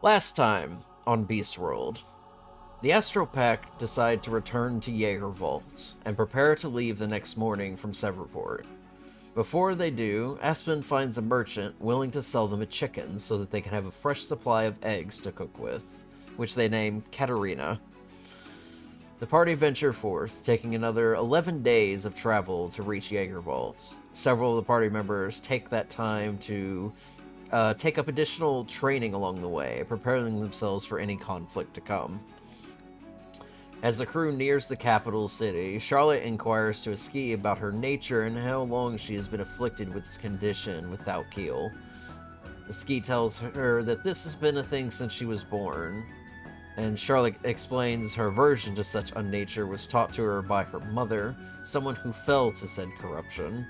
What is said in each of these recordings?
Last time on Beast World, the Astral Pack decide to return to Jaeger Vault and prepare to leave the next morning from Severport. Before they do, Aspen finds a merchant willing to sell them a chicken so that they can have a fresh supply of eggs to cook with, which they name Katerina. The party venture forth, taking another 11 days of travel to reach Jaeger Vault. Several of the party members take that time to take up additional training along the way, preparing themselves for any conflict to come. As the crew nears the capital city, Charlotte inquires to Aski about her nature and how long she has been afflicted with this condition without Keel. Aski tells her that this has been a thing since she was born, and Charlotte explains her aversion to such unnature was taught to her by her mother, someone who fell to said corruption.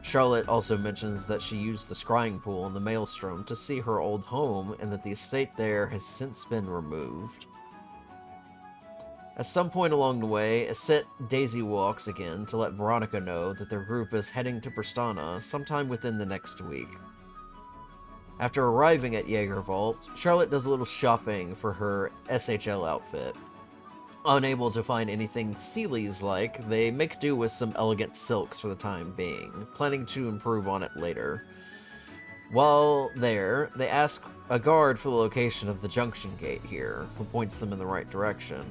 Charlotte also mentions that she used the scrying pool in the Maelstrom to see her old home, and that the estate there has since been removed. At some point along the way, Asit Daisy walks again to let Veronica know that their group is heading to Pristana sometime within the next week. After arriving at Jaeger Vault, Charlotte does a little shopping for her SHL outfit. Unable to find anything Seeley's-like, they make do with some elegant silks for the time being, planning to improve on it later. While there, they ask a guard for the location of the junction gate here, who points them in the right direction.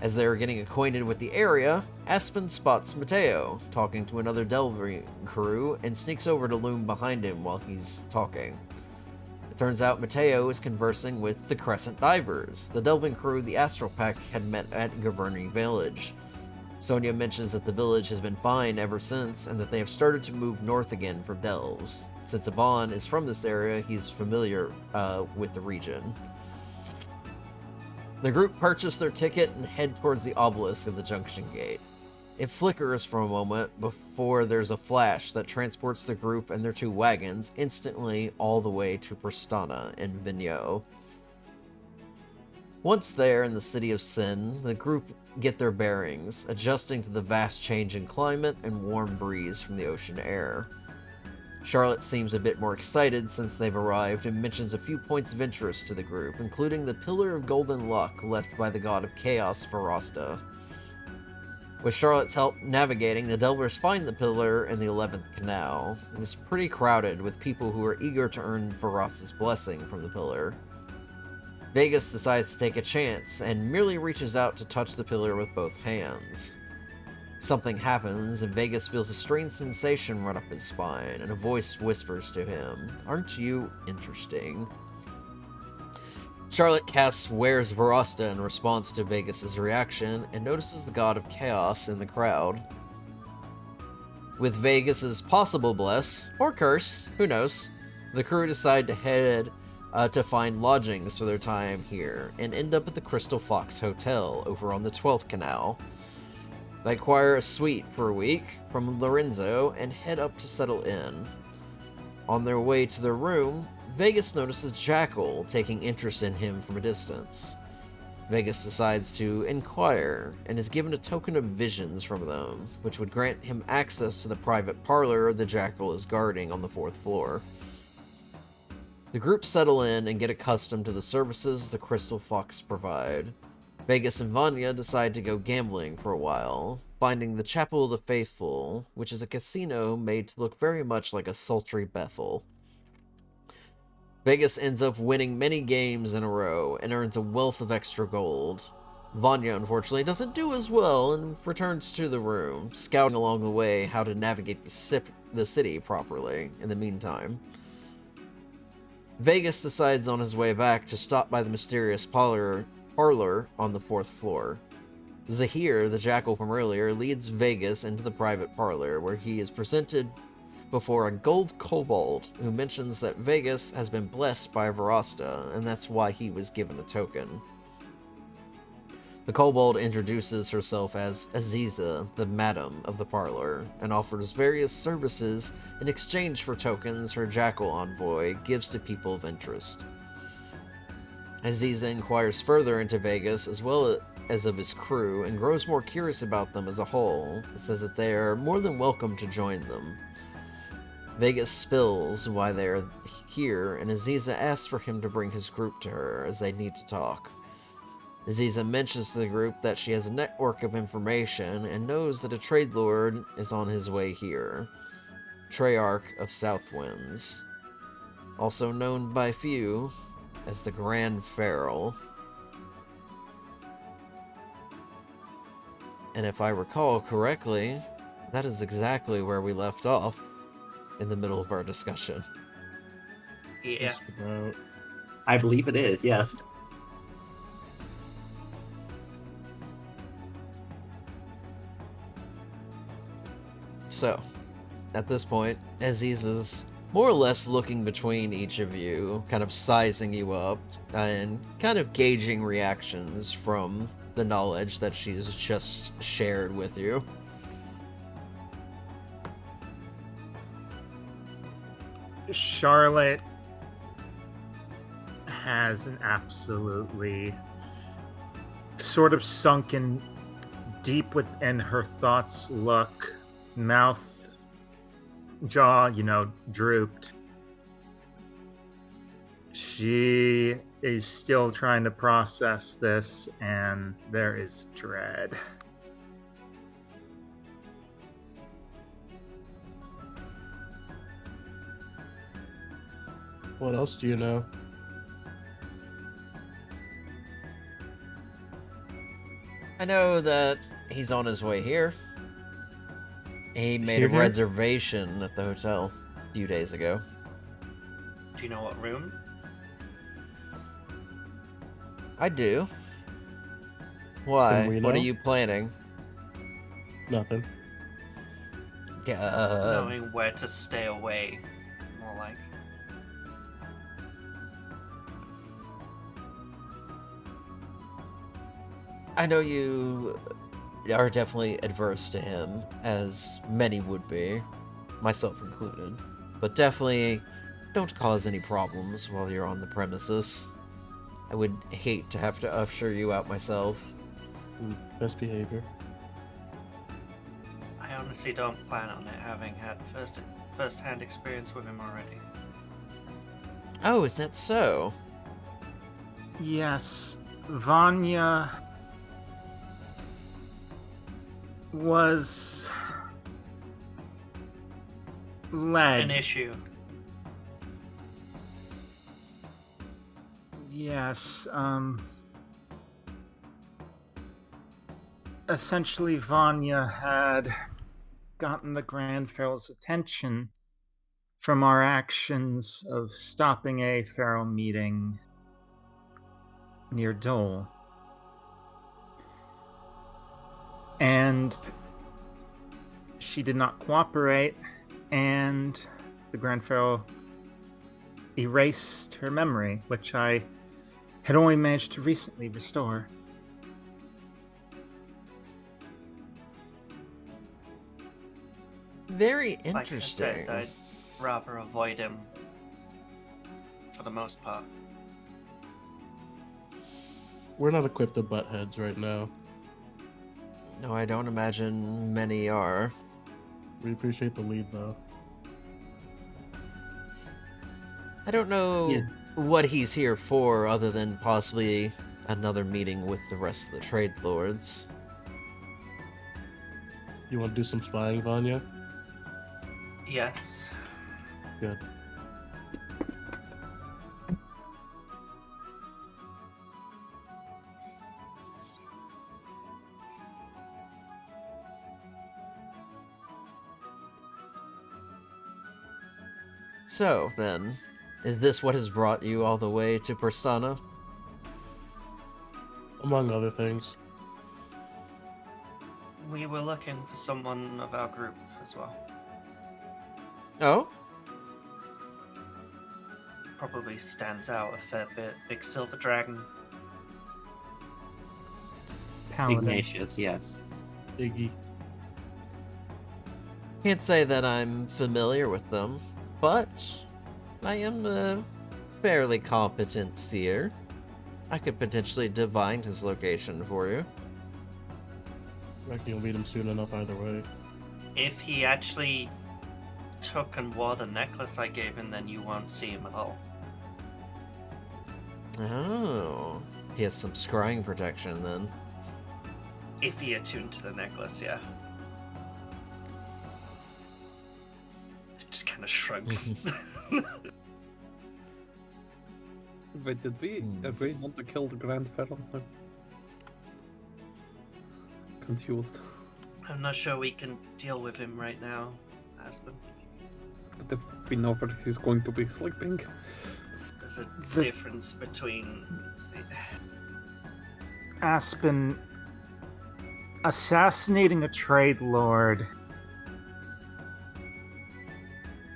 As they are getting acquainted with the area, Aspen spots Mateo talking to another delving crew and sneaks over to loom behind him while he's talking. It turns out Mateo is conversing with the Crescent Divers, the delving crew the Astral Pack had met at Gaverny Village. Sonia mentions that the village has been fine ever since, and that they have started to move north again for delves. Since Aban is from this area, he's familiar with the region. The group purchase their ticket and head towards the obelisk of the junction gate. It flickers for a moment before there's a flash that transports the group and their two wagons instantly all the way to Pristana in Vigneaux. Once there in the city of Sin, the group get their bearings, adjusting to the vast change in climate and warm breeze from the ocean air. Charlotte seems a bit more excited since they've arrived and mentions a few points of interest to the group, including the Pillar of Golden Luck left by the god of chaos, Varasta. With Charlotte's help navigating, the Delvers find the pillar in the 11th canal. It is pretty crowded with people who are eager to earn Varasta's blessing from the pillar. Vegas decides to take a chance and merely reaches out to touch the pillar with both hands. Something happens, and Vegas feels a strange sensation run up his spine, and a voice whispers to him, "Aren't you interesting?" Charlotte casts Where's Varasta in response to Vegas' reaction, and notices the god of chaos in the crowd. With Vegas' possible bless, or curse, who knows, the crew decide to head to find lodgings for their time here, and end up at the Crystal Fox Hotel over on the 12th Canal. They acquire a suite for a week from Lorenzo and head up to settle in. On their way to their room, Vegas notices Jackal taking interest in him from a distance. Vegas decides to inquire and is given a token of visions from them, which would grant him access to the private parlor the Jackal is guarding on the 4th floor. The group settle in and get accustomed to the services the Crystal Fox provide. Vegas and Vanya decide to go gambling for a while, finding the Chapel of the Faithful, which is a casino made to look very much like a sultry Bethel. Vegas ends up winning many games in a row and earns a wealth of extra gold. Vanya, unfortunately, doesn't do as well and returns to the room, scouting along the way how to navigate the city properly in the meantime. Vegas decides on his way back to stop by the mysterious parlor on the 4th floor. Zahir, the Jackal from earlier, leads Vegas into the private parlor, where he is presented before a gold kobold, who mentions that Vegas has been blessed by Varasta, and that's why he was given a token. The kobold introduces herself as Aziza, the madam of the parlor, and offers various services in exchange for tokens her Jackal envoy gives to people of interest. Aziza inquires further into Vegas as well as of his crew, and grows more curious about them as a whole. It says that they are more than welcome to join them. Vegas spills why they're here, and Aziza asks for him to bring his group to her, as they need to talk. Aziza mentions to the group that she has a network of information and knows that a trade lord is on his way here. Treyarch of Southwinds, also known by few as the Grand Feral. And if I recall correctly, that is exactly where we left off in the middle of our discussion. Yeah. I believe it is, yes. So, at this point, Aziz is more or less looking between each of you, kind of sizing you up, and kind of gauging reactions from the knowledge that she's just shared with you. Charlotte has an absolutely sort of sunken deep within her thoughts look, mouth, jaw, drooped. She is still trying to process this, and there is dread. What else do you know? I know that he's on his way here. He made a Here? reservation at the hotel a few days ago. Do you know what room? I do. Why? Can we What are know? you planning? Nothing. Knowing where to stay away, more like. I know you are definitely adverse to him, as many would be, myself included. But definitely don't cause any problems while you're on the premises. I would hate to have to usher you out myself. Best behavior. I honestly don't plan on it, having had first-hand experience with him already. Oh, is that so? Yes, Vanya was led. An issue. Yes, essentially Vanya had gotten the Grand Pharaoh's attention from our actions of stopping a Pharaoh meeting near Dole. And she did not cooperate, and the Grand Pharaoh erased her memory, which I had only managed to recently restore. Very Like I interesting. said, I'd rather avoid him for the most part. We're not equipped to butt heads right now. No, I don't imagine many are. We appreciate the lead, though. I don't know Yeah. what he's here for, other than possibly another meeting with the rest of the trade lords. You want to do some spying, Vanya? Yes. Good. So, then, is this what has brought you all the way to Prestana? Among other things. We were looking for someone of our group as well. Oh? Probably stands out a fair bit. Big silver dragon. Paladin. Ignatius, yes. Iggy. Can't say that I'm familiar with them, but I am a fairly competent seer. I could potentially divine his location for you. Reckon you'll meet him soon enough either way. If he actually took and wore the necklace I gave him, then you won't see him at all. Oh. He has some scrying protection then. If he attuned to the necklace, yeah. It just kind of shrugs. Wait, did we agree not to kill the Grand Pharaoh? I'm confused. I'm not sure we can deal with him right now, Aspen. But if we know where he's going to be sleeping... There's a difference between... Aspen, assassinating a trade lord.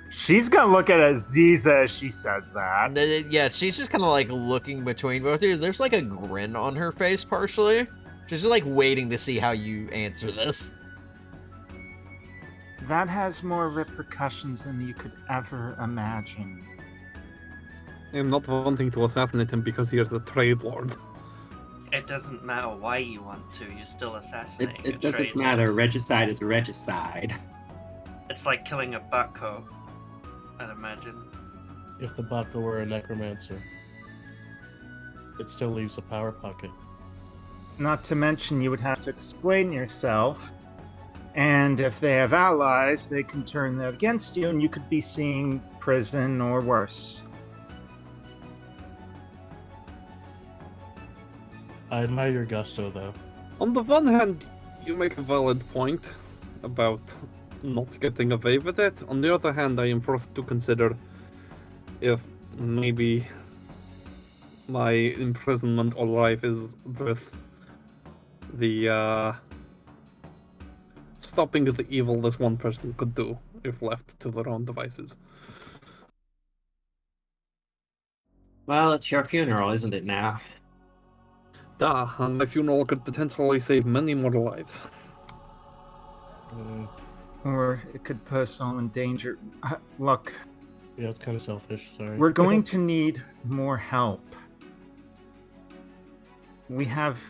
She's gonna look at Aziza as she says that. Yeah, she's just kind of like looking between both of you. There's like a grin on her face partially. She's just like waiting to see how you answer this. That has more repercussions than you could ever imagine. I'm not wanting to assassinate him because he is a trade lord. It doesn't matter why you want to, you're still assassinating It a doesn't trade matter. lord. Regicide is regicide. It's like killing a bucko, I'd imagine. If the Baka were a necromancer, it still leaves a power pocket. Not to mention, you would have to explain yourself. And if they have allies, they can turn that against you, and you could be seeing prison or worse. I admire your gusto, though. On the one hand, you make a valid point about not getting away with it. On the other hand, I am forced to consider if maybe my imprisonment or life is worth the stopping the evil this one person could do if left to their own devices. Well, it's your funeral, isn't it now? And my funeral could potentially save many more lives. Or it could put us all in danger. Look, Yeah, it's kind of selfish, sorry. we're going to need more help. We have...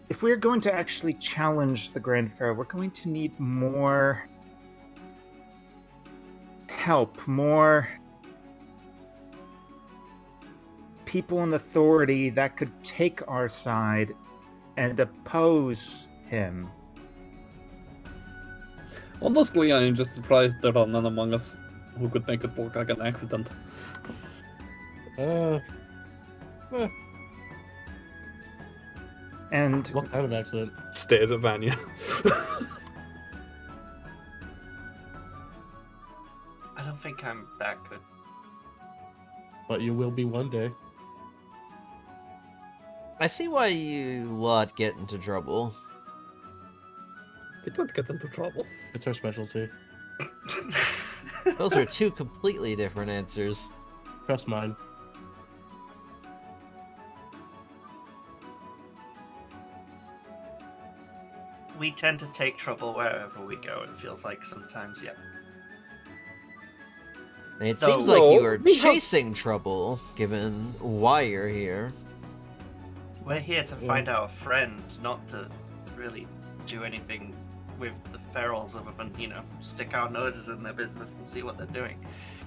If we're going to actually challenge the Grand Pharaoh, we're going to need more help, more people in authority that could take our side and oppose him. Honestly, I am just surprised there are none among us who could make it look like an accident. And What kind of accident? Stares at Vanya. I don't think I'm that good. But you will be one day. I see why you lot get into trouble. We don't get into trouble. It's our specialty. Those are two completely different answers. Trust mine. We tend to take trouble wherever we go, it feels like sometimes, yeah. And it No, seems like you are we have- chasing trouble, given why you're here. We're here to find our friend, not to really do anything with the ferals other than, stick our noses in their business and see what they're doing.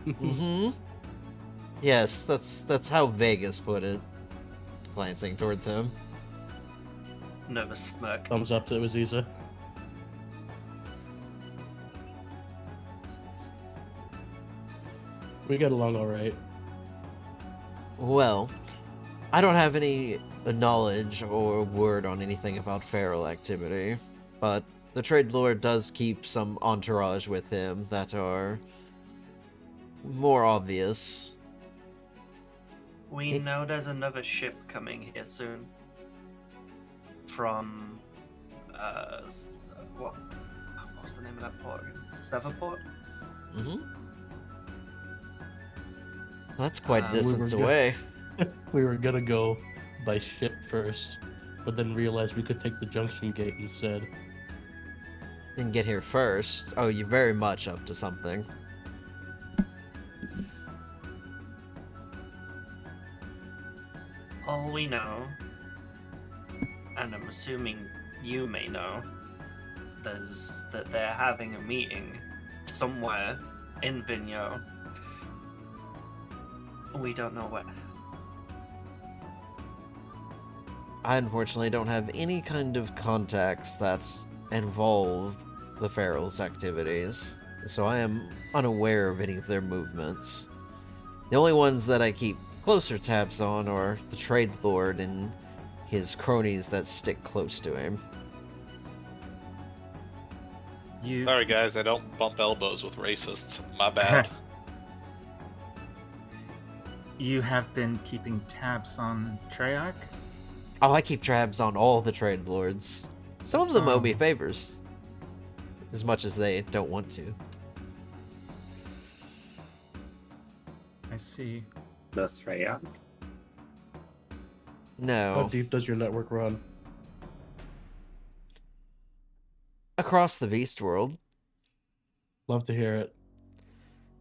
Mm-hmm. Yes, that's how Vegas put it. Glancing towards him. Nervous smirk. Thumbs up to Aziza. We get along alright. Well, I don't have any knowledge or word on anything about feral activity, but the Trade Lord does keep some entourage with him that are more obvious. We know there's another ship coming here soon. From, what's the name of that port again? Sevaport? Mm-hmm. That's quite a We distance were good. away. We were gonna go by ship first, but then realized we could take the junction gate instead. Didn't get here first. Oh, you're very much up to something. All we know, and I'm assuming you may know, that they're having a meeting somewhere in Vigno. We don't know where. I unfortunately don't have any kind of contacts that involve the Ferals' activities, so I am unaware of any of their movements. The only ones that I keep closer tabs on are the Trade Lord and his cronies that stick close to him. Sorry, guys, I don't bump elbows with racists. My bad. You have been keeping tabs on Treyarch? Oh, I keep tabs on all the Trade Lords. Some of them owe me favors. As much as they don't want to. I see. That's Freya. No. How deep does your network run? Across the Beast World. Love to hear it.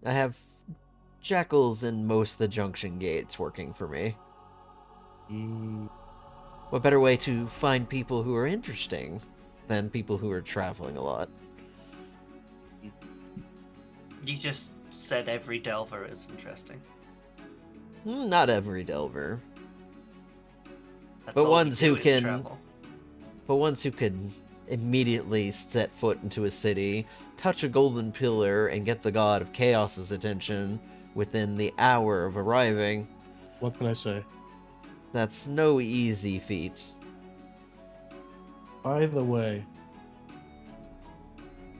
I have jackals in most of the junction gates working for me. What better way to find people who are interesting than people who are traveling a lot? You just said every Delver is interesting. Not every Delver. That's But all ones we do who is can- travel. But ones who could immediately set foot into a city, touch a golden pillar, and get the god of chaos's attention within the hour of arriving, What can I say? that's no easy feat. By the way,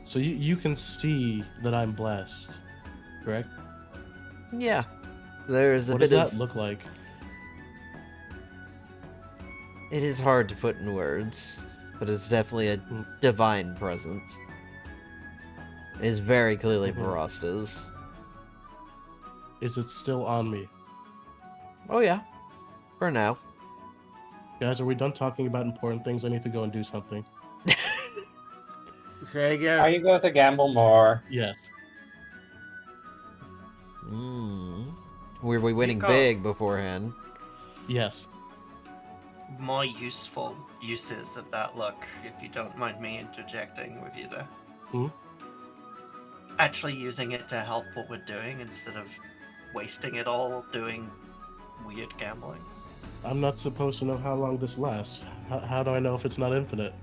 so you can see that I'm blessed, correct? Yeah. There's a What bit does that of... look like? It is hard to put in words, but it's definitely a divine presence. It is very clearly Barasta's. Is it still on me? Oh yeah. For now. Guys, are we done talking about important things? I need to go and do something. Vegas. Are you going to gamble more? Yes. Were we winning got- big beforehand? Yes. More useful uses of that luck, if you don't mind me interjecting with you there. Actually using it to help what we're doing instead of wasting it all doing weird gambling. I'm not supposed to know how long this lasts. How do I know if it's not infinite?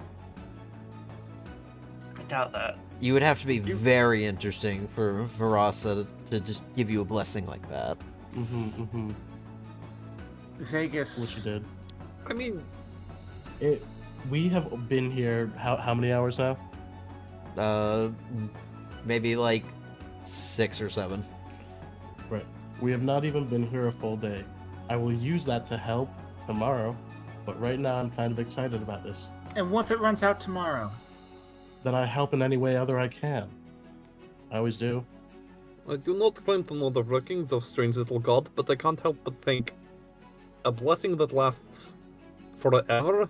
I doubt that. You would have to be very interesting for Varasa to just give you a blessing like that. Vegas. Which you did. I mean, We have been here how many hours now? Maybe like 6 or 7. Right. We have not even been here a full day. I will use that to help tomorrow, but right now I'm kind of excited about this. And what if it runs out tomorrow? Then I help in any way other I can. I always do. I do not claim to know the workings of strange little god, but I can't help but think a blessing that lasts forever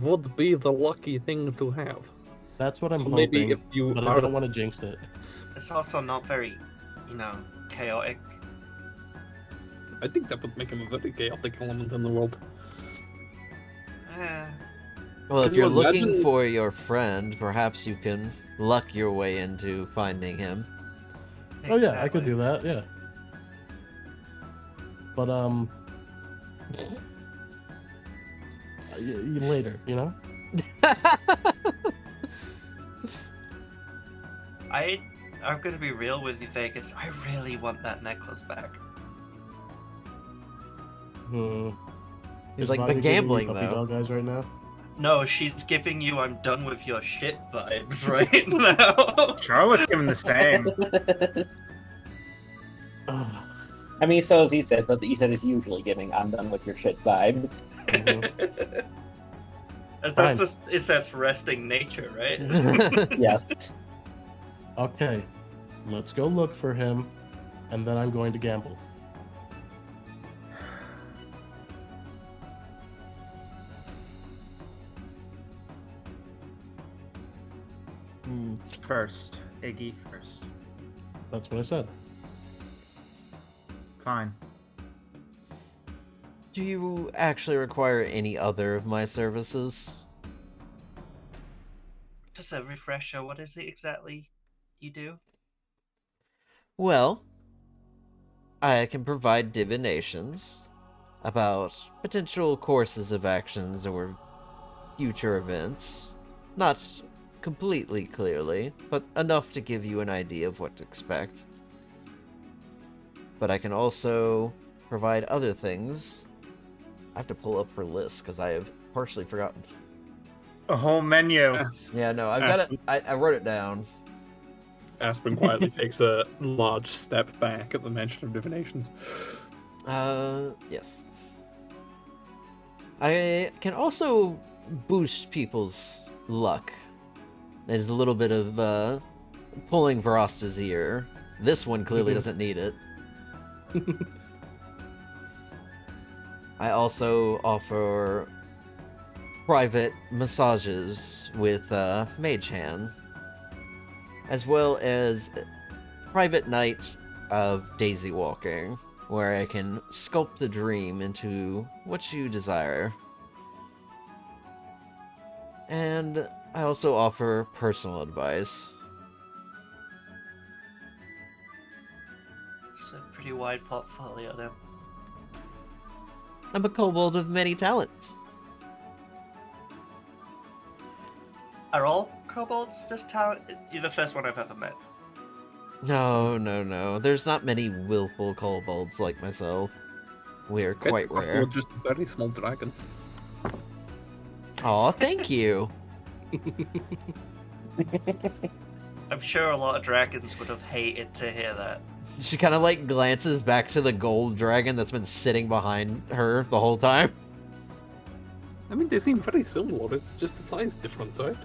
would be the lucky thing to have. That's what I'm So hoping, maybe if you but are... I don't want to jinx it. It's also not very, chaotic. I think that would make him a very chaotic element in the world. Well, Can if you you're looking imagine- for your friend, perhaps you can luck your way into finding him. Oh yeah, I could do that, yeah. But later, you know? I'm gonna be real with you, Vegas. I really want that necklace back. He's Is like, Bobby but giving me gambling puppy though. dog eyes right now? No, she's giving you "I'm done with your shit" vibes right now. Charlotte's giving the same. I mean, so as he said, but he said it's usually giving "I'm done with your shit" vibes. That's Fine. just it's that resting nature, right? Yes. Okay, let's go look for him, and then I'm going to gamble. First. Iggy first. That's what I said. Fine. Do you actually require any other of my services? Just a refresher, what is it exactly you do? Well, I can provide divinations about potential courses of actions or future events. Not completely clearly, but enough to give you an idea of what to expect. But I can also provide other things. I have to pull up her list because I have partially forgotten. A whole menu. Yeah, no, I've got it. I wrote it down. Aspen quietly takes a large step back at the mention of divinations. Yes. I can also boost people's luck. There's a little bit of pulling Verosta's ear. This one clearly doesn't need it. I also offer private massages with Mage Hand, as well as private night of daisy walking, where I can sculpt the dream into what you desire. And I also offer personal advice. It's a pretty wide portfolio then. I'm a kobold of many talents. Are all kobolds this talent? You're the first one I've ever met. No. There's not many willful kobolds like myself. We're quite rare. Just a very small dragon. Aw, thank you. I'm sure a lot of dragons would have hated to hear that. She kind of like glances back to the gold dragon that's been sitting behind her the whole time. I mean, they seem very similar. It's just a size difference, right?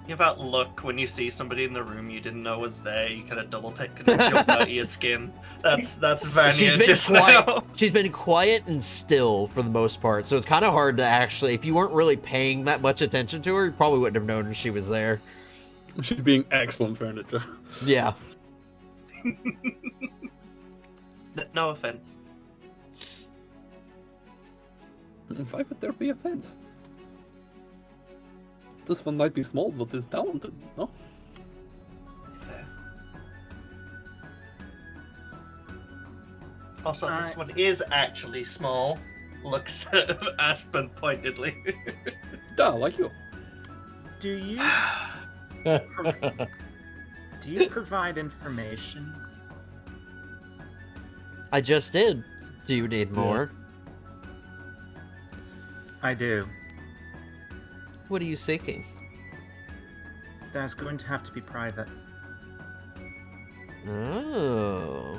You have that look when you see somebody in the room you didn't know was there. You kind of double take and they jump out of your skin. That's Vanya. She's been just quiet. now. She's been quiet and still for the most part, so it's kind of hard to actually. If you weren't really paying that much attention to her, you probably wouldn't have known she was there. She's being excellent furniture. Yeah. No offense. Why would there be offense? This one might be small, but is talented, no? Fair. Also, this one is actually small. Looks at Aspen pointedly. Duh, like you. Do you provide information? I just did. Do you need more? I do. What are you seeking? That's going to have to be private. Oh.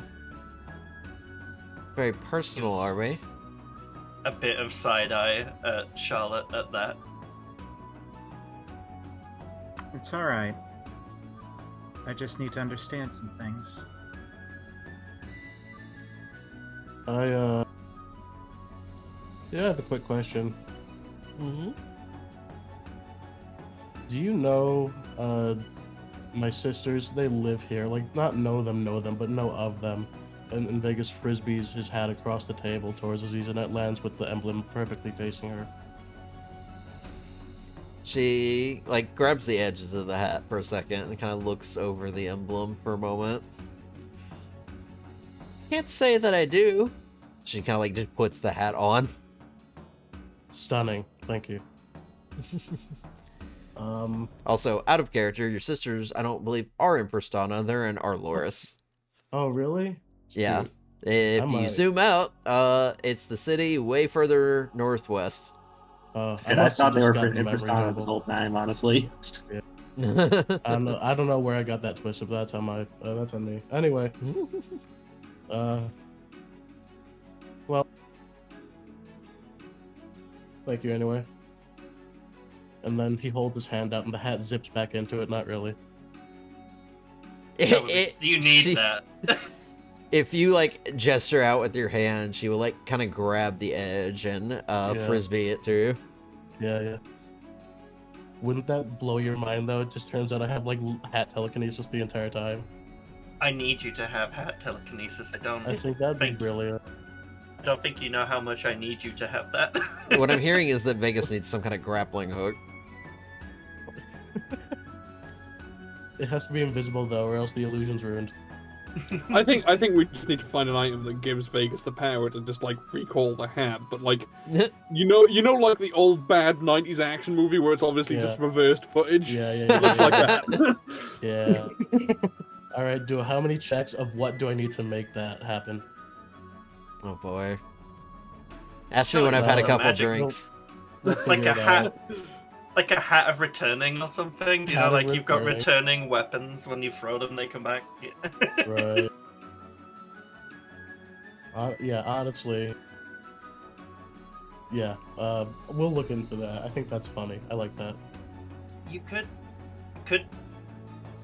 Very personal, Yes. are we? A bit of side eye at Charlotte at that. It's alright. I just need to understand some things. Yeah, I have a quick question. Mm-hmm. Do you know my sisters? They live here. Like, not know them, but know of them. And in Vegas, Frisbee's his hat across the table towards Aziza, and it lands with the emblem perfectly facing her. She, like, grabs the edges of the hat for a second and kind of looks over the emblem for a moment. Can't say that I do. She kind of, like, just puts the hat on. Stunning. Thank you. Also, out of character, your sisters, I don't believe, are in Prestana. They're in Arloris. Oh, really? Yeah. Cute. If I you might- zoom out, it's the city way further northwest. I must thought have they just were gotten in my Persona region this whole time, honestly. I don't know where I got that twisted, but that's on that's on me. Anyway, well, thank you anyway. And then he holds his hand out, and the hat zips back into it. Not really. You need that. If you, like, gesture out with your hand, she will, like, kind of grab the edge and frisbee it through. Yeah. Wouldn't that blow your mind, though? It just turns out I have, like, hat telekinesis the entire time. I need you to have hat telekinesis. I think that'd be brilliant. I don't think you know how much I need you to have that. What I'm hearing is that Vegas needs some kind of grappling hook. It has to be invisible though, or else the illusion's ruined. I think we just need to find an item that gives Vegas the power to just like recall the hat, but like you know like the old bad '90s action movie where it's obviously just reversed footage. Yeah. It looks like that. Yeah. All right. How many checks of what do I need to make that happen? Oh boy. Ask me when I've had a couple drinks. Like a hat. Like a hat of returning or something. You know, like you've got returning weapons. When you throw them, they come back. Right. Yeah, honestly. Yeah, we'll look into that. I think that's funny. I like that. You could...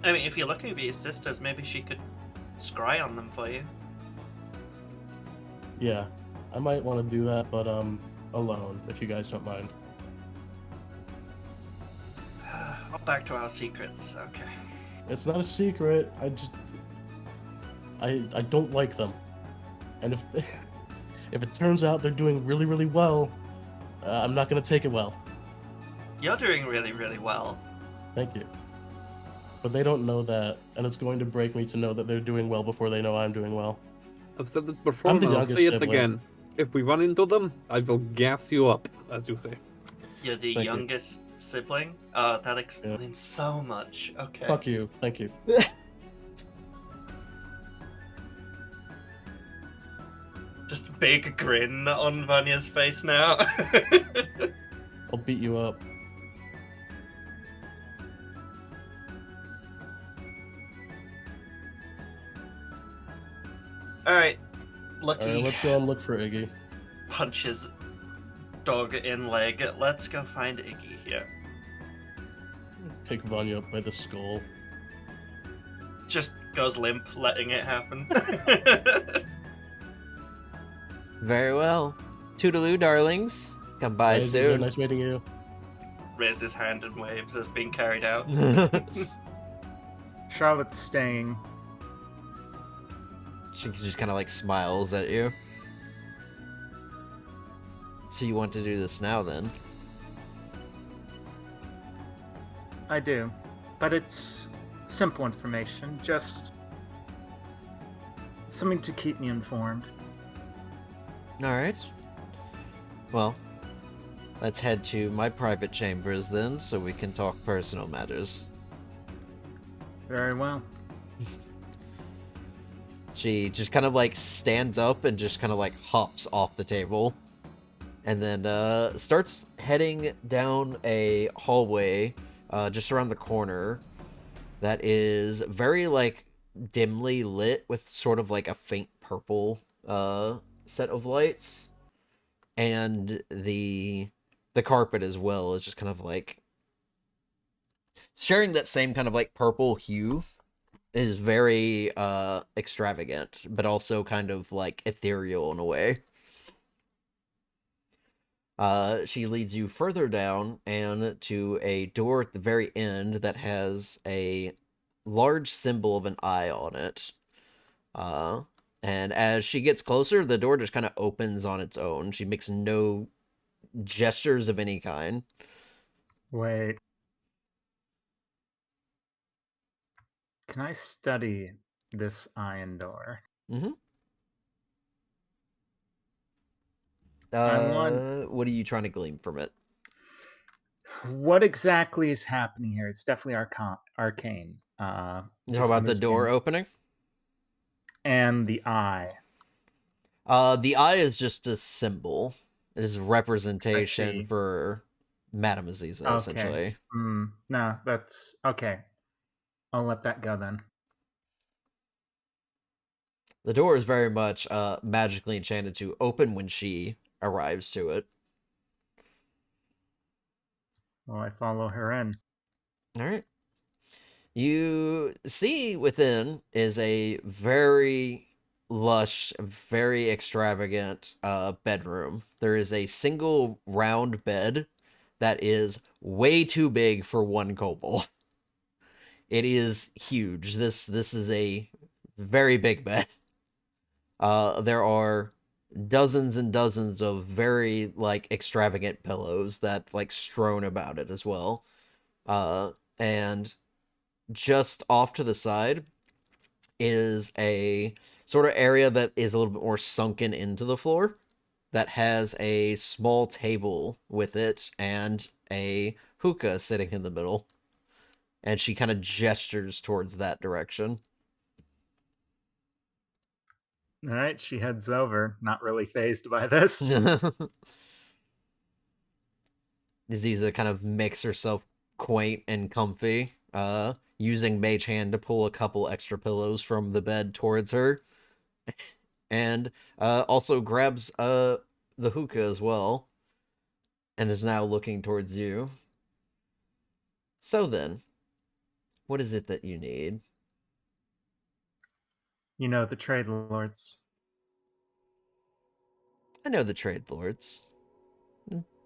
I mean, if you're looking for your sisters, maybe she could scry on them for you. Yeah, I might want to do that, but, alone, if you guys don't mind. Back to our secrets, okay. It's not a secret, I don't like them. And if it turns out they're doing really, really well, I'm not gonna take it well. You're doing really, really well. Thank you. But they don't know that, and it's going to break me to know that they're doing well before they know I'm doing well. I've said it before, and I'll say it again. If we run into them, I will gas you up, as you say. You're the youngest sibling? That explains so much. Okay. Fuck you. Thank you. Just a big grin on Vanya's face now. I'll beat you up. Alright. Lucky. Alright, let's go and look for Iggy. Punches dog in leg. Let's go find Iggy here. Pick Vanya up by the skull. Just goes limp, letting it happen. Very well. Toodaloo, darlings. Come by soon. Nice meeting you. Raises his hand and waves as being carried out. Charlotte's staying. She just kind of like smiles at you. So you want to do this now then? I do. But it's simple information, just something to keep me informed. Alright. Well, let's head to my private chambers then, so we can talk personal matters. Very well. She just kind of like stands up and just kind of like hops off the table. And then starts heading down a hallway just around the corner that is very like dimly lit with sort of like a faint purple set of lights. And the carpet as well is just kind of like sharing that same kind of like purple hue. It is very extravagant, but also kind of like ethereal in a way. She leads you further down and to a door at the very end that has a large symbol of an eye on it. And as she gets closer, the door just kind of opens on its own. She makes no gestures of any kind. Wait. Can I study this iron door? Mm-hmm. What are you trying to glean from it? What exactly is happening here? It's definitely arcane. You talk about the door opening? And the eye. The eye is just a symbol. It is a representation for Madame Aziza, essentially. No, that's... Okay. I'll let that go then. The door is very much magically enchanted to open when she arrives to it. Well, I follow her in. All right. You see within is a very lush, very extravagant bedroom. There is a single round bed that is way too big for one kobold. It is huge. This is a very big bed. There are dozens and dozens of very like extravagant pillows that like strewn about it as well. And just off to the side is a sort of area that is a little bit more sunken into the floor that has a small table with it and a hookah sitting in the middle. And she kind of gestures towards that direction. All right, she heads over, not really phased by this. Aziza kind of makes herself quaint and comfy, using Mage Hand to pull a couple extra pillows from the bed towards her, and also grabs the hookah as well, and is now looking towards you. So then, what is it that you need? You know the trade lords. I know the trade lords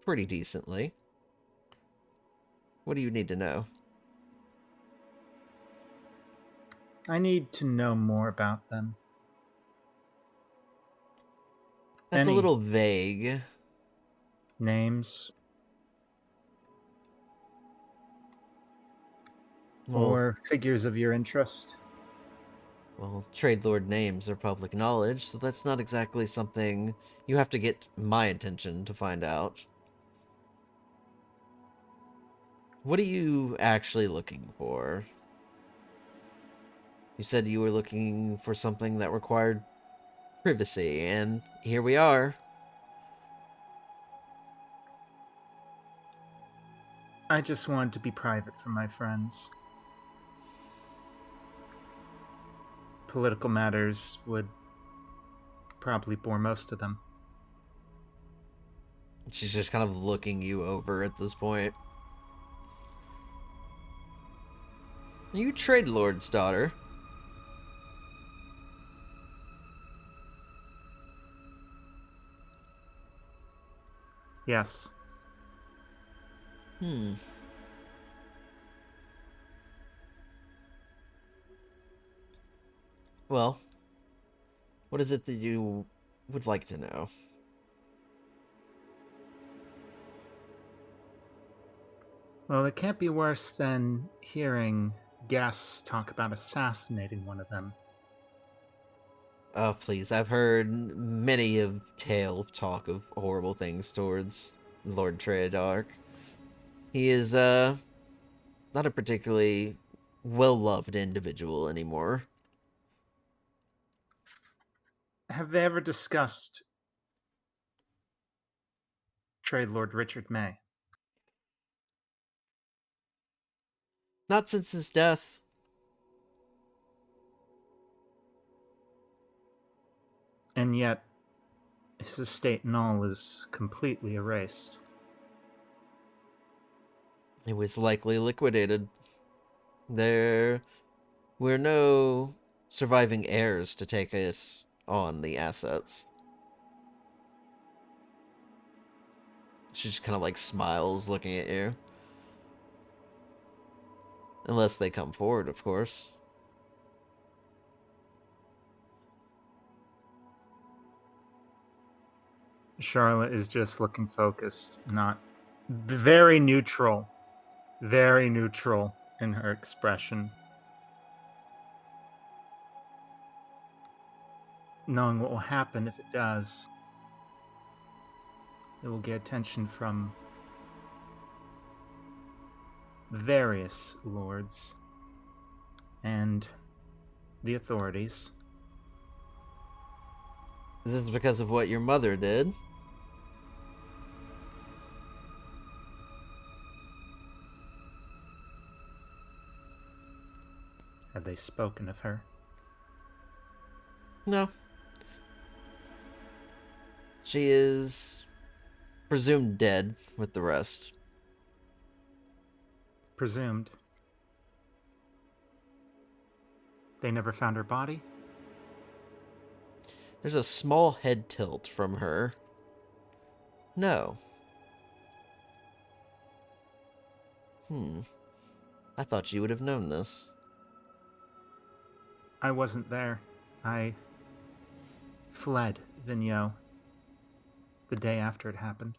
pretty decently. What do you need to know? I need to know more about them. That's a Any little vague. names Well, or figures of your interest? well, trade lord names are public knowledge, so that's not exactly something you have to get my attention to find out. What are you actually looking for? You said you were looking for something that required privacy, and here we are. I just wanted to be private from my friends. Political matters would probably bore most of them. She's just kind of looking you over at this point. Are you trade lord's daughter? Yes. Well, what is it that you would like to know? Well, it can't be worse than hearing guests talk about assassinating one of them. Oh, please, I've heard many a tale of talk of horrible things towards Lord Treyarch. He is, not a particularly well-loved individual anymore. Have they ever discussed Trade Lord Richard May? Not since his death. And yet, his estate and all is completely erased. It was likely liquidated. There were no surviving heirs to take it on the assets. She just kind of like smiles looking at you. Unless they come forward, of course. Charlotte is just looking focused, not very neutral in her expression. Knowing what will happen if it does, it will get attention from various lords and the authorities. This is because of what your mother did. Have they spoken of her? No. She is presumed dead with the rest. Presumed. They never found her body? There's a small head tilt from her. No. I thought you would have known this. I wasn't there. I fled Vigneault the day after it happened.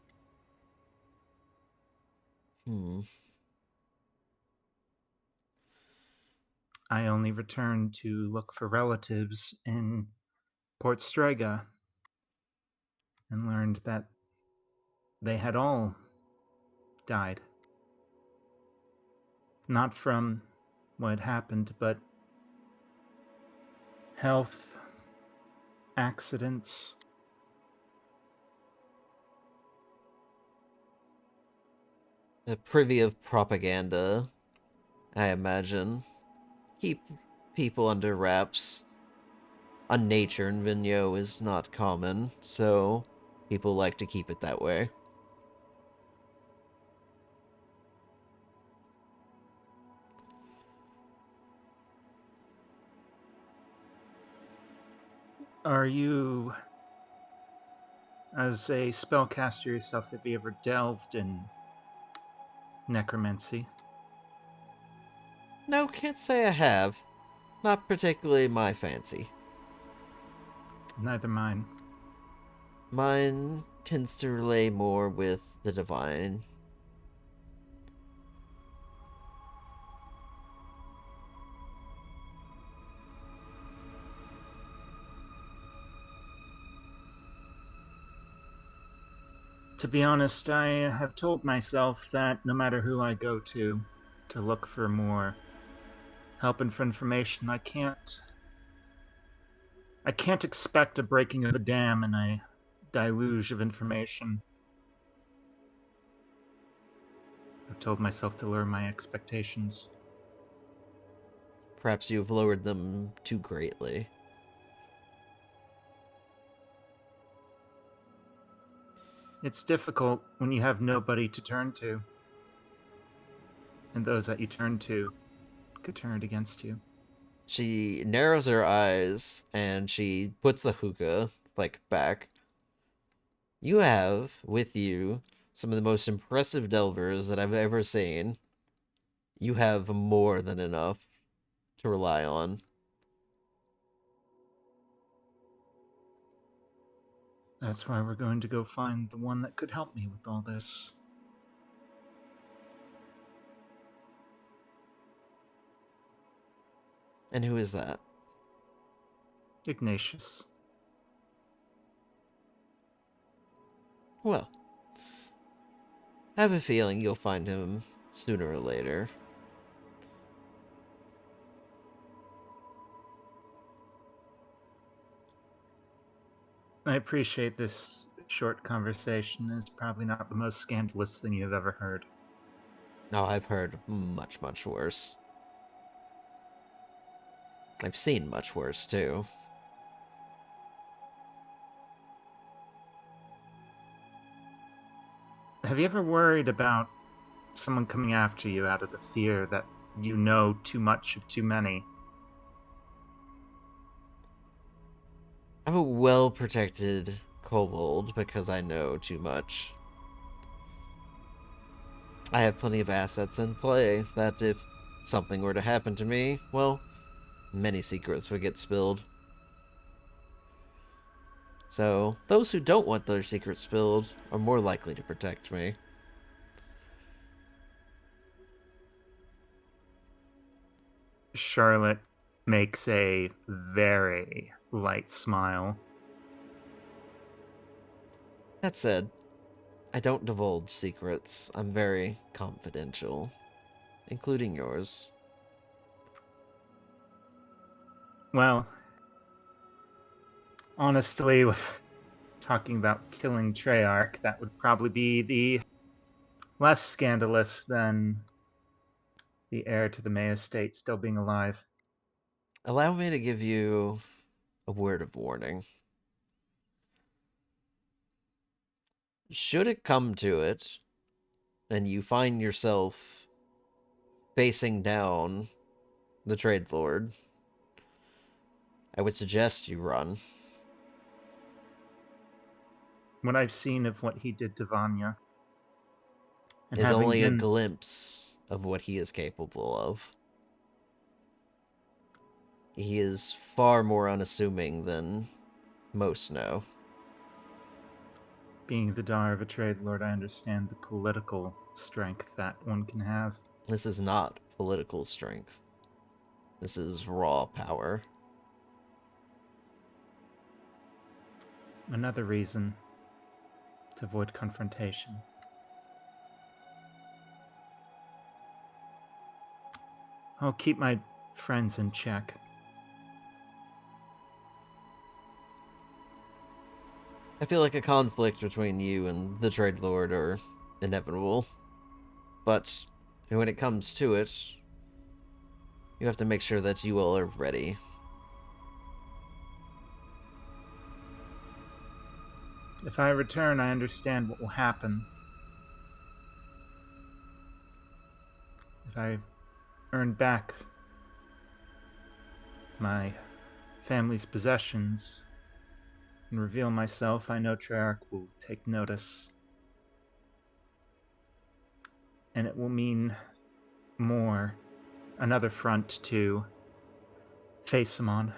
I only returned to look for relatives in Port Strega and learned that they had all died. Not from what had happened, but health, accidents. A privy of propaganda, I imagine. Keep people under wraps. On nature in Vigno is not common, so people like to keep it that way. Are you, as a spellcaster yourself, have you ever delved in necromancy? No, can't say I have. Not particularly my fancy. Neither mine. Mine tends to relay more with the divine. To be honest, I have told myself that no matter who I go to look for more help and for information, I can't expect a breaking of a dam and a deluge of information. I've told myself to lower my expectations. Perhaps you've lowered them too greatly. It's difficult when you have nobody to turn to, and those that you turn to could turn it against you. She narrows her eyes and she puts the hookah, back. You have, with you, some of the most impressive delvers that I've ever seen. You have more than enough to rely on. That's why we're going to go find the one that could help me with all this. And who is that? Ignatius. Well, I have a feeling you'll find him sooner or later. I appreciate this short conversation. It's probably not the most scandalous thing you've ever heard. No, I've heard much, much worse. I've seen much worse, too. Have you ever worried about someone coming after you out of the fear that you know too much of too many? I'm a well-protected kobold because I know too much. I have plenty of assets in play that if something were to happen to me, well, many secrets would get spilled. So, those who don't want their secrets spilled are more likely to protect me. Charlotte makes a very light smile. That said, I don't divulge secrets. I'm very confidential, including yours. Well, honestly, with talking about killing Treyarch, that would probably be the less scandalous than the heir to the May estate still being alive. Allow me to give you a word of warning. Should it come to it, and you find yourself facing down the Trade Lord, I would suggest you run. What I've seen of what he did to Vanya, and Is having only a been glimpse of what he is capable of. He is far more unassuming than most know. being the daughter of a trade lord, I understand the political strength that one can have. This is not political strength. This is raw power. Another reason to avoid confrontation. I'll keep my friends in check. I feel like a conflict between you and the Trade Lord are inevitable. But when it comes to it, you have to make sure that you all are ready. If I return, I understand what will happen. If I earn back my family's possessions and reveal myself, I know Treyarch will take notice. And it will mean more, another front to face him on.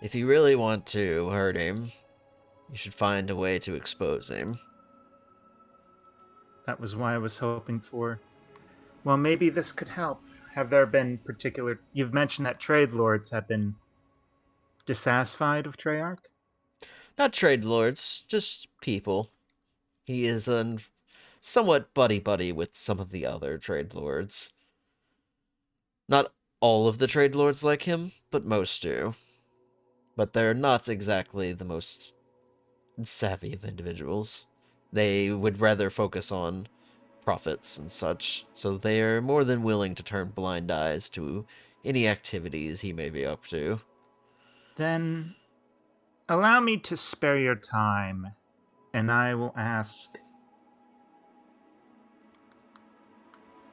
If you really want to hurt him, you should find a way to expose him. That was why I was hoping for. Well, maybe this could help. Have there been particular... You've mentioned that trade lords have been dissatisfied with Treyarch? Not trade lords, just people. He is somewhat buddy-buddy with some of the other trade lords. Not all of the trade lords like him, but most do. But they're not exactly the most savvy of individuals. They would rather focus on profits and such, so they are more than willing to turn blind eyes to any activities he may be up to. Then allow me to spare your time, and I will ask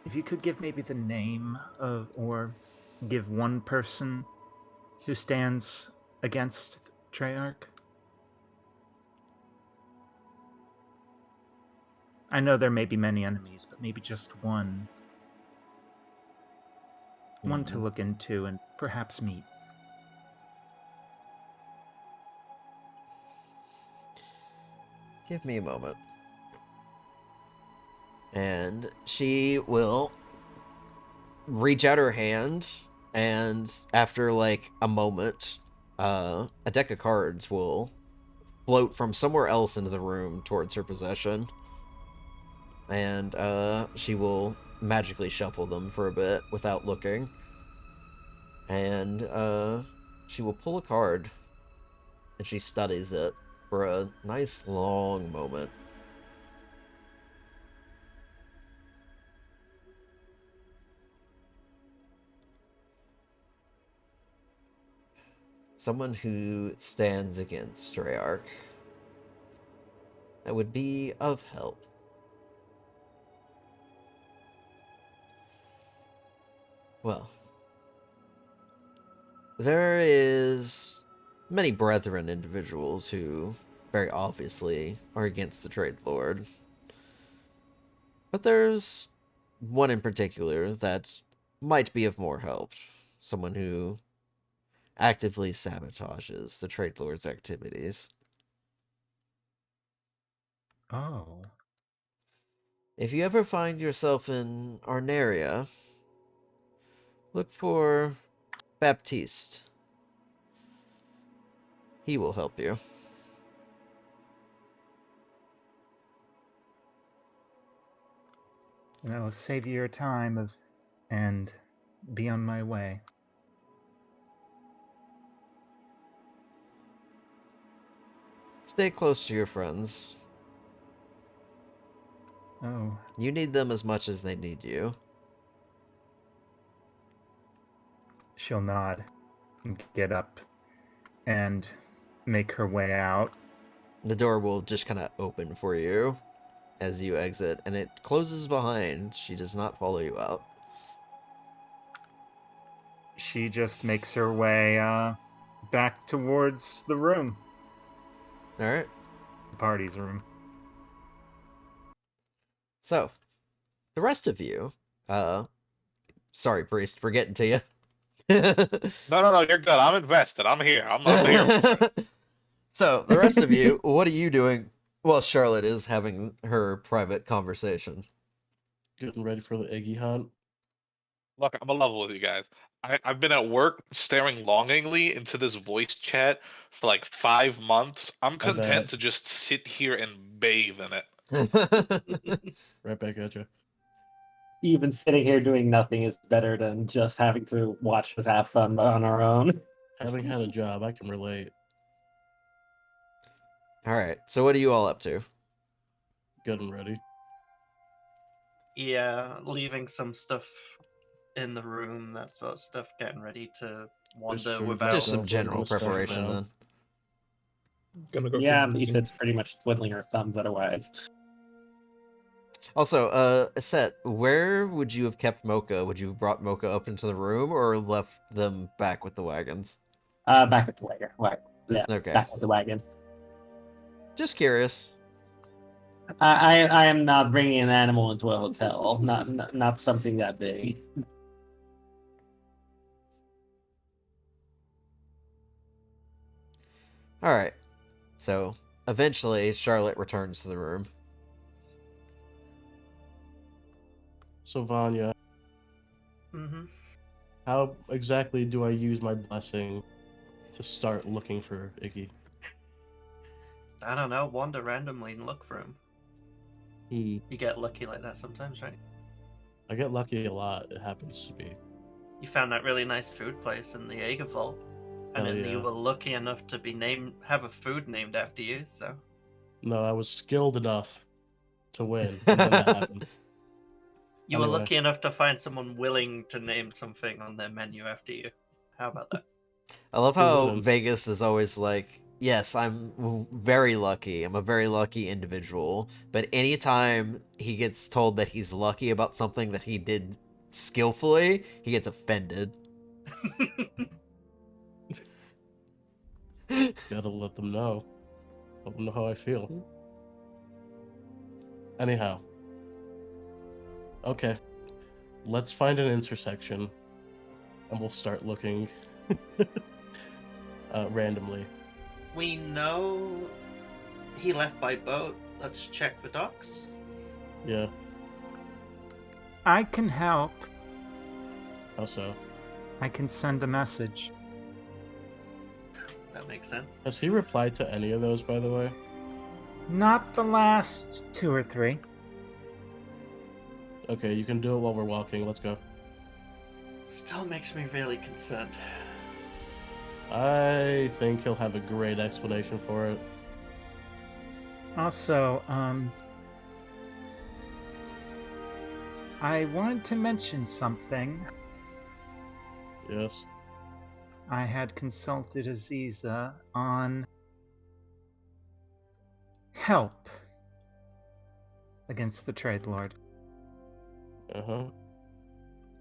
if you could give maybe the name of, or give one person who stands against Treyarch. I know there may be many enemies, but maybe just one. One to look into and perhaps meet. Give me a moment. And she will reach out her hand, and after like a moment, a deck of cards will float from somewhere else into the room towards her possession. And she will magically shuffle them for a bit without looking. And she will pull a card, and she studies it for a nice long moment. Someone who stands against Treyarch that would be of help. Well, there is many brethren individuals who very obviously are against the Trade Lord. But there's one in particular that might be of more help. Someone who actively sabotages the Trade Lord's activities. Oh. If you ever find yourself in Arnaria, look for Baptiste. He will help you. I'll save you your time and be on my way. Stay close to your friends. Oh. You need them as much as they need you. She'll nod and get up and make her way out. The door will just kind of open for you as you exit, and it closes behind. She does not follow you out. She just makes her way back towards the room. Alright. The party's room. So, the rest of you, sorry, Priest, we're getting to you. No, you're good. I'm invested. I'm here. I'm here. So, the rest of you, what are you doing while Charlotte is having her private conversation? Getting ready for the Iggy hunt. Look, I'm gonna level with you guys. I've been at work staring longingly into this voice chat for like 5 months. I'm I bet. content to just sit here and bathe in it. Right back at you. Even sitting here doing nothing is better than just having to watch us have fun on our own. Having had a job, I can relate. All right. So what are you all up to? Good and ready. Yeah, leaving some stuff in the room, that sort of stuff, getting ready to wander food, without. Just some Well, we're general gonna stuff it preparation down. then. Gonna go Yeah, for but digging. it's pretty much twiddling our thumbs otherwise. Also, Set, where would you have kept Mocha? Would you have brought Mocha up into the room or left them back with the wagons? Back with the wagon. Right. Yeah, Okay. back with the wagon. Just curious. I am not bringing an animal into a hotel. Not something that big. All right. So, eventually, Charlotte returns to the room. So Vanya, Mm-hmm. how exactly do I use my blessing to start looking for Iggy? I don't know, wander randomly and look for him. Hmm. You get lucky like that sometimes, right? I get lucky a lot. It happens to be. You found that really nice food place in the Jaeger Vault, and Hell then yeah. you were lucky enough to be have a food named after you, so... No, I was skilled enough to win, and then that happened. You were Anyway. lucky enough to find someone willing to name something on their menu after you. How about that? I love Who how wouldn't? Vegas is always like, yes, I'm very lucky. I'm a very lucky individual. But anytime he gets told that he's lucky about something that he did skillfully, he gets offended. Gotta let them know. Let them know how I feel. Anyhow. Okay. Let's find an intersection. And we'll start looking randomly. We know he left by boat. Let's check the docks. Yeah, I can help. how so? I can send a message. That makes sense. Has he replied to any of those, by the way? Not the last 2 or 3. Okay, you can do it while we're walking. Let's go. Still makes me really concerned. I think he'll have a great explanation for it. Also, I wanted to mention something. Yes. I had consulted Aziza on help against the Trade Lord. Uh-huh.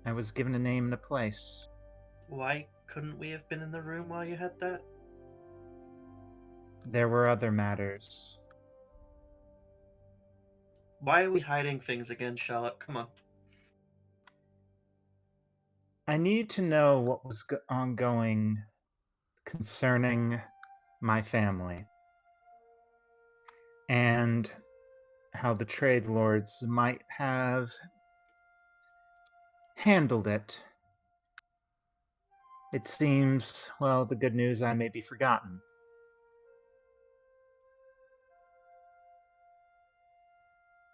I was given a name and a place. Why couldn't we have been in the room while you had that? There were other matters. Why are we hiding things again, Charlotte? Come on. I need to know what was ongoing concerning my family and how the Trade Lords might have handled it. It seems, well, the good news, I may be forgotten.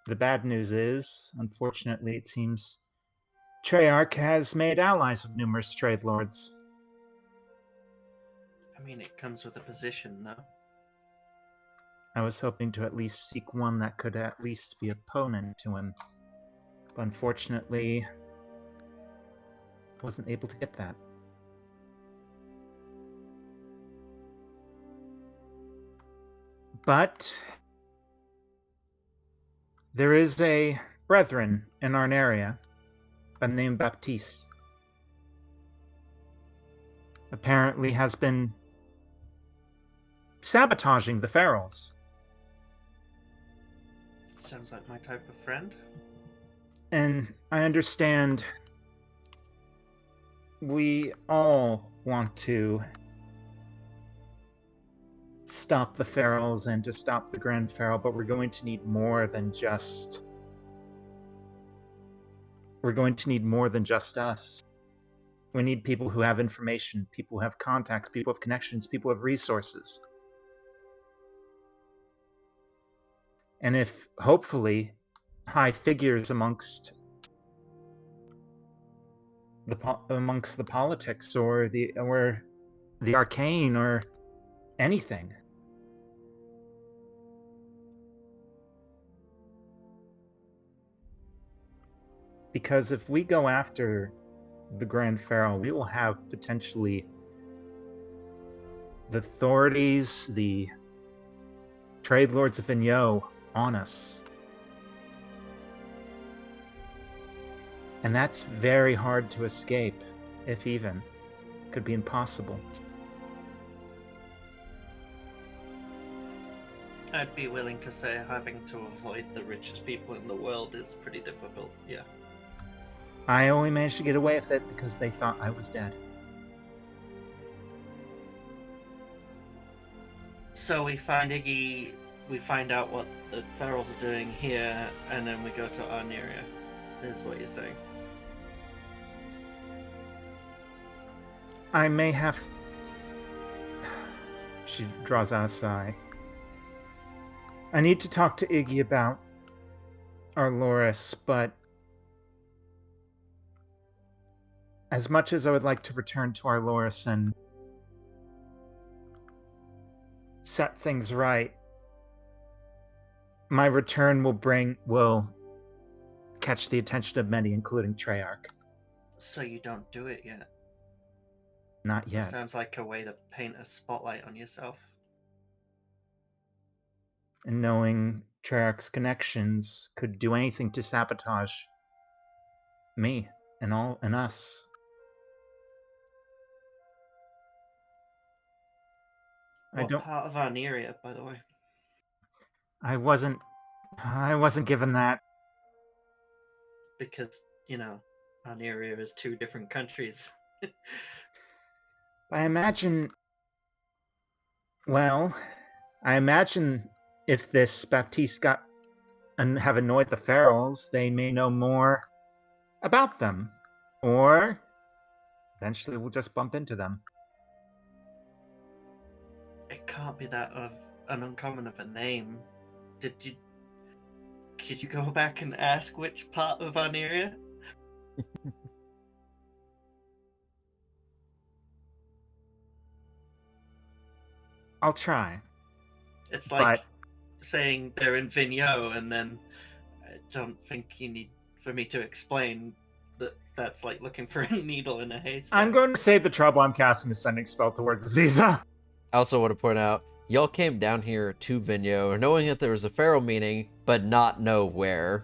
The bad news is, unfortunately, it seems Treyarch has made allies of numerous Trade Lords. I mean, it comes with a position, no? I was hoping to at least seek one that could at least be opponent to him. But unfortunately, wasn't able to get that. But there is a brethren in our area by the name Baptiste. Apparently has been sabotaging the ferals. Sounds like my type of friend. And I understand we all want to stop the ferals and to stop the Grand Feral, but we're going to need more than just we're going to need more than just us. We need people who have information, people who have contacts, people who have connections, people who have resources. And if, hopefully, high figures amongst the politics or the arcane or anything. Because if we go after the Grand Pharaoh, we will have potentially the authorities, the trade lords of Vigneau on us. And that's very hard to escape, if even. Could be impossible. I'd be willing to say having to avoid the richest people in the world is pretty difficult, yeah. I only managed to get away with it because they thought I was dead. So we find Iggy, we find out what the Ferals are doing here, and then we go to Arneria, is what you're saying. I may have... She draws out a sigh. I need to talk to Iggy about our Loris, but as much as I would like to return to our Loris and set things right, my return will catch the attention of many, including Treyarch. So you don't do it yet? Not yet. Sounds like a way to paint a spotlight on yourself. And knowing Treyarch's connections could do anything to sabotage me and us. What part of Arneria, by the way? I wasn't given that. Because, Arneria is 2 different countries. I imagine if this Baptiste have annoyed the Ferals, they may know more about them. Or eventually we'll just bump into them. It can't be that of an uncommon of a name. Could you go back and ask which part of Arneria? I'll try. It's like saying they're in Vigneau, and then I don't think you need for me to explain that that's like looking for a needle in a haystack. I'm going to save the trouble. I'm casting a sending spell towards Aziza. I also want to point out, y'all came down here to Vigneau knowing that there was a Feral meeting, but not know where.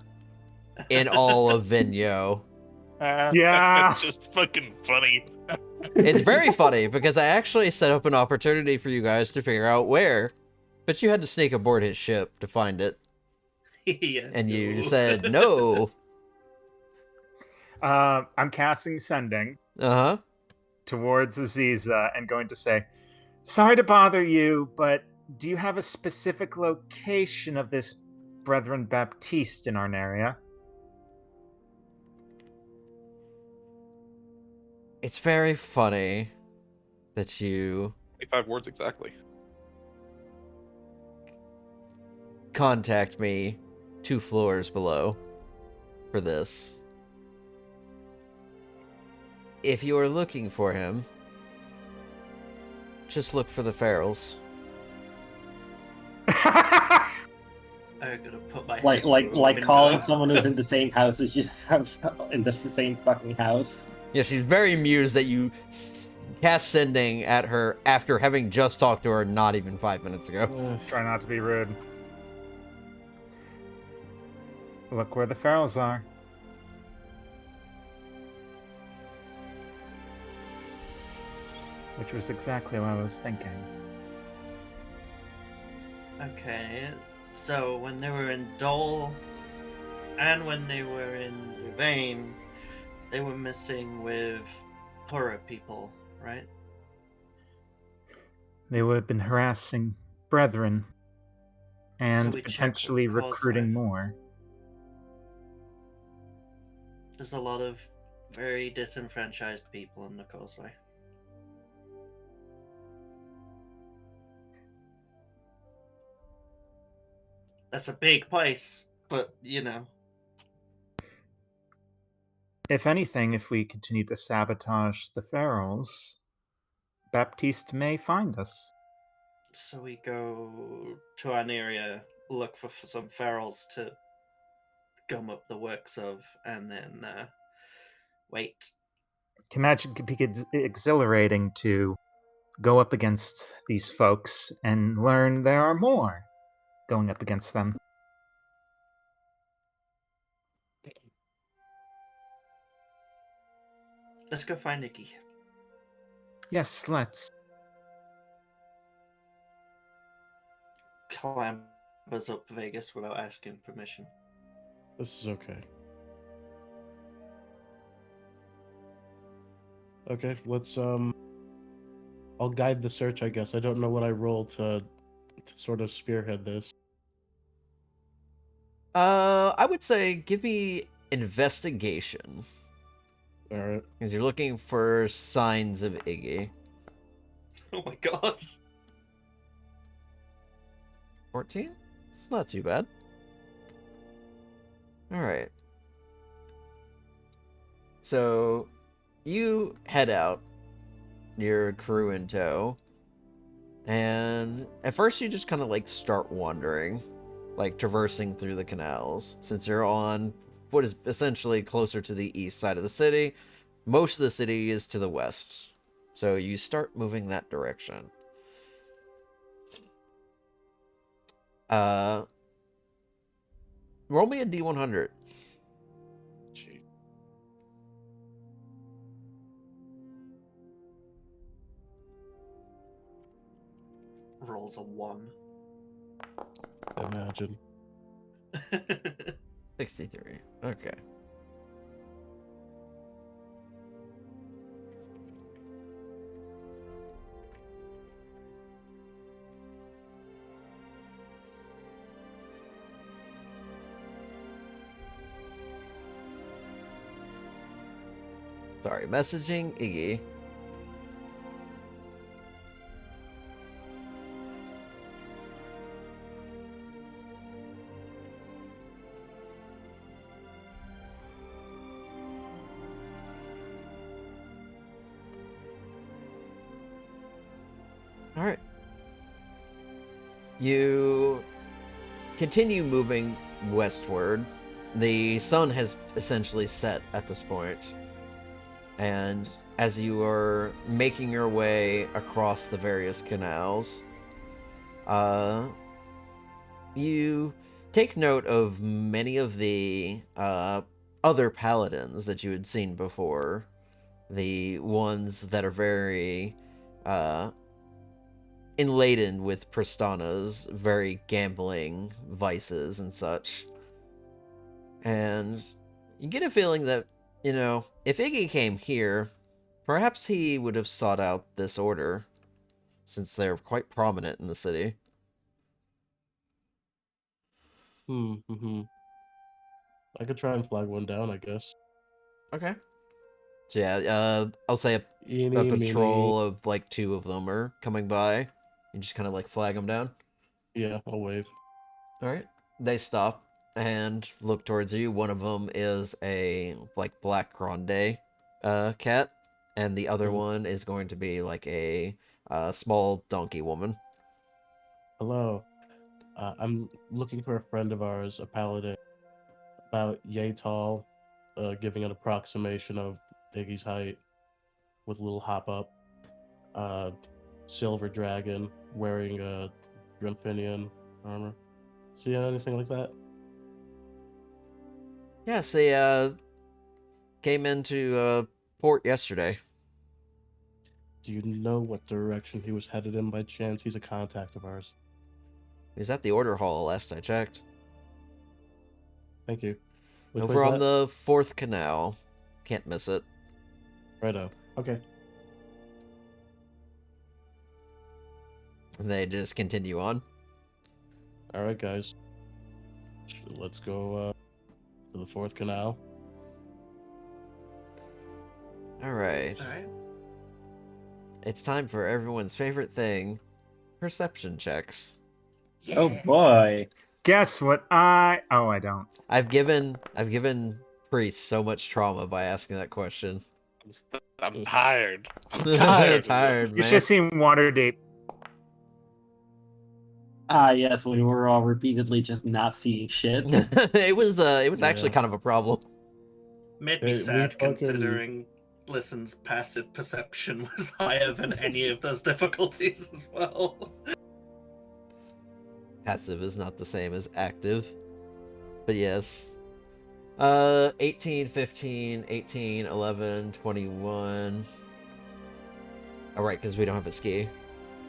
In all of Vigneau. Yeah. It's just fucking funny. It's very funny, because I actually set up an opportunity for you guys to figure out where, but you had to sneak aboard his ship to find it. Yeah, and you said no. I'm casting sending towards Aziza and going to say, sorry to bother you, but do you have a specific location of this Brethren Baptiste in Arneria? It's very funny that you 25 words exactly. contact me 2 floors below for this. If you are looking for him, just look for the Ferals. I'm gonna put my like calling someone who's in the same house as you have in the same fucking house. Yeah, she's very amused that you cast sending at her after having just talked to her not even 5 minutes ago. Try not to be rude. Look where the Ferals are. Which was exactly what I was thinking. Okay, so when they were in Dole and when they were in Louvain, they were messing with Pura people, right? They would have been harassing Brethren and we checked potentially the recruiting causeway. more. There's a lot of very disenfranchised people on the causeway. That's a big place, but you know. If anything, if we continue to sabotage the ferals, Baptiste may find us. So we go to an area, look for some ferals to gum up the works of, and then wait. Can imagine it could be exhilarating to go up against these folks and learn there are more going up against them. Let's go find Iggy. Yes, let's. Clambers up Vegas without asking permission. This is okay. Okay, let's I'll guide the search, I guess. I don't know what I roll to sort of spearhead this. I would say give me investigation. Alright. Because you're looking for signs of Iggy. Oh my god. 14? It's not too bad. Alright. So, you head out, your crew in tow, and at first you just kind of like start wandering, like traversing through the canals, since you're on what is essentially closer to the east side of the city. Most of the city is to the west, so you start moving that direction. Roll me a D100. Gee. Rolls a 1. Imagine. 63. Okay. Sorry, messaging Iggy. Alright. You continue moving westward. The sun has essentially set at this point. And as you are making your way across the various canals, you take note of many of the other paladins that you had seen before. The ones that are very enladen with Pristana's very gambling vices and such. And you get a feeling that, you know, if Iggy came here, perhaps he would have sought out this order, since they're quite prominent in the city. Mm-hmm. I could try and flag one down, I guess. Okay. So yeah, I'll say a Eeny, patrol meeny. of like 2 of them are coming by. You just kind of like flag them down. Yeah, I'll wave. Alright. They stop and look towards you. One of them is a like black grande cat, and the other one is going to be like a small donkey woman. Hello. I'm looking for a friend of ours, a paladin, about yay tall, giving an approximation of Iggy's height, with a little hop up. Silver dragon, wearing a Grimphinian armor. See anything like that? Yes, they came into port yesterday. Do you know what direction he was headed in by chance? He's a contact of ours. He was at the order hall last I checked. Thank you. Which Over way's on that? the 4th canal. Can't miss it. Righto. Okay. And they just continue on. Alright, guys. Let's go to the 4th canal. Alright. All right. It's time for everyone's favorite thing, perception checks. Yeah. Oh boy. Guess what I don't. I've given Priest so much trauma by asking that question. I'm tired. I'm You're tired. of it. tired, You man. should have seen Waterdeep. Ah, yes, we were all repeatedly just not seeing shit. it was actually Yeah. kind of a problem. Made me We sad fucking- considering Listen's passive perception was higher than any of those difficulties as well. Passive is not the same as active. But yes. 18, 15, 18, 11, 21. Alright, because we don't have a ski.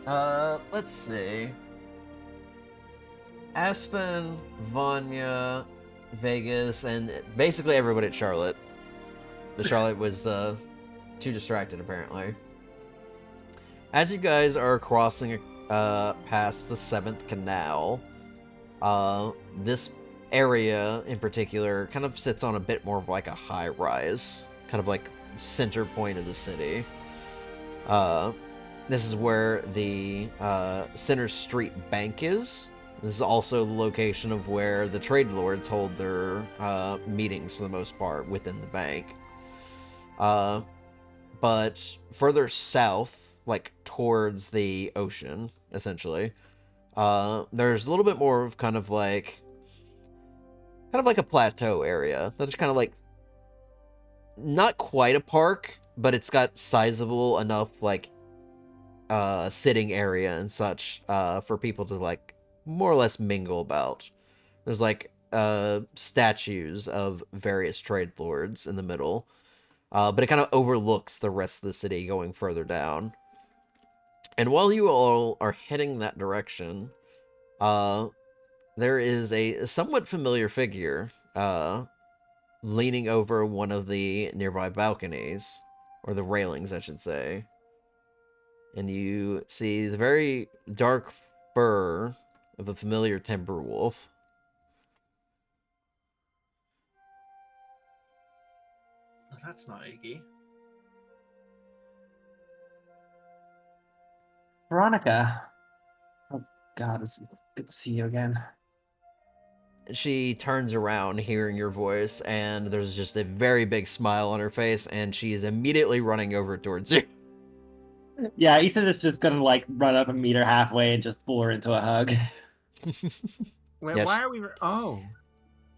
Let's see. Aspen, Vanya, Vegas, and basically everybody at Charlotte. But Charlotte was too distracted, apparently. As you guys are crossing past the 7th Canal, this area in particular kind of sits on a bit more of like a high rise, kind of like center point of the city. This is where the Center Street Bank is. This is also the location of where the trade lords hold their meetings for the most part within the bank. But further south, like towards the ocean, essentially, there's a little bit more of kind of like a plateau area that's kind of like not quite a park, but it's got sizable enough like sitting area and such for people to like more or less mingle about. There's like statues of various trade lords in the middle, but it kind of overlooks the rest of the city going further down. And while you all are heading that direction, there is a somewhat familiar figure leaning over one of the nearby balconies, or the railings, I should say. And you see the very dark fur of a familiar timber wolf. Well, that's not Iggy. Veronica. Oh God, it's good to see you again. She turns around hearing your voice, and there's just a very big smile on her face, and she is immediately running over towards you. Yeah, Ethan is just gonna like run up and meet her halfway and just pull her into a hug. Wait, Yes. why are we? Oh,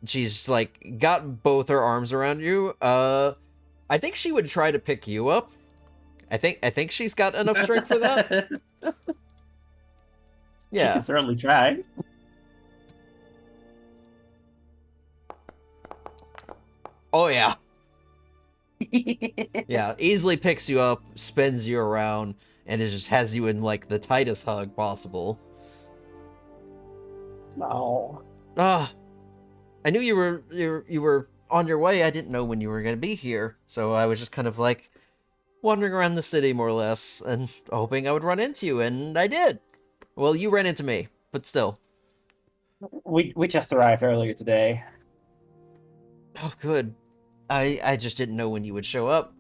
She's like got both her arms around you. I think she would try to pick you up. I think she's got enough strength for that. She Yeah. can certainly try. Oh yeah. Yeah, easily picks you up, spins you around, and it just has you in like the tightest hug possible. No. I knew you were on your way. I didn't know when you were gonna be here, so I was just kind of like wandering around the city more or less, and hoping I would run into you, and I did. Well, you ran into me, but still. We just arrived earlier today. Oh, good. I just didn't know when you would show up.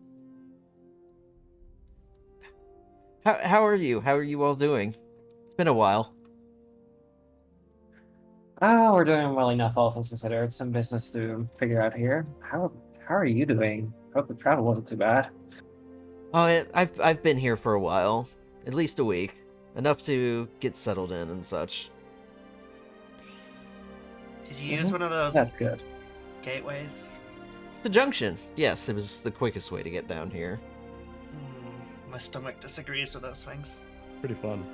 How are you? How are you all doing? It's been a while. Oh, we're doing well enough, all things considered. Some business to figure out here. How are you doing? Hope the travel wasn't too bad. Oh, I've been here for a while, at least a week, enough to get settled in and such. Did you use one of those That's good. gateways? The junction, yes, it was the quickest way to get down here. My stomach disagrees with those things. Pretty fun.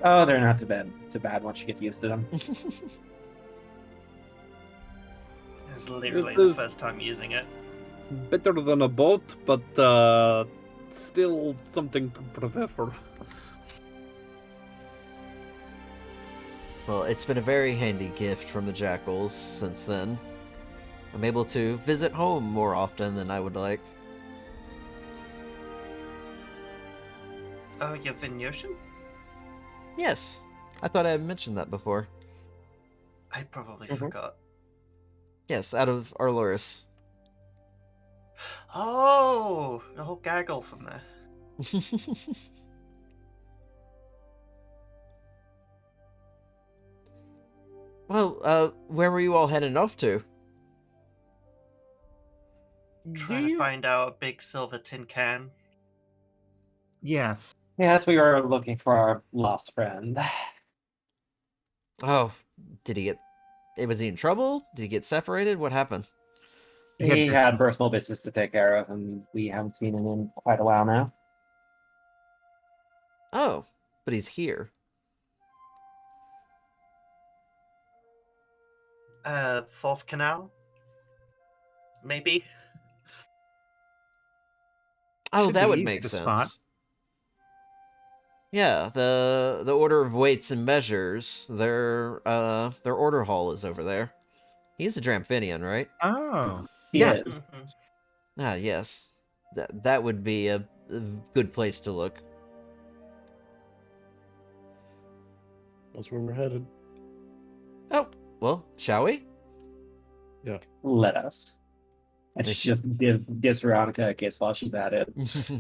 Oh, they're not too bad once you get used to them. It was literally It the is- first time using it. Better than a boat, but still something to prepare for. Well, it's been a very handy gift from the jackals since then. I'm able to visit home more often than I would like. Oh, you're Vinyoshin? Yes, I thought I had mentioned that before. I probably Mhm. forgot. Yes, out of Arloris. Oh, Oh, the whole gaggle from there. Well, where were you all heading off to? Trying to find out a big silver tin can. Yes. Yes, we were looking for our lost friend. Oh, did he get... Was he in trouble? Did he get separated? What happened? He had personal business to take care of, and we haven't seen him in quite a while now. Oh, but he's here. Fourth Canal? Maybe? Oh, Should that be would easy make to sense. spot. Yeah, the Order of Weights and Measures, their order hall is over there. He's a Dramphinian, right? Oh. He Yes. is. Ah, yes. That would be a good place to look. That's where we're headed. Oh, well, shall we? Yeah. Let us. And Is she just gives Veronica a kiss while she's at it.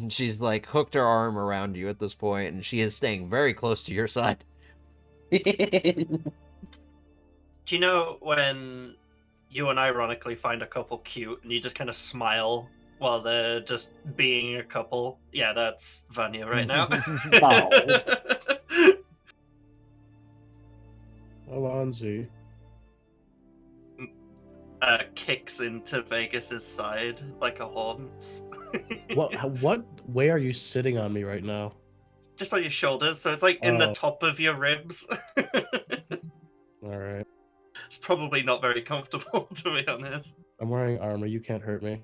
She's like hooked her arm around you at this point, and she is staying very close to your side. Do you know when you unironically find a couple cute and you just kind of smile while they're just being a couple? Yeah, that's Vanya right now. Alonzi. Kicks into Vegas's side like a horns. What way are you sitting on me right now? Just on your shoulders, so it's like in the top of your ribs. Alright. It's probably not very comfortable, to be honest. I'm wearing armor, you can't hurt me.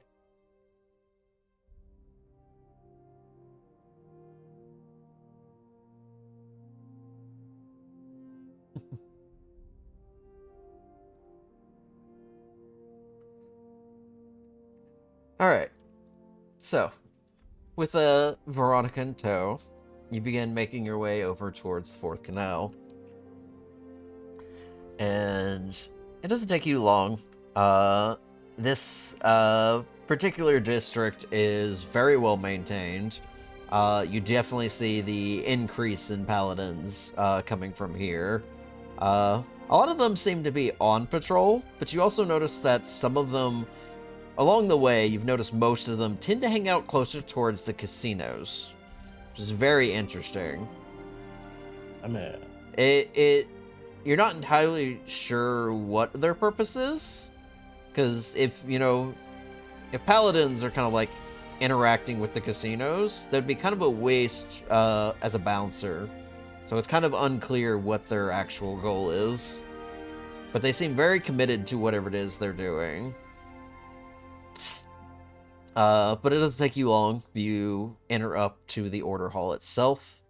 Alright. So, with Veronica in tow, you begin making your way over towards the Fourth Canal. And it doesn't take you long. This particular district is very well maintained. You definitely see the increase in paladins coming from here. A lot of them seem to be on patrol, but you also notice that some of them, along the way, you've noticed most of them tend to hang out closer towards the casinos, which is very interesting. You're not entirely sure what their purpose is, because if paladins are kind of like interacting with the casinos, that'd be kind of a waste as a bouncer. So it's kind of unclear what their actual goal is. But they seem very committed to whatever it is they're doing. But it doesn't take you long. You enter up to the order hall itself.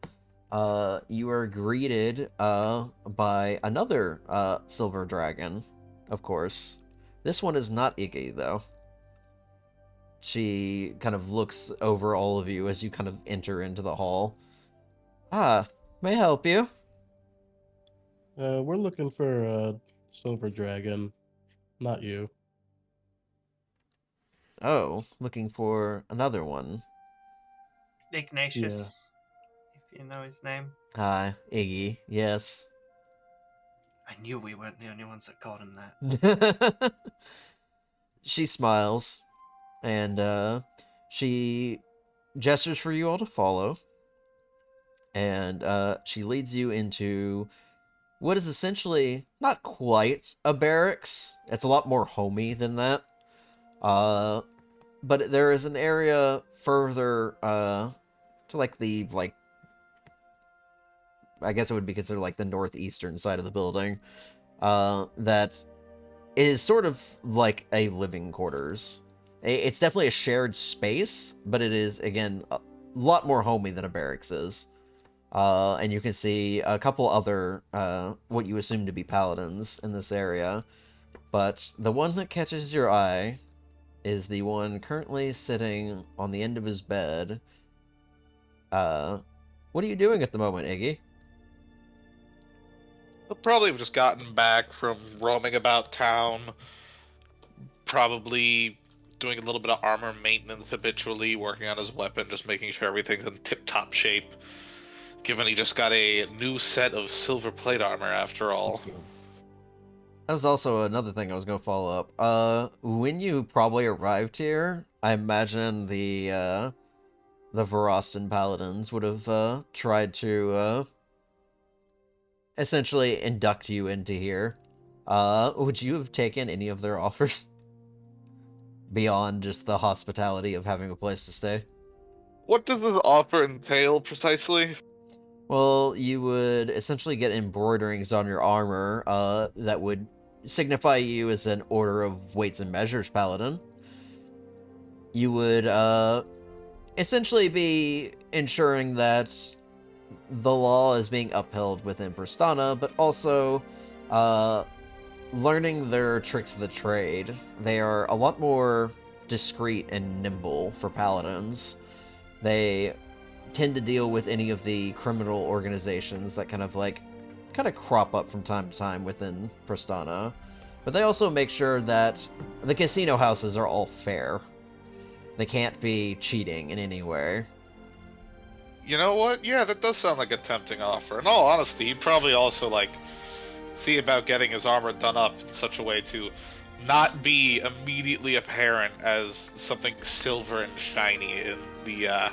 You are greeted by another silver dragon, of course. This one is not Iggy, though. She kind of looks over all of you as you kind of enter into the hall. May I help you? We're looking for a silver dragon, not you. Oh, looking for another one. Ignatius, if you know his name. Iggy, yes. I knew we weren't the only ones that called him that. She smiles, and she gestures for you all to follow, and she leads you into what is essentially not quite a barracks. It's a lot more homey than that. But there is an area further to I guess it would be considered like the northeastern side of the building, that is sort of like a living quarters. It's definitely a shared space, but it is, again, a lot more homey than a barracks is. And you can see a couple other, what you assume to be paladins in this area. But the one that catches your eye is the one currently sitting on the end of his bed. What are you doing at the moment, Iggy? I'll probably have just gotten back from roaming about town. Probably doing a little bit of armor maintenance habitually, working on his weapon, just making sure everything's in tip-top shape. Given he just got a new set of silver plate armor after all. That was also another thing I was going to follow up. When you probably arrived here, I imagine the Verostan Paladins would have tried to essentially induct you into here. Would you have taken any of their offers? Beyond just the hospitality of having a place to stay? What does this offer entail precisely? Well, you would essentially get embroiderings on your armor that would signify you as an Order of Weights and Measures Paladin. You would essentially be ensuring that the law is being upheld within Pristana, but also learning their tricks of the trade. They are a lot more discreet and nimble for paladins. They tend to deal with any of the criminal organizations that kind of crop up from time to time within Pristana. But they also make sure that the casino houses are all fair. They can't be cheating in any way. You know what? Yeah, that does sound like a tempting offer. In all honesty, he'd probably also, see about getting his armor done up in such a way to not be immediately apparent as something silver and shiny in the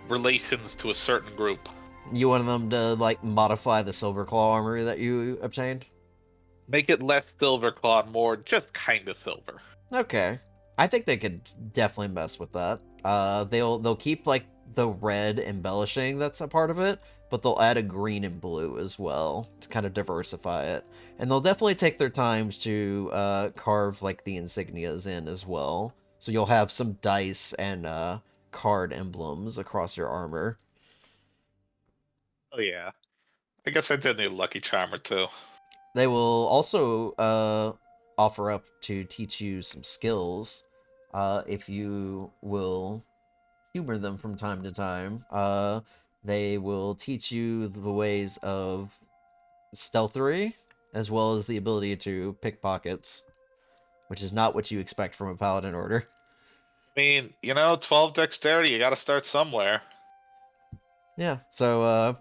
relations to a certain group. You want them to, modify the Silver Claw armor that you obtained? Make it less silver claw, more just kind of silver. Okay. I think they could definitely mess with that. They'll keep, the red embellishing that's a part of it, but they'll add a green and blue as well to kind of diversify it. And they'll definitely take their times to carve, the insignias in as well. So you'll have some dice and card emblems across your armor. Oh yeah. I guess I did need a lucky charm or two. They will also offer up to teach you some skills if you will humor them from time to time. They will teach you the ways of stealthery, as well as the ability to pick pockets, which is not what you expect from a paladin order. I mean, 12 dexterity, you gotta start somewhere. Yeah, so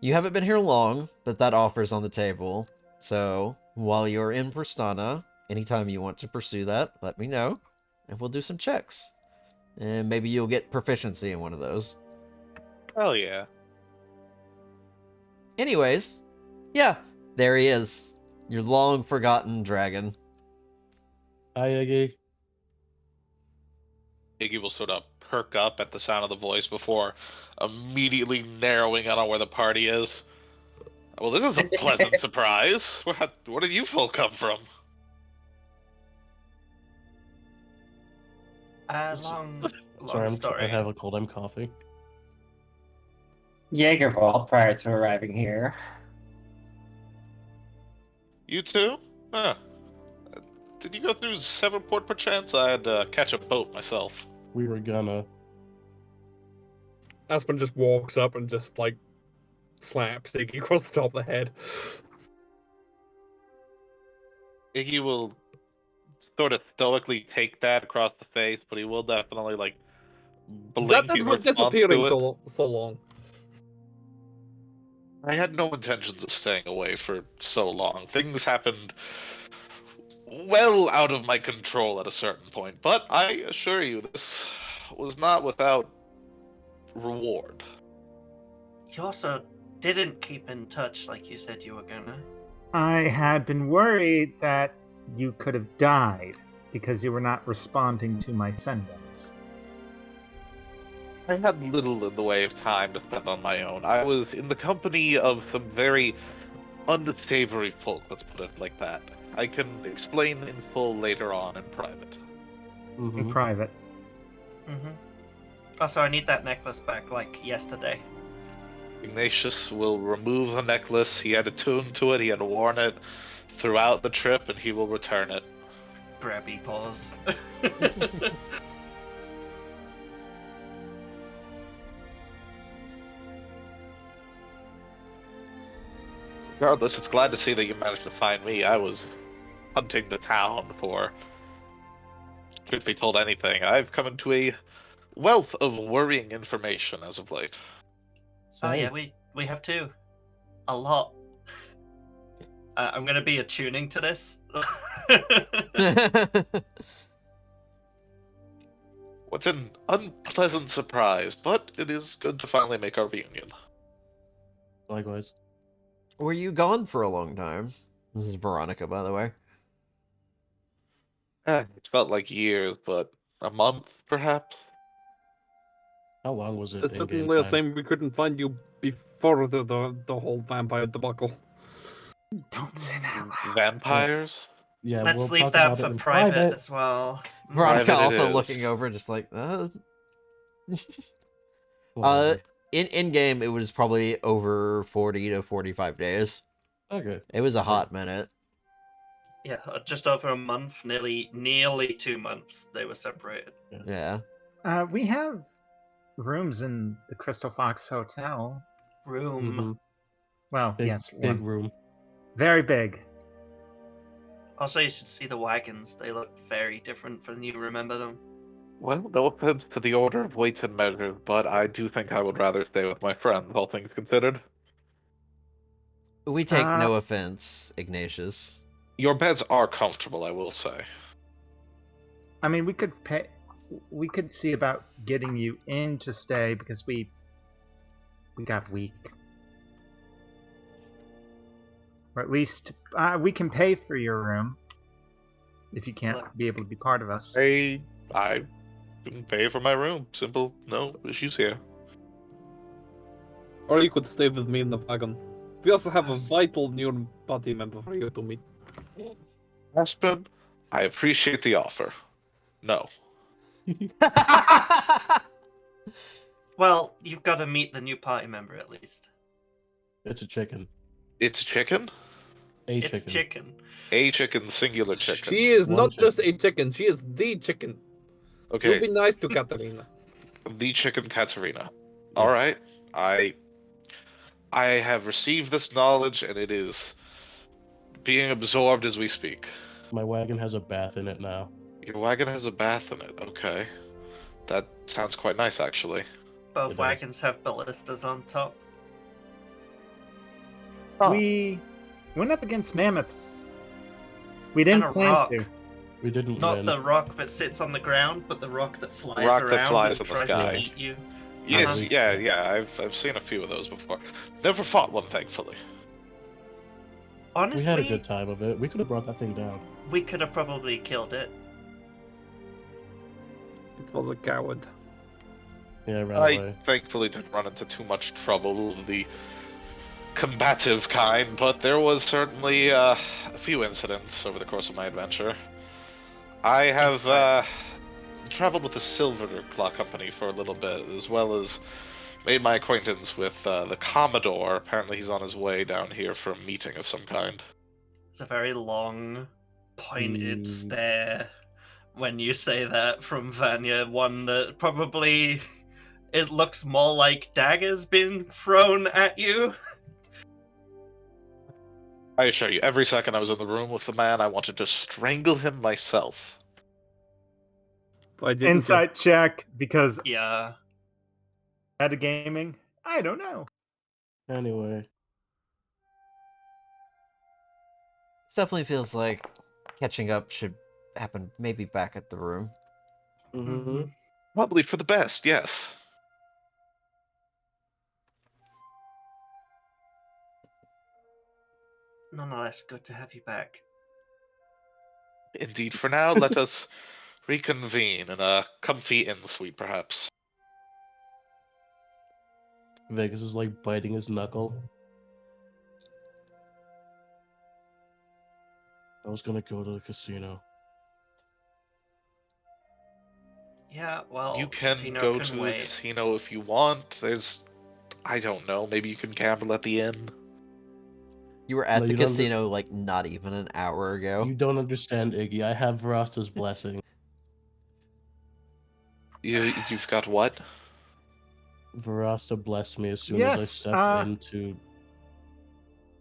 you haven't been here long, but that offer's on the table. So while you're in Pristana, anytime you want to pursue that, let me know, and we'll do some checks. And maybe you'll get proficiency in one of those. Hell yeah. Anyways, yeah, there he is. Your long-forgotten dragon. Hi, Iggy. Iggy will sort of perk up at the sound of the voice before immediately narrowing in on where the party is. Well, this is a pleasant surprise. Where did you folk come from? Long Sorry, story. I have a cold. I'm coughing. Jaegerwald prior to arriving here. You too? Huh. Did you go through Severport perchance? I had to catch a boat myself. We were gonna. Aspen just walks up and just, slaps Iggy across the top of the head. Iggy will sort of stoically take that across the face, but he will definitely, blink That's in for response disappearing to it. so long. I had no intentions of staying away for so long. Things happened well out of my control at a certain point, but I assure you, this was not without reward. You also didn't keep in touch like you said you were gonna. I had been worried that you could have died because you were not responding to my sendings. I had little in the way of time to spend on my own. I was in the company of some very unsavory folk, let's put it like that. I can explain in full later on in private. Mm-hmm. In private. Mm-hmm. Also, I need that necklace back, yesterday. Ignatius will remove the necklace. He had attuned to it, he had worn it throughout the trip, and he will return it. Grabby paws. Regardless, it's glad to see that you managed to find me. I was hunting the town for truth be told anything, I've come into a wealth of worrying information as of late. Oh yeah, Same. we have too. A lot. I'm gonna be attuning to this. What's an unpleasant surprise, but it is good to finally make our reunion. Likewise. Were you gone for a long time? This is Veronica, by the way. It felt like years, but a month, perhaps? How long was it That's in game certainly a time? shame we couldn't find you before the whole vampire debacle. Don't say that loud. Vampires? Yeah, Let's we'll leave talk that about for it in private as well. Veronica Private it also is. looking over, just like, Whatever. in game, it was probably over 40 to 45 days. Okay. It was a hot minute. Yeah, just over a month, nearly 2 months they were separated. Yeah. We have rooms in the Crystal Fox Hotel. Room. Mhm. Well, Big, yes, big one. room. Very big. Also, you should see the wagons. They look very different from you remember them. Well, no offense to the order of weights and measures, but I do think I would rather stay with my friends, all things considered. We take Uh, no offense, Ignatius. Your beds are comfortable, I will say. I mean, we could see about getting you in to stay because we got weak. Or at least we can pay for your room if you can't be able to be part of us. I can pay for my room. Simple, no issues here. Or you could stay with me in the wagon. We also have a vital new party member for you to meet. Aspen, I appreciate the offer. No. Well, you've got to meet the new party member at least. It's a chicken. It's chicken? A It's chicken. chicken. A chicken, singular chicken. She is One not just chicken. a chicken, she is the chicken. Okay, You'll be nice to Katarina. the chicken Katerina. Yes. Alright, I have received this knowledge, and it is being absorbed as we speak. My wagon has a bath in it now. Your wagon has a bath in it. Okay. That sounds quite nice, actually. Both It does. wagons have ballistas on top. We went up against mammoths. We didn't And a plan rock. to. We didn't Not win. the rock that sits on the ground, but the rock that flies Rock that around flies and in the tries sky. to eat you. Yes, Uh-huh. yeah, I've seen a few of those before. Never fought one, thankfully. Honestly, We had a good time of it. We could have brought that thing down. we could have probably killed it. It was a coward. Yeah, ran I away. thankfully didn't run into too much trouble of the combative kind, but there was certainly a few incidents over the course of my adventure. I have traveled with the Silver Claw Company for a little bit, as well as made my acquaintance with the Commodore. Apparently he's on his way down here for a meeting of some kind. It's a very long, pointed stare when you say that from Vanya. One that probably it looks more like daggers being thrown at you. I assure you, every second I was in the room with the man, I wanted to strangle him myself. Why didn't Insight check because Yeah. at a gaming. I don't know. Anyway. This definitely feels like catching up should happen maybe back at the room. Mm-hmm. Probably for the best, yes. Nonetheless, good to have you back. Indeed, for now, let us reconvene in a comfy inn suite, perhaps. Vegas is like biting his knuckle. I was gonna go to the casino. Yeah, well, You can casino go can to the wait. casino if you want. I don't know, maybe you can gamble at the inn. You were at No, the you don't casino like not even an hour ago. You don't understand, Iggy. I have Verasta's blessing. You've got what? Verasta blessed me as soon as I Yes, stepped into.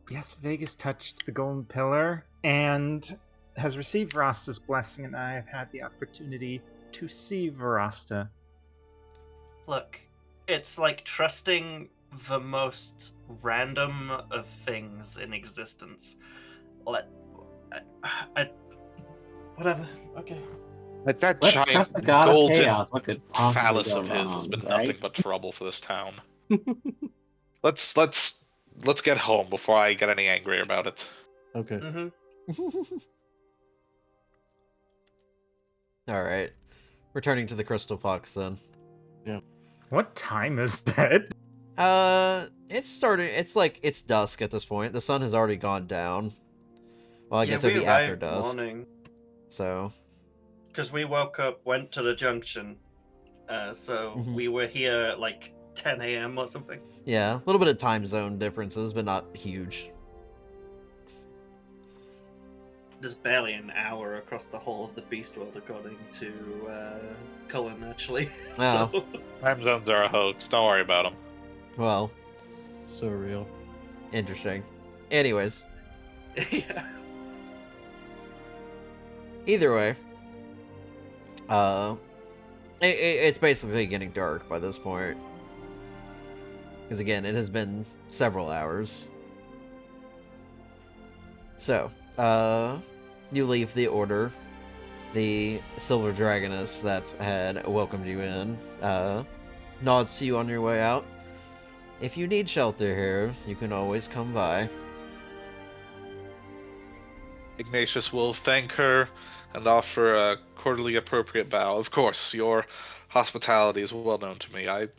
Yes, Vegas touched the golden pillar, and has received Verasta's blessing, and I have had the opportunity to see Verasta. Look, it's like trusting the most random of things in existence. Whatever. Okay. Like that Let's trust giant the god of golden chaos. What could possibly phallus go of his has wrong, been right? nothing but trouble for this town. Let's get home before I get any angrier about it. Okay. Mm-hmm. All right. Returning to the Crystal Fox then. Yeah. What time is it? It's starting. It's dusk at this point. The sun has already gone down. Well, I guess we it'd be after arrived dusk. morning So. because we woke up, went to the junction, so we were here at like 10 a.m. or something. Yeah, a little bit of time zone differences, but not huge. There's barely an hour across the whole of the Beast World, according to Cullen, actually. Oh. So... Time zones are a hoax. Don't worry about them. Well, So real. interesting. Anyways, yeah. either way, it's basically getting dark by this point. Because again, it has been several hours. So, you leave the Order. The Silver Dragoness that had welcomed you in nods to you on your way out. If you need shelter here, you can always come by. Ignatius will thank her and offer a quarterly appropriate bow. Of course, your hospitality is well known to me. I'm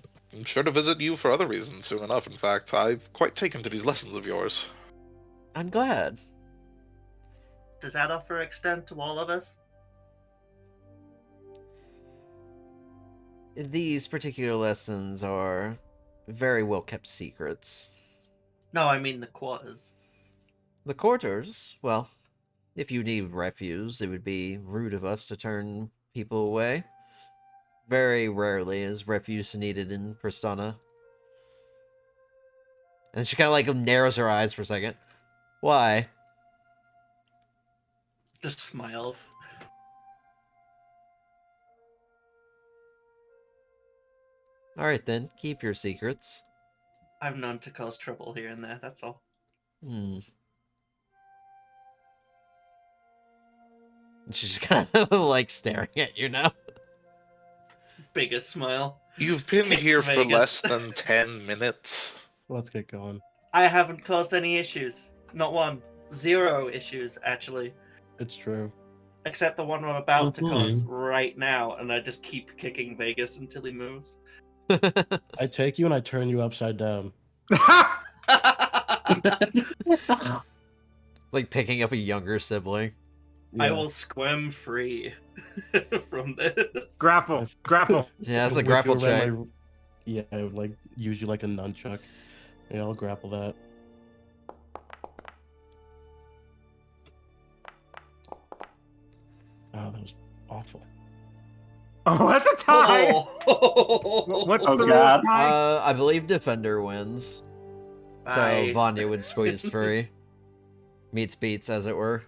sure to visit you for other reasons soon enough. In fact, I've quite taken to these lessons of yours. I'm glad. Does that offer extend to all of us? These particular lessons are very well kept secrets. No, I mean the quarters. The quarters, well, if you need refuse, it would be rude of us to turn people away. Very rarely is refuse needed in Pristana. And she kind of like narrows her eyes for a second. Why? Just smiles. Alright then, keep your secrets. I'm known to cause trouble here and there, that's all. She's kind of like staring at you now. Biggest smile. You've been Kicks here for Vegas. less than 10 minutes. Let's get going. I haven't caused any issues. Not one. 0 issues, actually. It's true. Except the one I'm about to cause right now, and I just keep kicking Vegas until he moves. I take you and I turn you upside down. Like picking up a younger sibling. I Yeah. will squirm free from this. Grapple. Yeah, that's a Whip you grapple around check. Yeah, I would like use you like a nunchuck. Yeah, I'll grapple that. Oh, that was awful. Oh, that's a tie. Oh. What's Oh, the God. rule tie? I believe Defender wins. So Bye. Vanya would squeeze free. Meets beats, as it were.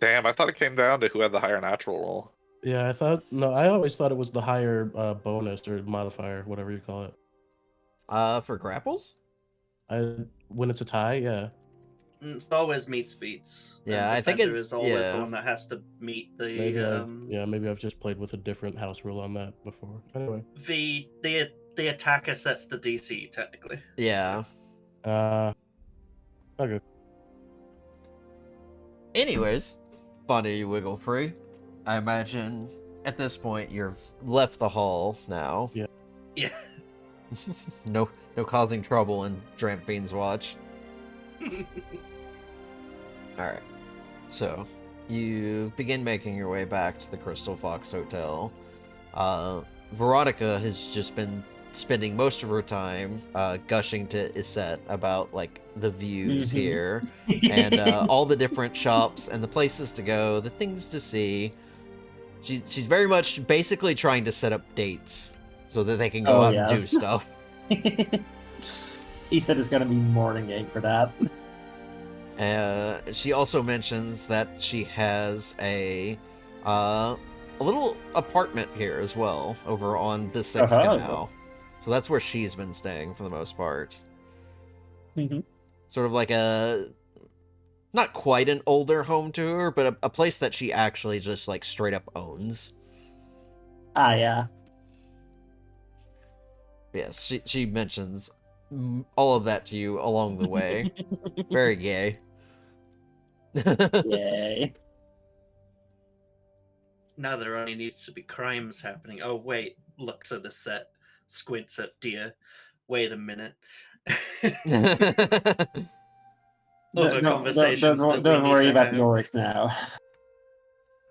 Damn, I thought it came down to who had the higher natural roll. Yeah, I always thought it was the higher bonus or modifier, whatever you call it. For grapples? When it's a tie, yeah. It's always meets beats. Yeah, And I think Defender it's- is always yeah. the one that has to meet the Maybe I've just played with a different house rule on that before. Anyway. the attacker sets the DC technically. Yeah. Okay. Anyways, Vanya, you wiggle free. I imagine at this point you've left the hall now. Yeah. No causing trouble in Drampine's watch. Alright. So, you begin making your way back to the Crystal Fox Hotel. Veronica has just been spending most of her time gushing to Isette about, like, the views here, and all the different shops and the places to go, the things to see. She's very much basically trying to set up dates so that they can go out and do stuff. He said it's gonna be morning 8 for that. She also mentions that she has a little apartment here as well, over on the Sixth Canal. So that's where she's been staying for the most part. Mm-hmm. Sort of like not quite an older home to her, but a place that she actually just, like, straight up owns. Ah, yeah. Yes, she mentions all of that to you along the way. Very gay. Yay. Now there only needs to be crimes happening. Oh, wait. Looks at the set. Squints at deer. Wait a minute. Other conversations that we don't need worry to about have. Norix now.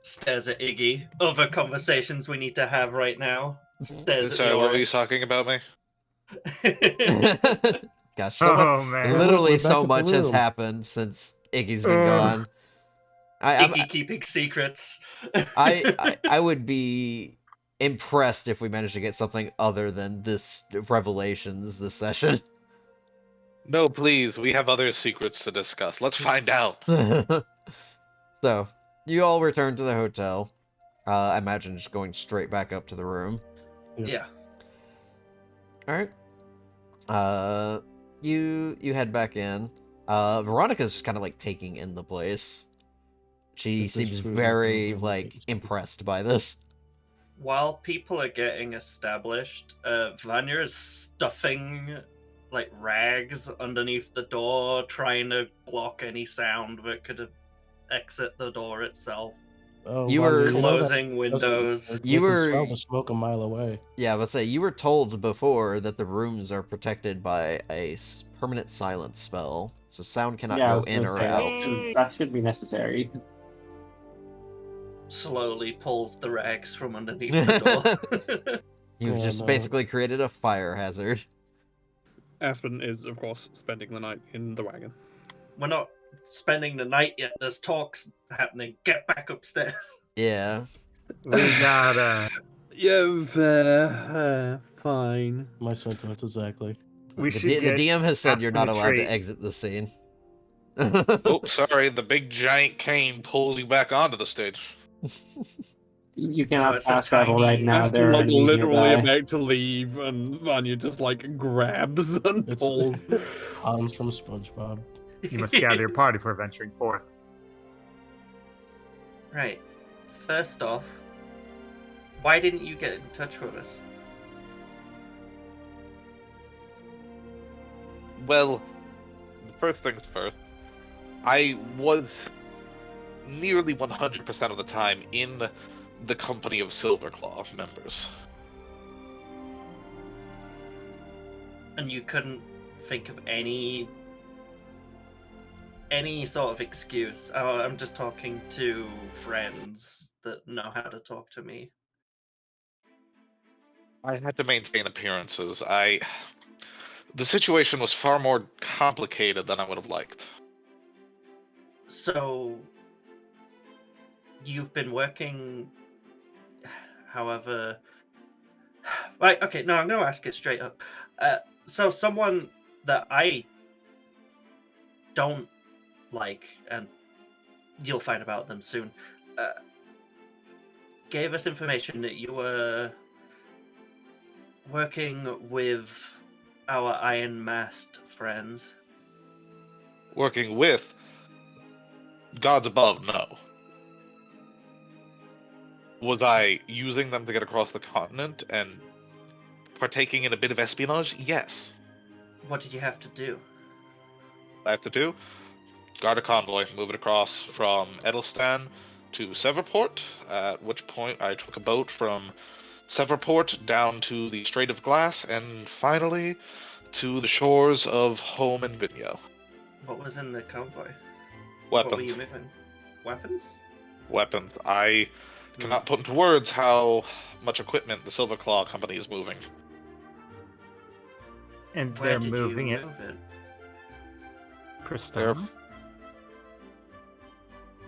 Stares at Iggy. Other conversations we need to have right now. Stares at Sorry, what were you Norix. talking about me? Gosh, so much, man. literally We're back so at the much has room. happened since Iggy's been gone. Iggy keeping secrets. I would be impressed if we managed to get something other than this revelations this session. No, please. We have other secrets to discuss. Let's find out. So, you all return to the hotel. I imagine just going straight back up to the room. Yeah. Alright. You head back in. Veronica's just kind of, like, taking in the place. She seems very, like, impressed by this. While people are getting established, Vanya is stuffing, like, rags underneath the door, trying to block any sound that could exit the door itself. Oh, You wow, were- know that Closing windows. doesn't- You they can were- smell the smoke a mile away. Yeah, I would say, you were told before that the rooms are protected by a permanent silence spell, so sound cannot Yeah, I go was in gonna or say, out. that should be necessary. Slowly pulls the rags from underneath the door. You've Oh, just no. basically created a fire hazard. Aspen is, of course, spending the night in the wagon. We're not spending the night yet. There's talks happening. Get back upstairs. Yeah. We gotta. Yeah, fine. My sentiments exactly. We The, should the get DM has said you're Aspen not a allowed treat. to exit the scene. Oh, sorry. The big giant cane pulls you back onto the stage. You No, cannot it's a fast travel tiny- right now. There Aspen, are like, enemies literally nearby. about to leave, and Vanya just, like, grabs and It's pulls. Hans from SpongeBob. You must gather your party for venturing forth. Right. First off, why didn't you get in touch with us? Well, first things first. I was nearly 100% of the time in the company of Silverclaw members. And you couldn't think of any sort of excuse. Oh, I'm just talking to friends that know how to talk to me. I had to maintain appearances. The situation was far more complicated than I would have liked. So you've been working, however. Right. Okay. No, I'm gonna ask it straight up. So someone that I don't like, and you'll find about them soon, gave us information that you were working with our Iron Masked friends. Working with gods above, no. Was I using them to get across the continent and partaking in a bit of espionage? Yes. What did you have to do? I have to do guard a convoy, move it across from Edelstan to Severport, at which point I took a boat from Severport down to the Strait of Glass, and finally to the shores of Home and Vinyo. What was in the convoy? What were you Weapons. moving? Weapons? Weapons. I cannot put into words how much equipment the Silverclaw company is moving. And Where they're did moving you it. move it? Priston.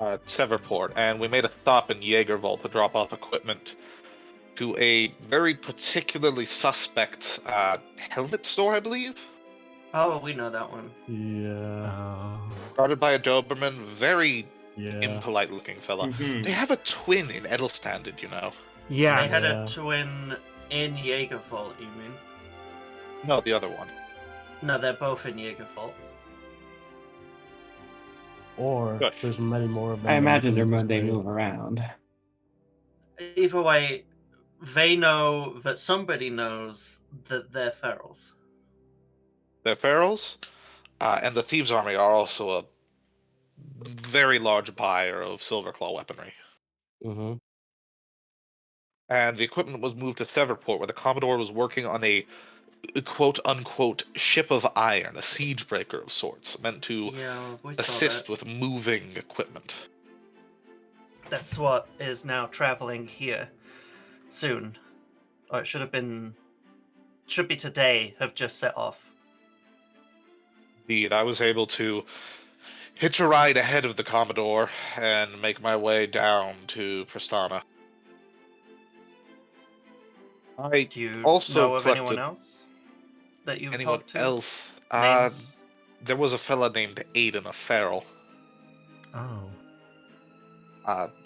At Severport, and we made a stop in Jaegervolt to drop off equipment to a very particularly suspect helmet store, I believe. Oh, we know that one. Yeah. Started by a Doberman, very Yeah. impolite looking fella. Mhm. They have a twin in Edelstein, did you know? Yes. They had Yeah. a twin in Jaegervault, you mean? No, the other one. No, they're both in Jaegervault. Or Good. there's many more of them. I than imagine we can they display. move around. Either way, they know that somebody knows that they're ferals. They're ferals, and the Thieves' Army are also a very large buyer of Silverclaw weaponry. Mm-hmm. And the equipment was moved to Severport, where the Commodore was working on a quote-unquote ship of iron, a siege breaker of sorts, meant to Yeah, we saw assist that. with moving equipment. That's what is now traveling here soon. Or it should be today, have just set off. Indeed, I was able to hitch a ride ahead of the Commodore and make my way down to Prestana. I Do you also know of collected anyone else that you've anyone talked to? else. Names? There was a fella named Aiden, a feral. Oh.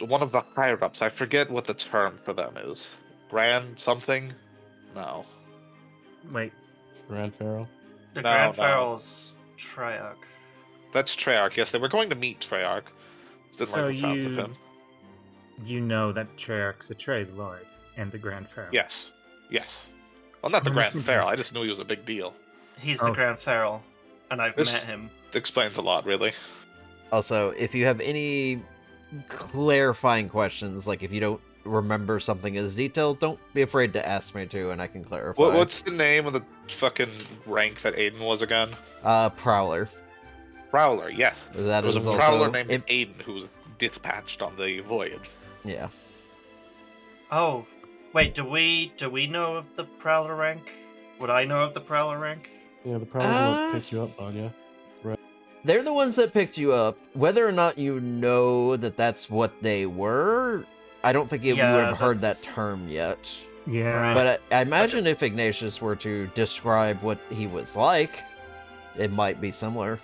One of the higher ups. I forget what the term for them is. Grand something? No. Wait. Grand Pharaoh. The No, Grand no. Feral's Triarch. That's Treyarch. Yes, they were going to meet Treyarch. Didn't So like the sounds of him. you know that Treyarch's a trade lord and the Grand Pharaoh. Yes. Yes. Well, not the I'm Grand listening. Feral. I just knew he was a big deal. He's the Okay. Grand Feral, and I've This- met him. Explains a lot, really. Also, if you have any clarifying questions, like if you don't remember something as detailed, don't be afraid to ask me too, and I can clarify. What's the name of the fucking rank that Aiden was again? Prowler. Prowler, yes. That There was is a also Prowler named Aiden who was dispatched on the voyage. Yeah. Oh, wait, do we know of the Prowler rank? Would I know of the Prowler rank? Yeah, the Prowler's what picked you up on, yeah. They're the ones that picked you up. Whether or not you know that that's what they were, I don't think you would have heard that term yet. Yeah. But I imagine if Ignatius were to describe what he was like, it might be similar.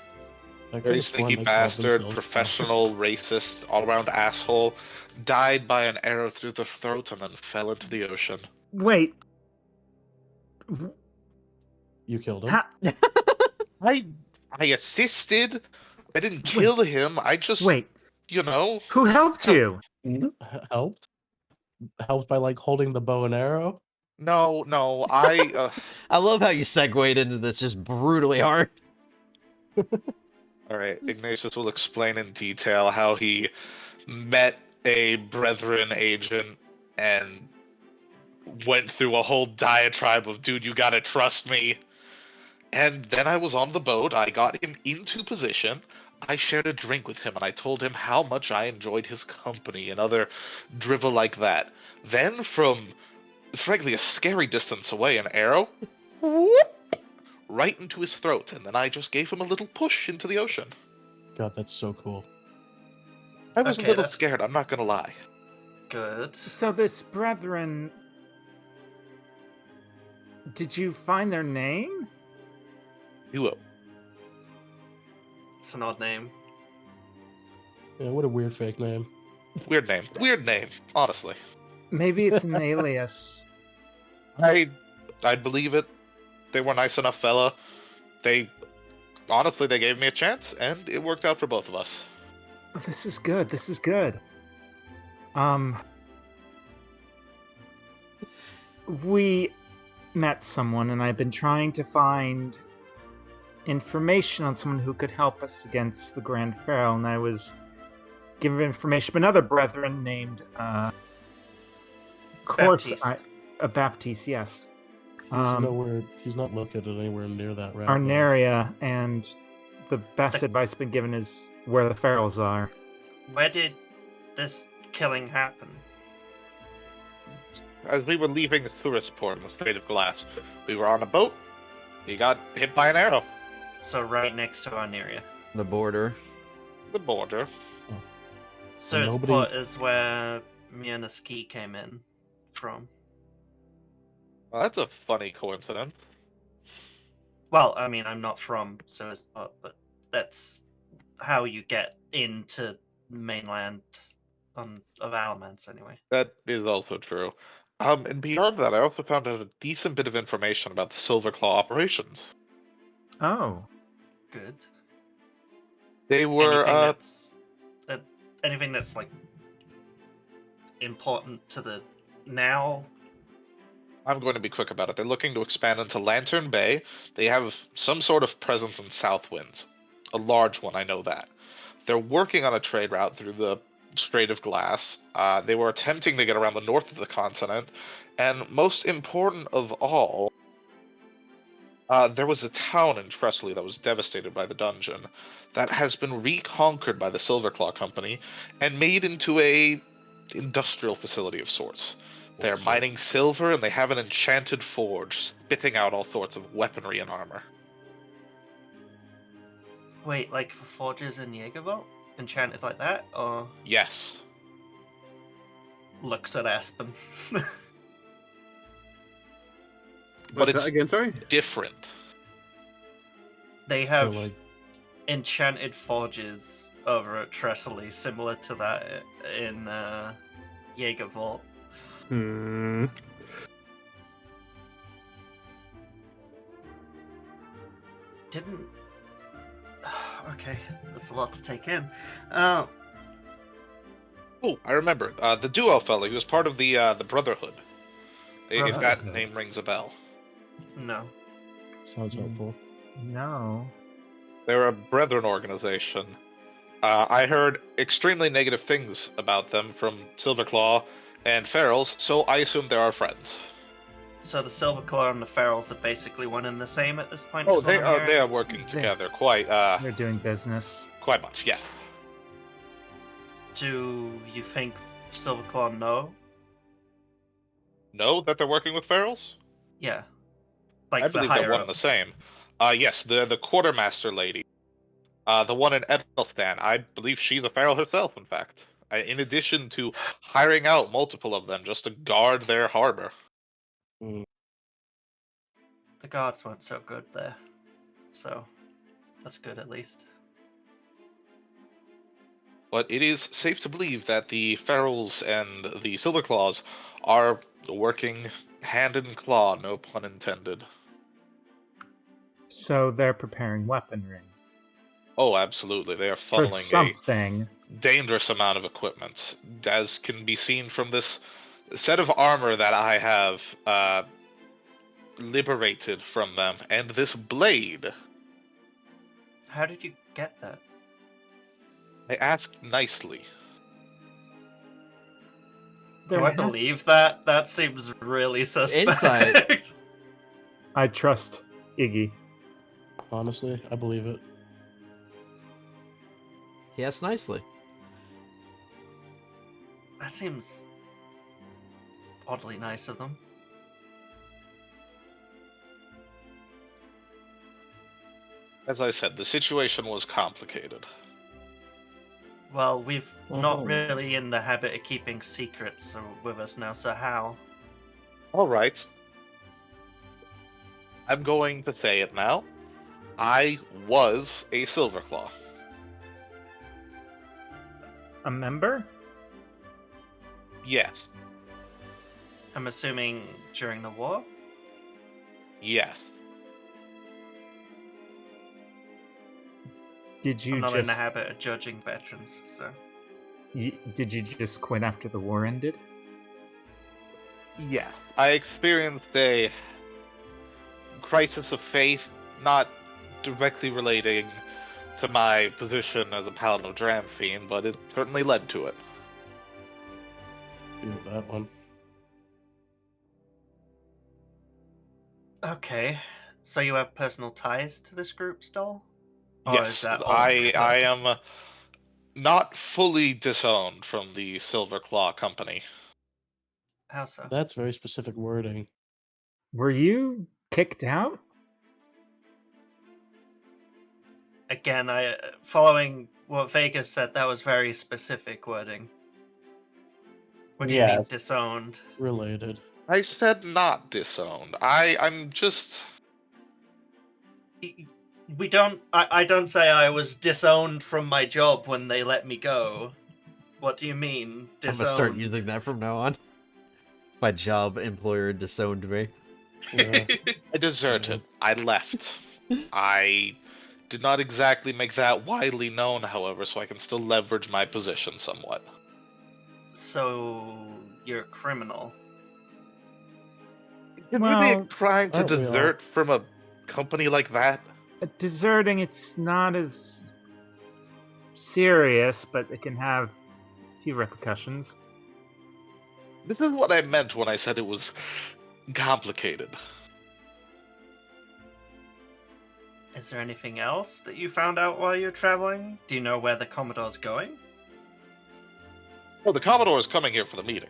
I could Very have sworn sneaky they called bastard, themselves professional, racist, all-around asshole, died by an arrow through the throat and then fell into the ocean. Wait. You killed him. Ha- I assisted. I didn't kill him. I just, Wait. you know. Who helped you? Helped? Helped by, like, holding the bow and arrow? No, I. I love how you segued into this just brutally hard. All right, Ignatius will explain in detail how he met a Brethren agent and went through a whole diatribe of, dude, you gotta trust me. And then I was on the boat, I got him into position, I shared a drink with him, and I told him how much I enjoyed his company and other drivel like that. Then, from, frankly, a scary distance away, an arrow, whoop, right into his throat, and then I just gave him a little push into the ocean. God, that's so cool. I was Okay, a little that's- scared, I'm not gonna lie. Good. So this brethren, did you find their name? You will. It's an odd name. Yeah, what a weird fake name. Weird name, honestly. Maybe it's an alias. I'd believe it. They were nice enough fella. Honestly, they gave me a chance, and it worked out for both of us. This is good. This is good. We met someone, and I've been trying to find information on someone who could help us against the Grand Pharaoh, and I was given information from another brethren named, of course, Baptiste. Baptiste, yes. He's not located anywhere near that route. Arnaria, and the best advice I've been given is where the pharaohs are. Where did this killing happen? As we were leaving the tourist port in the Strait of Glass, we were on a boat. He got hit by an arrow. So right next to Arneria. The border. The border. So its Nobody- port is where Mianaski came in from. Well, that's a funny coincidence. Well, I mean, I'm not from Silverspot, but that's how you get into mainland of Alamance, anyway. That is also true. And beyond that, I also found out a decent bit of information about the Silverclaw operations. Oh. Good. They were anything that's like important to the now. I'm going to be quick about it. They're looking to expand into Lantern Bay. They have some sort of presence in Southwinds. A large one, I know that. They're working on a trade route through the Strait of Glass. They were attempting to get around the north of the continent. And most important of all, there was a town in Tressley that was devastated by the dungeon that has been reconquered by the Silverclaw Company and made into a industrial facility of sorts. They're mining silver, and they have an enchanted forge, spitting out all sorts of weaponry and armor. Wait, like for forges in Jaegervault? Enchanted like that? Or... Yes. Looks at Aspen. But it's again, sorry? different. They have enchanted forges over at Tressley, similar to that in Jaegervault. Didn't... Okay, that's a lot to take in. Oh, I remember. The duo fellow, he was part of the Brotherhood. If that name rings a bell. No. Sounds helpful. No. They're a brethren organization. I heard extremely negative things about them from Silverclaw and Ferals, so I assume they're our friends. So the Silverclaw and the Ferals are basically one and the same at this point? Oh, they are working together quite... They're doing business. Quite much, yeah. Do you think Silverclaw know? Know that they're working with Ferals? Yeah. Like I believe they're one and the same. Yes, the quartermaster lady. The one in Edelstan. I believe she's a Feral herself, in fact. In addition to hiring out multiple of them just to guard their harbor. The guards weren't so good there. So, that's good at least. But it is safe to believe that the Ferals and the Silverclaws are working hand in claw, no pun intended. So they're preparing weaponry. Oh, absolutely. They are For funneling something. a dangerous amount of equipment, as can be seen from this set of armor that I have liberated from them, and this blade. How did you get that? I asked nicely. Do I believe that? That seems really suspect. Insight. I trust Iggy. Honestly, I believe it. Yes, nicely. That seems oddly nice of them. As I said, the situation was complicated. Well, we've not really in the habit of keeping secrets with us now, so how? Alright. I'm going to say it now. I was a Silverclaw. A member? Yes. I'm assuming during the war? Yes. Did you I'm not just... in the habit of judging veterans, so... Did you just quit after the war ended? Yes. I experienced a crisis of faith, not directly relating to my position as a Paladin of Dramphine, but it certainly led to it. Do that one. Okay, so you have personal ties to this group still? Yes, I am not fully disowned from the Silverclaw Company. How so? That's very specific wording. Were you kicked out? Again, following what Vegas said, that was very specific wording. What do you mean disowned? Related. I said not disowned. I'm just... We don't. I don't say I was disowned from my job when they let me go. What do you mean, disowned? I'm gonna start using that from now on. My job employer disowned me. Yeah. I deserted. I left. I did not exactly make that widely known, however, so I can still leverage my position somewhat. So you're a criminal. Is Well, really a crime to aren't we all? desert from a company like that? Deserting, it's not as serious, but it can have a few repercussions. This is what I meant when I said it was complicated. Is there anything else that you found out while you're traveling? Do you know where the Commodore's going? Oh, the Commodore is coming here for the meeting.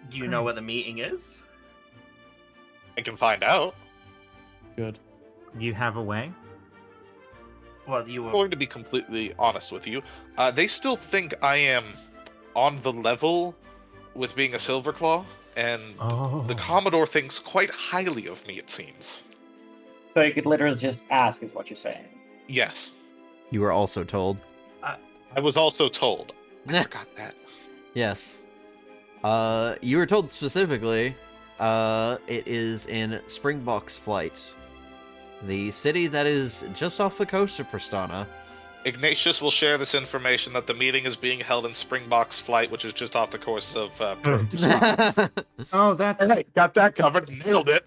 Do you know where the meeting is? I can find out. Good. You have a way? Well, you I'm were. going to be completely honest with you. They still think I am on the level with being a Silverclaw, and the Commodore thinks quite highly of me, it seems. So you could literally just ask, is what you're saying. Yes. You were also told. I was also told. I forgot that. Yes. You were told specifically, it is in Springboks Flight, the city that is just off the coast of Pristana. Ignatius will share this information that the meeting is being held in Springboks Flight, which is just off the coast of Pristana. Oh, that's Hey, got that covered. Nailed it.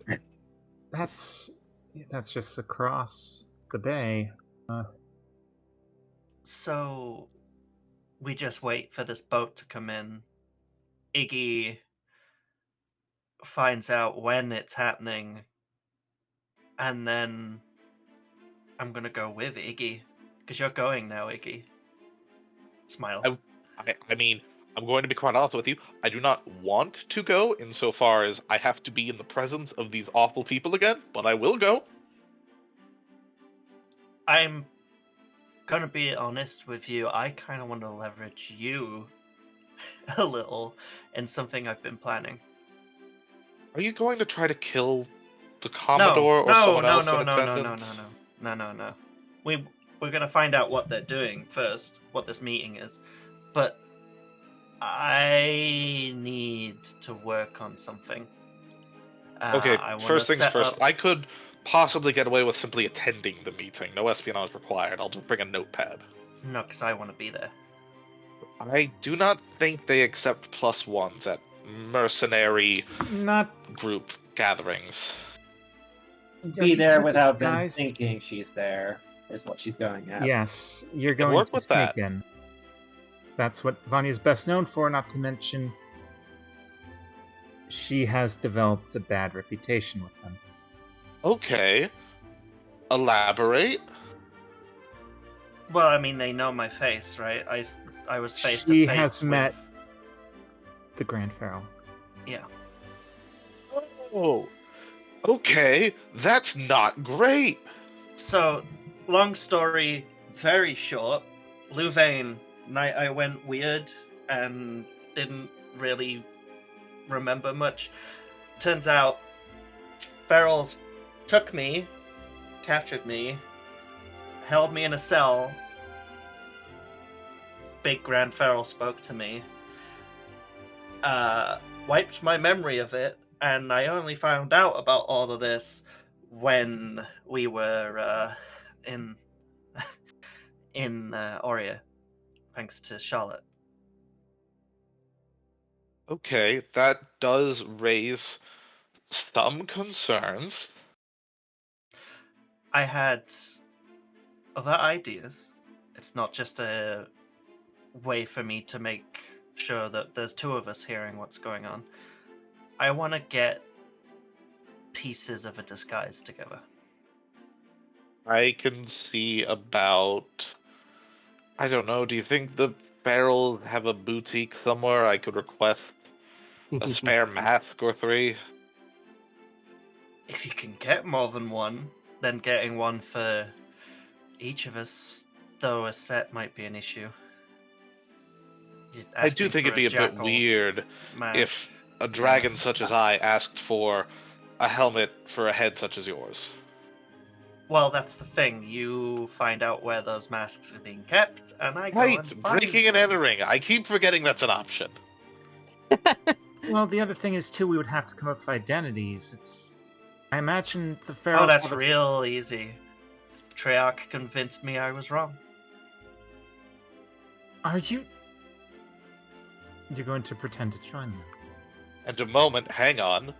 that's just across the bay. So we just wait for this boat to come in. Iggy finds out when it's happening, and then I'm gonna go with Iggy, because you're going now, Iggy. Smiles. I mean, I'm going to be quite honest with you. I do not want to go insofar as I have to be in the presence of these awful people again, but I will go. I'm gonna be honest with you. I kind of want to leverage you a little in something I've been planning. Are you going to try to kill the Commodore or someone else in attendance? No. We're gonna find out what they're doing first, what this meeting is. But I need to work on something. Okay, I wanna first things set first. up- I could possibly get away with simply attending the meeting. No espionage required. I'll just bring a notepad. No, because I want to be there. I do not think they accept +1s at mercenary Not group gatherings. Be there without them disguised? thinking she's there, is what she's going at. Yes, you're going work to with sneak that. in. That's what Vanya's best known for, not to mention she has developed a bad reputation with them. Okay. Elaborate. Well, I mean, they know my face, right? I was face She to face. has met the Grand Pharaoh. Yeah. Oh. Okay, that's not great. So, long story, very short. Louvain, night I went weird and didn't really remember much. Turns out, Ferals took me, captured me, held me in a cell. Big Grand Feral spoke to me, wiped my memory of it, and I only found out about all of this when we were in Aurea, thanks to Charlotte. Okay, that does raise some concerns. I had other ideas. It's not just a way for me to make sure that there's two of us hearing what's going on. I want to get pieces of a disguise together. I can see about... I don't know, do you think the Ferals have a boutique somewhere I could request a spare mask or 3? If you can get more than one, then getting one for each of us, though a set might be an issue. I do think it'd be a bit weird if a dragon such as I asked for a helmet for a head such as yours. Well, that's the thing. You find out where those masks are being kept, and I go Right, and find breaking and them. entering. I keep forgetting that's an option. Well, the other thing is too, we would have to come up with identities. I imagine the Pharaoh. Oh, that's real easy. Treyarch convinced me I was wrong. Are you? You're going to pretend to join them? And a moment, hang on.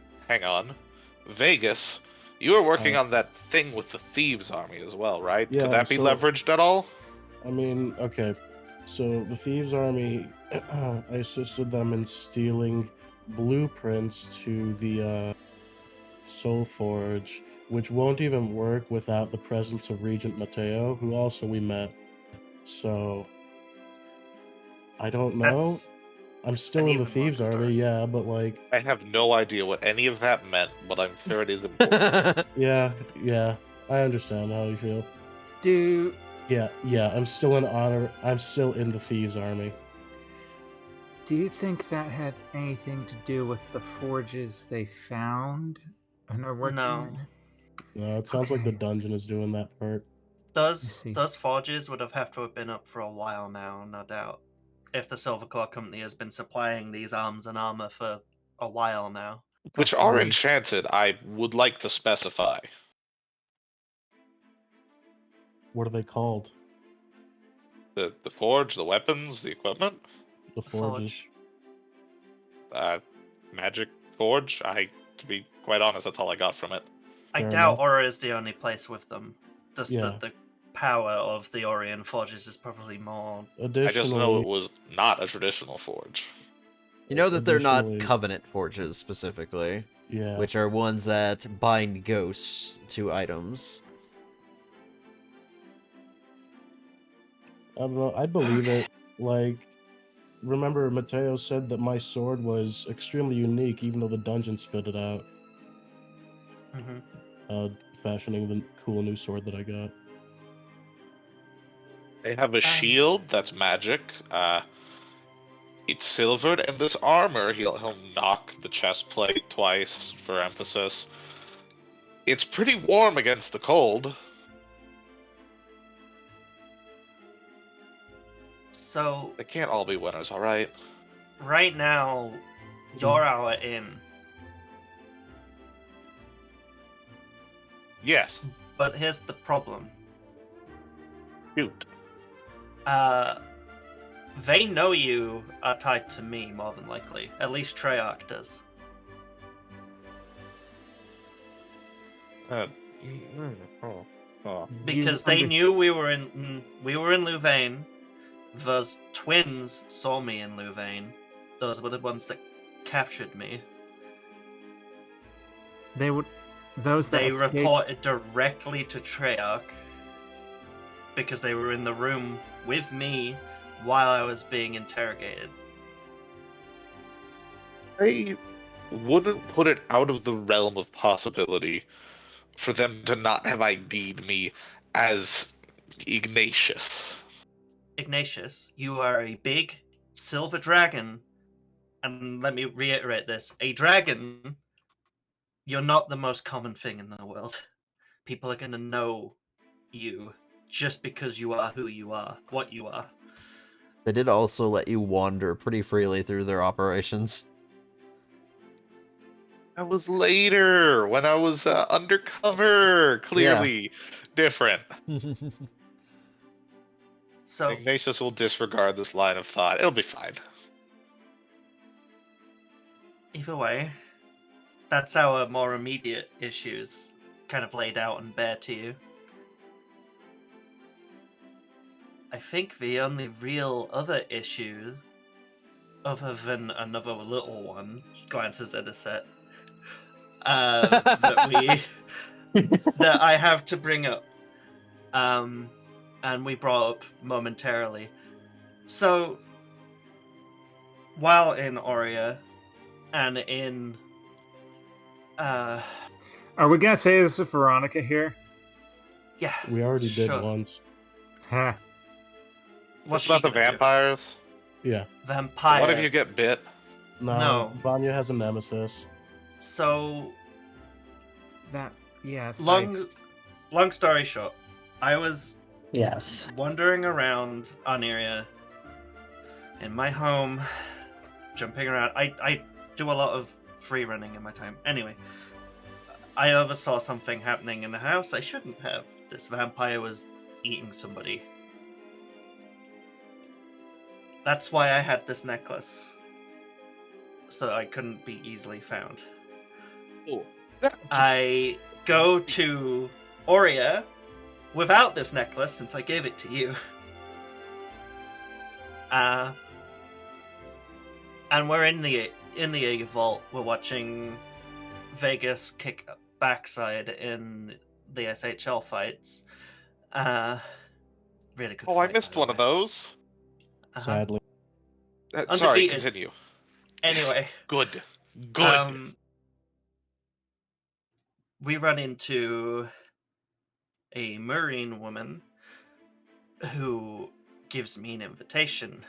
Vegas, you were working on that thing with the Thieves' Army as well, right? Yeah, Could that be so- leveraged at all? I mean, okay. So the Thieves' Army, I assisted them in stealing blueprints to the Soul Forge, which won't even work without the presence of Regent Mateo, who also we met. So I don't know. I'm still in the Thieves' Army, yeah, but like, I have no idea what any of that meant, but I'm sure it is important. yeah, I understand how you feel. Yeah, I'm still in the Thieves' Army. Do you think that had anything to do with the forges they found and are working in? No, it sounds like the dungeon is doing that part. Those forges would have to have been up for a while now, no doubt. If the Silverclaw Company has been supplying these arms and armor for a while now. Which are enchanted, I would like to specify. What are they called? The forge, the weapons, the equipment? The forges. Magic forge? To be quite honest, that's all I got from it. I doubt Aura is the only place with them. The power of the Orion forges is probably more. I just know it was not a traditional forge. You know that they're not Covenant forges specifically. Yeah. Which are ones that bind ghosts to items. I don't know. I believe it. Like, remember, Mateo said that my sword was extremely unique, even though the dungeon spit it out. Fashioning the cool new sword that I got. They have a shield that's magic. It's silvered, and this armor, he'll knock the chest plate twice for emphasis. It's pretty warm against the cold. So they can't all be winners, all right? Right now, you're our in. Yes. But here's the problem. Shoot. They know you are tied to me, more than likely. At least Treyarch does. Because they knew we were in Louvain. Those twins saw me in Louvain. Those were the ones that captured me. They reported directly to Treyarch because they were in the room with me while I was being interrogated. I wouldn't put it out of the realm of possibility for them to not have ID'd me as Ignatius. Ignatius, you are a big silver dragon, and let me reiterate this, a dragon. You're not the most common thing in the world. People are going to know you just because you are who you are, what you are. They did also let you wander pretty freely through their operations. That was later, when I was undercover. Clearly different. So Ignatius will disregard this line of thought. It'll be fine. Either way, that's our more immediate issues kind of laid out and bare to you. I think the only real other issues, other than another little one, glances at a set, that I have to bring up, and we brought up momentarily. So, while in Aurea, and in are we gonna say this is Veronica here? Yeah. We already did once. Huh. What's about the vampires? Yeah. Vampire. What if you get bit? No. Vanya has a nemesis. So that long story short, I was Yes. wandering around Arneria in my home, jumping around. I do a lot of free running in my time. Anyway, I oversaw something happening in the house I shouldn't have. This vampire was eating somebody. That's why I had this necklace. So I couldn't be easily found. Oh. I go to Aurea without this necklace since I gave it to you. And we're in the Jaeger vault. We're watching Vegas kick backside in the SHL fights. Really good. Oh, fight, I missed by the one way. of those. Sadly. Sorry, Undefeated. continue. Anyway, Good. We run into a Marine woman who gives me an invitation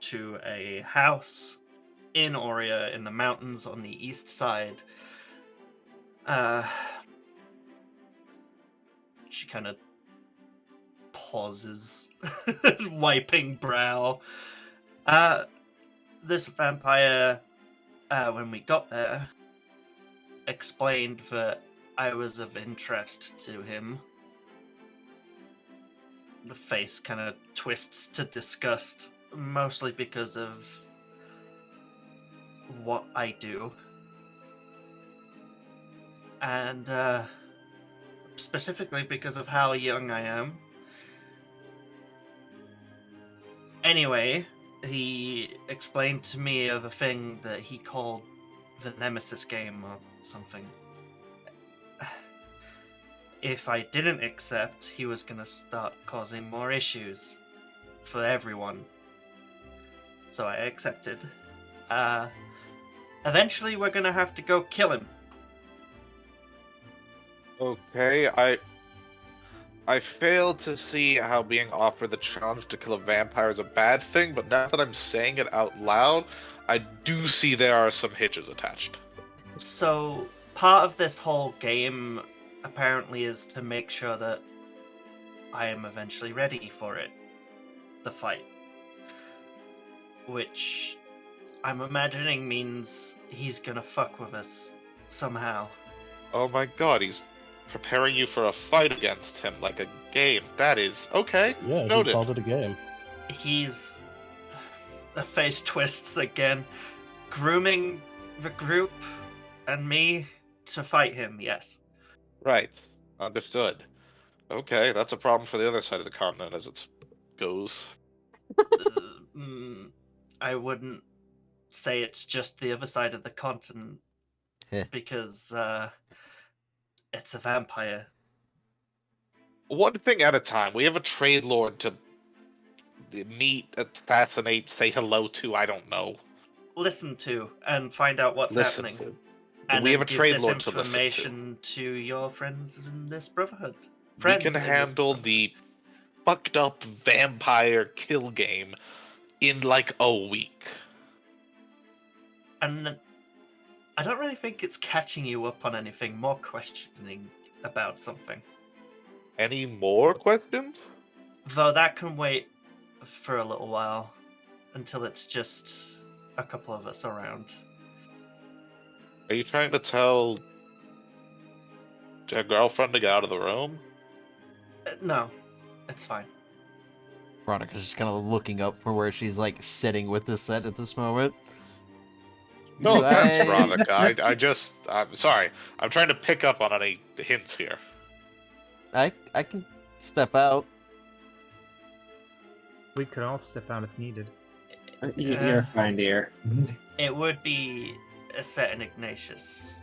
to a house in Aurea in the mountains on the east side. She kind of pauses, wiping brow. This vampire, when we got there, explained that I was of interest to him. The face kind of twists to disgust, mostly because of what I do. And specifically because of how young I am. Anyway, he explained to me of a thing that he called the Nemesis game or something. If I didn't accept, he was going to start causing more issues for everyone. So I accepted. Eventually we're going to have to go kill him. Okay, I failed to see how being offered the challenge to kill a vampire is a bad thing, but now that I'm saying it out loud, I do see there are some hitches attached. So, part of this whole game apparently is to make sure that I am eventually ready for it. The fight. Which I'm imagining means he's gonna fuck with us somehow. Oh my god, he's preparing you for a fight against him like a game. That is okay. Yeah, Noted. he called it a game. He's... The face twists again. Grooming the group and me to fight him, yes. Right. Understood. Okay, that's a problem for the other side of the continent as it goes. I wouldn't say it's just the other side of the continent because it's a vampire. One thing at a time. We have a trade lord to meet, assassinate, say hello to, I don't know. Listen to and find out what's Listen happening. to. And we then have a give trade this lord to listen to. information to your friends in this brotherhood. We can handle the fucked up vampire kill game in like a week. And I don't really think it's catching you up on anything, more questioning about something. Any more questions? Though that can wait for a little while until it's just a couple of us around. Are you trying to tell your girlfriend to get out of the room? No, it's fine. Veronica's just kind of looking up from where she's like sitting with this set at this moment. No offense, Veronica. I'm sorry. I'm trying to pick up on any hints here. I can step out. We could all step out if needed. You're fine, dear. It would be a set in Ignatius.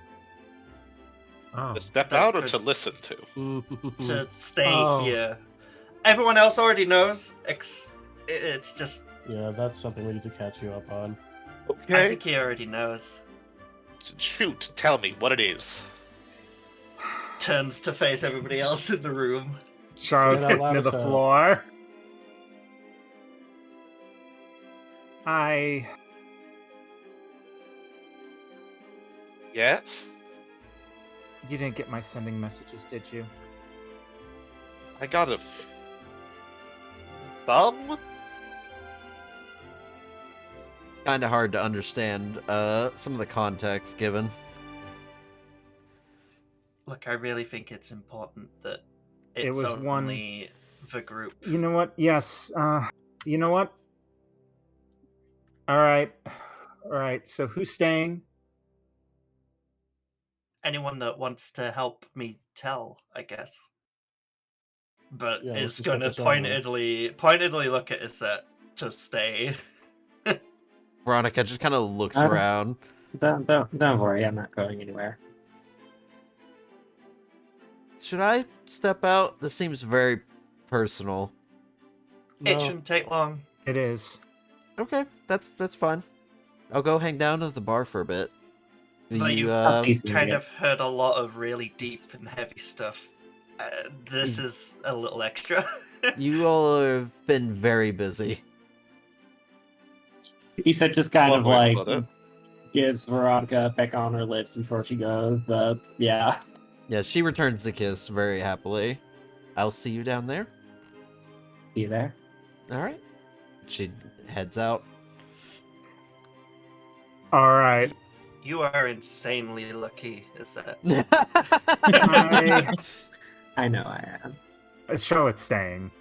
Oh. To step That out or could- to listen to? To stay here. Everyone else already knows. It's just... Yeah, that's something we need to catch you up on. I Okay. think he already knows. Shoot, tell me what it is. Turns to face everybody else in the room. Charlotte's Say it out hitting to loud the as hell. floor. Yes? You didn't get my sending messages, did you? I got a thumb? It's kind of hard to understand some of the context given. Look, I really think it's important that it's It was only the group. You know what? Yes. You know what? All right. So who's staying? Anyone that wants to help me tell, I guess. But Yeah, let's is just going get to this over with. pointedly look at Iset to stay. Veronica just kind of looks I don't- around. Don't worry, I'm not going anywhere. Should I step out? This seems very personal. It No, shouldn't take long. It is. Okay, that's fine. I'll go hang down at the bar for a bit. But you've I'll see you kind soon. of heard a lot of really deep and heavy stuff. This is a little extra. You all have been very busy. He said just kind One of way to like put it. gives Veronica a peck on her lips before she goes, but yeah. Yeah, she returns the kiss very happily. I'll see you down there. See you there. All right. She heads out. All right. You are insanely lucky, Iset. I know I am. Charlotte's staying.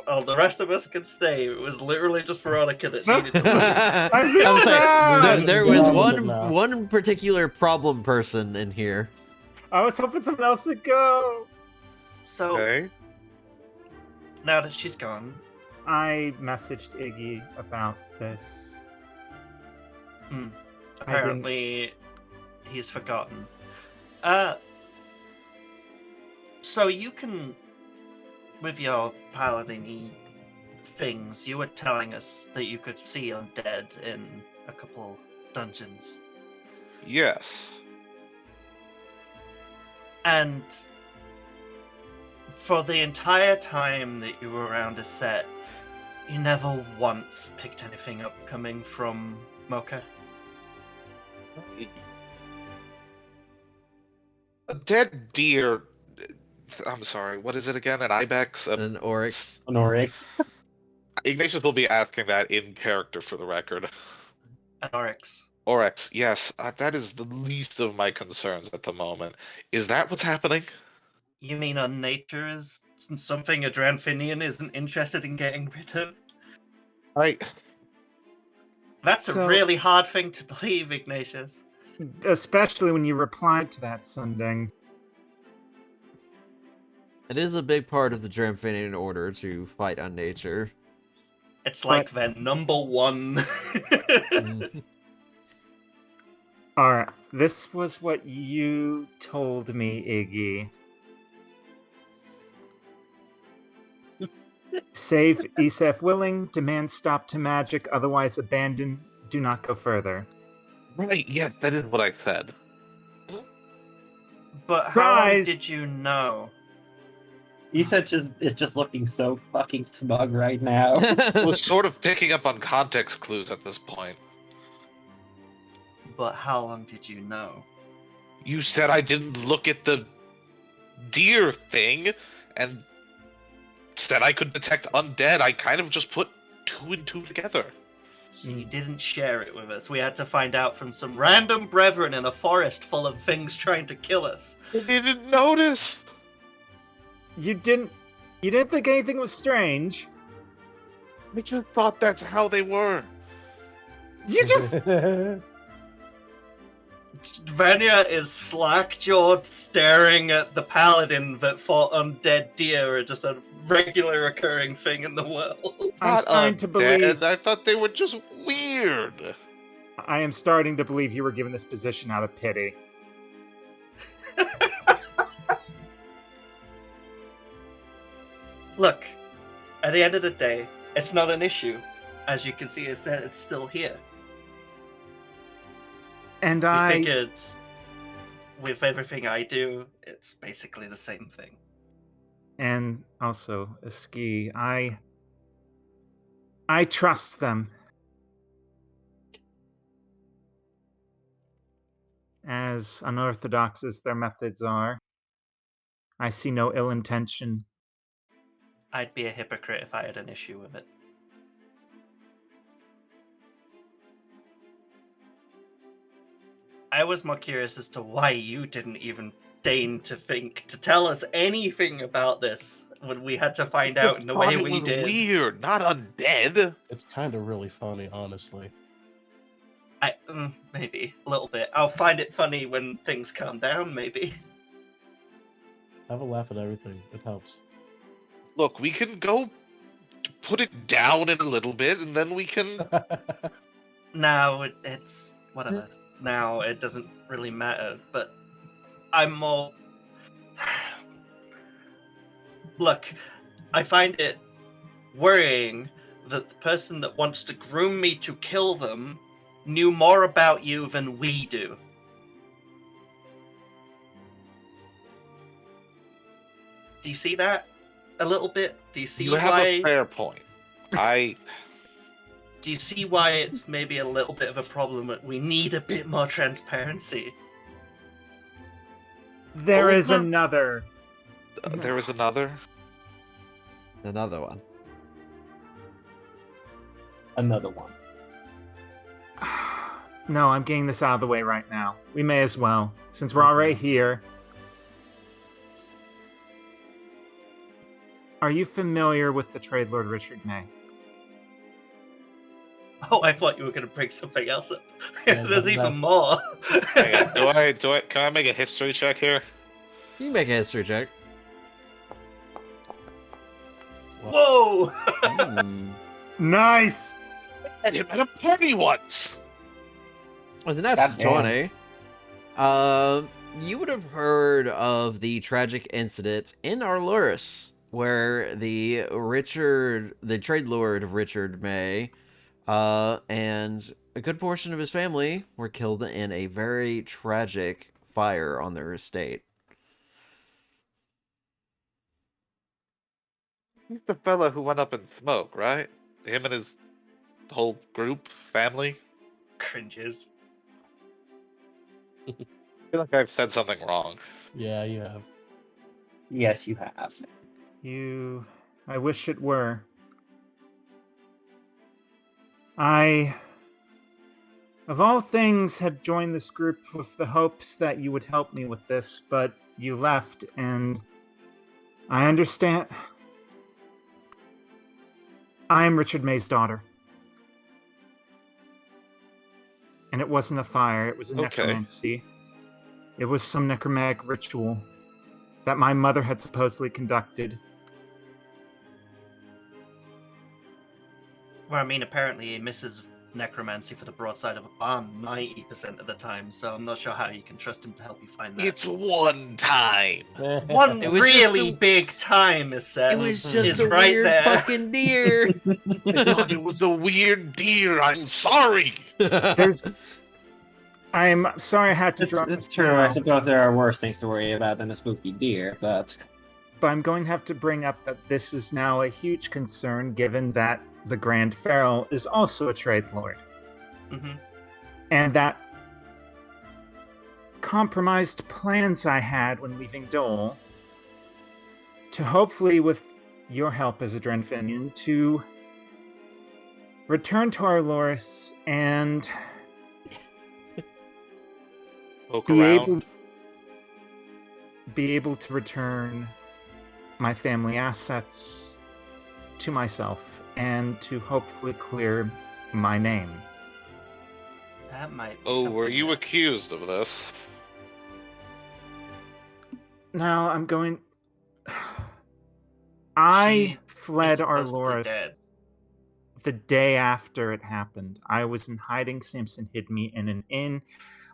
Well, the rest of us can stay. It was literally just Veronica that needed to I leave. I'm saying there was No. one particular problem person in here. I was hoping someone else would go. So, Okay. now that she's gone, I messaged Iggy about this. apparently he's forgotten. So you can, with your paladin things, you were telling us that you could see undead in a couple dungeons. Yes. And for the entire time that you were around a set, you never once picked anything up coming from Mocha. A dead deer. I'm sorry, what is it again? An ibex? An oryx. Honorix. Ignatius will be asking that in character for the record. An oryx. Oryx, yes, that is the least of my concerns at the moment. Is that what's happening? You mean unnature is something a Dranfinian isn't interested in getting rid of? That's So- a really hard thing to believe, Ignatius. Especially when you replied to that sending. It is a big part of the Dramphinian order to fight on nature. It's like their number one. Alright, this was what you told me, Iggy. Save Issa if willing, demand stop to magic, otherwise abandon, do not go further. Right, yes, that is what I said. But how long Surprise! did you know? Iset is just looking so fucking smug right now. I was sort of picking up on context clues at this point. But how long did you know? You said I didn't look at the deer thing, and said I could detect undead. I kind of just put two and two together. You didn't share it with us. We had to find out from some random brethren in a forest full of things trying to kill us. I didn't notice. You didn't think anything was strange? I just thought that's how they were. You just... Vanya is slack-jawed, staring at the paladin that fought undead deer, just a regular recurring thing in the world. I'm starting to believe... I thought they were just weird. I am starting to believe you were given this position out of pity. Look, at the end of the day, it's not an issue. As you can see, it's still here. And I figured with everything I do, it's basically the same thing. And also, Ski, I trust them. as unorthodox as their methods are. I see no ill intention. I'd be a hypocrite if I had an issue with it. I was more curious as to why you didn't even deign to think to tell us anything about this when we had to find out in the way we did. Weird, not undead. It's kind of really funny, honestly. Maybe a little bit. I'll find it funny when things calm down. Maybe. Have a laugh at everything. It helps. Look, we can go put it down in a little bit, and then we can. Now it's whatever. Now it doesn't really matter. But I'm more. Look, I find it worrying that the person that wants to groom me to kill them knew more about you than we do. Do you see that a little bit? Do you see You have a fair point. Do you see why it's maybe a little bit of a problem that we need a bit more transparency? There is another. There was another? Another one. Another one. No, I'm getting this out of the way right now. We may as well, since we're already here. Are you familiar with the Trade Lord Richard May? Oh, I thought you were going to bring something else up. Yeah, There's even more. Hang on, can I make a history check here? You can make a history check. Whoa! Nice! I him at a party once! Well, the next 20. You would have heard of the tragic incident in Arluris, where the trade lord Richard May, and a good portion of his family were killed in a very tragic fire on their estate. He's the fella who went up in smoke, right? Him and his whole group, family? Cringes. I feel like I've said something wrong. Yeah, you have. Yes, you have. I wish it were. I, of all things, had joined this group with the hopes that you would help me with this, but you left, and I understand. I am Richard May's daughter. And it wasn't a fire, it was a necromancy. It was some necromantic ritual that my mother had supposedly conducted. Well, I mean, apparently he misses necromancy for the broadside of a barn 90% of the time, so I'm not sure how you can trust him to help you find that. It's one time. One really big time is said. It was just a right weird there. fucking deer. I thought it was a weird deer. I'm sorry. I'm sorry I had to drop It's this true. down, I suppose there are worse things to worry about than a spooky deer, but but I'm going to have to bring up that this is now a huge concern given that the Grand Pharaoh is also a trade lord. Mm-hmm. And that compromised plans I had when leaving Dole to hopefully, with your help as a Drenfinian, to return to Arloris and Poke be around. able to return my family assets to myself and to hopefully clear my name. That might be Oh, were something you that- accused of this? Now I'm going. I She fled is supposed to be Arloris dead. the day after it happened. I was in hiding. Samson hid me in an inn.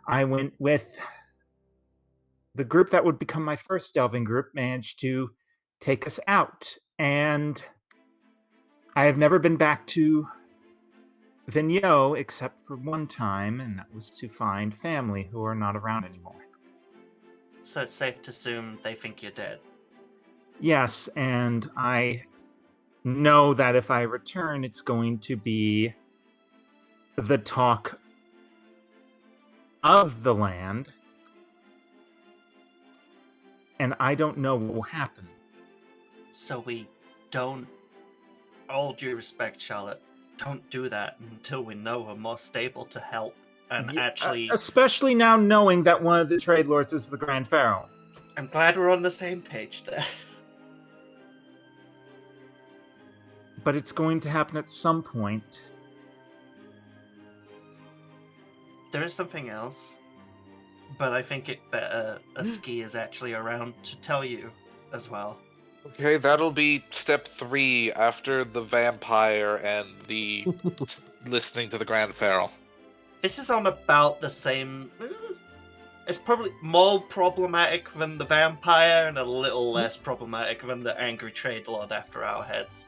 I went with the group that would become my first delving group, managed to take us out. And I have never been back to Vigneault except for one time, and that was to find family who are not around anymore. So it's safe to assume they think you're dead. Yes, and I know that if I return, it's going to be the talk of the land and I don't know what will happen. So we don't, all due respect, Charlotte, don't do that until we know we're more stable to help and actually... Especially now knowing that one of the trade lords is the Grand Pharaoh. I'm glad we're on the same page there. But it's going to happen at some point. There is something else, but I think it better a ski is actually around to tell you as well. Okay, that'll be step 3 after the vampire and the listening to the Grand Pharaoh. This is on about the same... It's probably more problematic than the vampire and a little less problematic than the angry trade lord after our heads.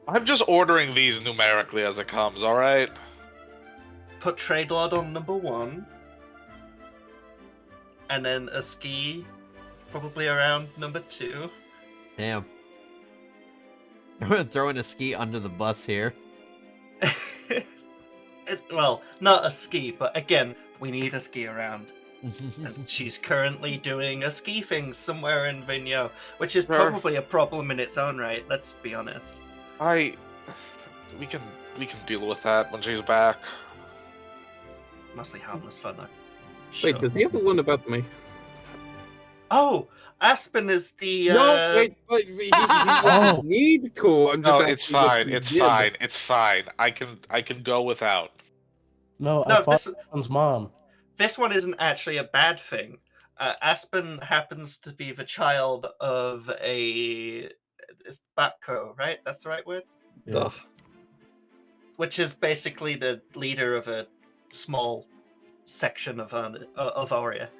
I'm just ordering these numerically as it comes, alright? Put trade lord on number 1. And then a ski probably around number 2. Damn. I'm throwing a ski under the bus here. Well, not a ski, but again, we need a ski around. And she's currently doing a ski thing somewhere in Vigneault, which is probably a problem in its own right, let's be honest. We can deal with that when she's back. Mostly harmless fun, though. Wait, did he have one about me? Oh! Aspen is the, No, wait, he doesn't need to. I'm just No, it's fine, it's fine. I can go without. No, I fought Aspen's mom. This one isn't actually a bad thing. Aspen happens to be the child of a... It's Batco, right? That's the right word? Yeah. Which is basically the leader of a small section of Aurea.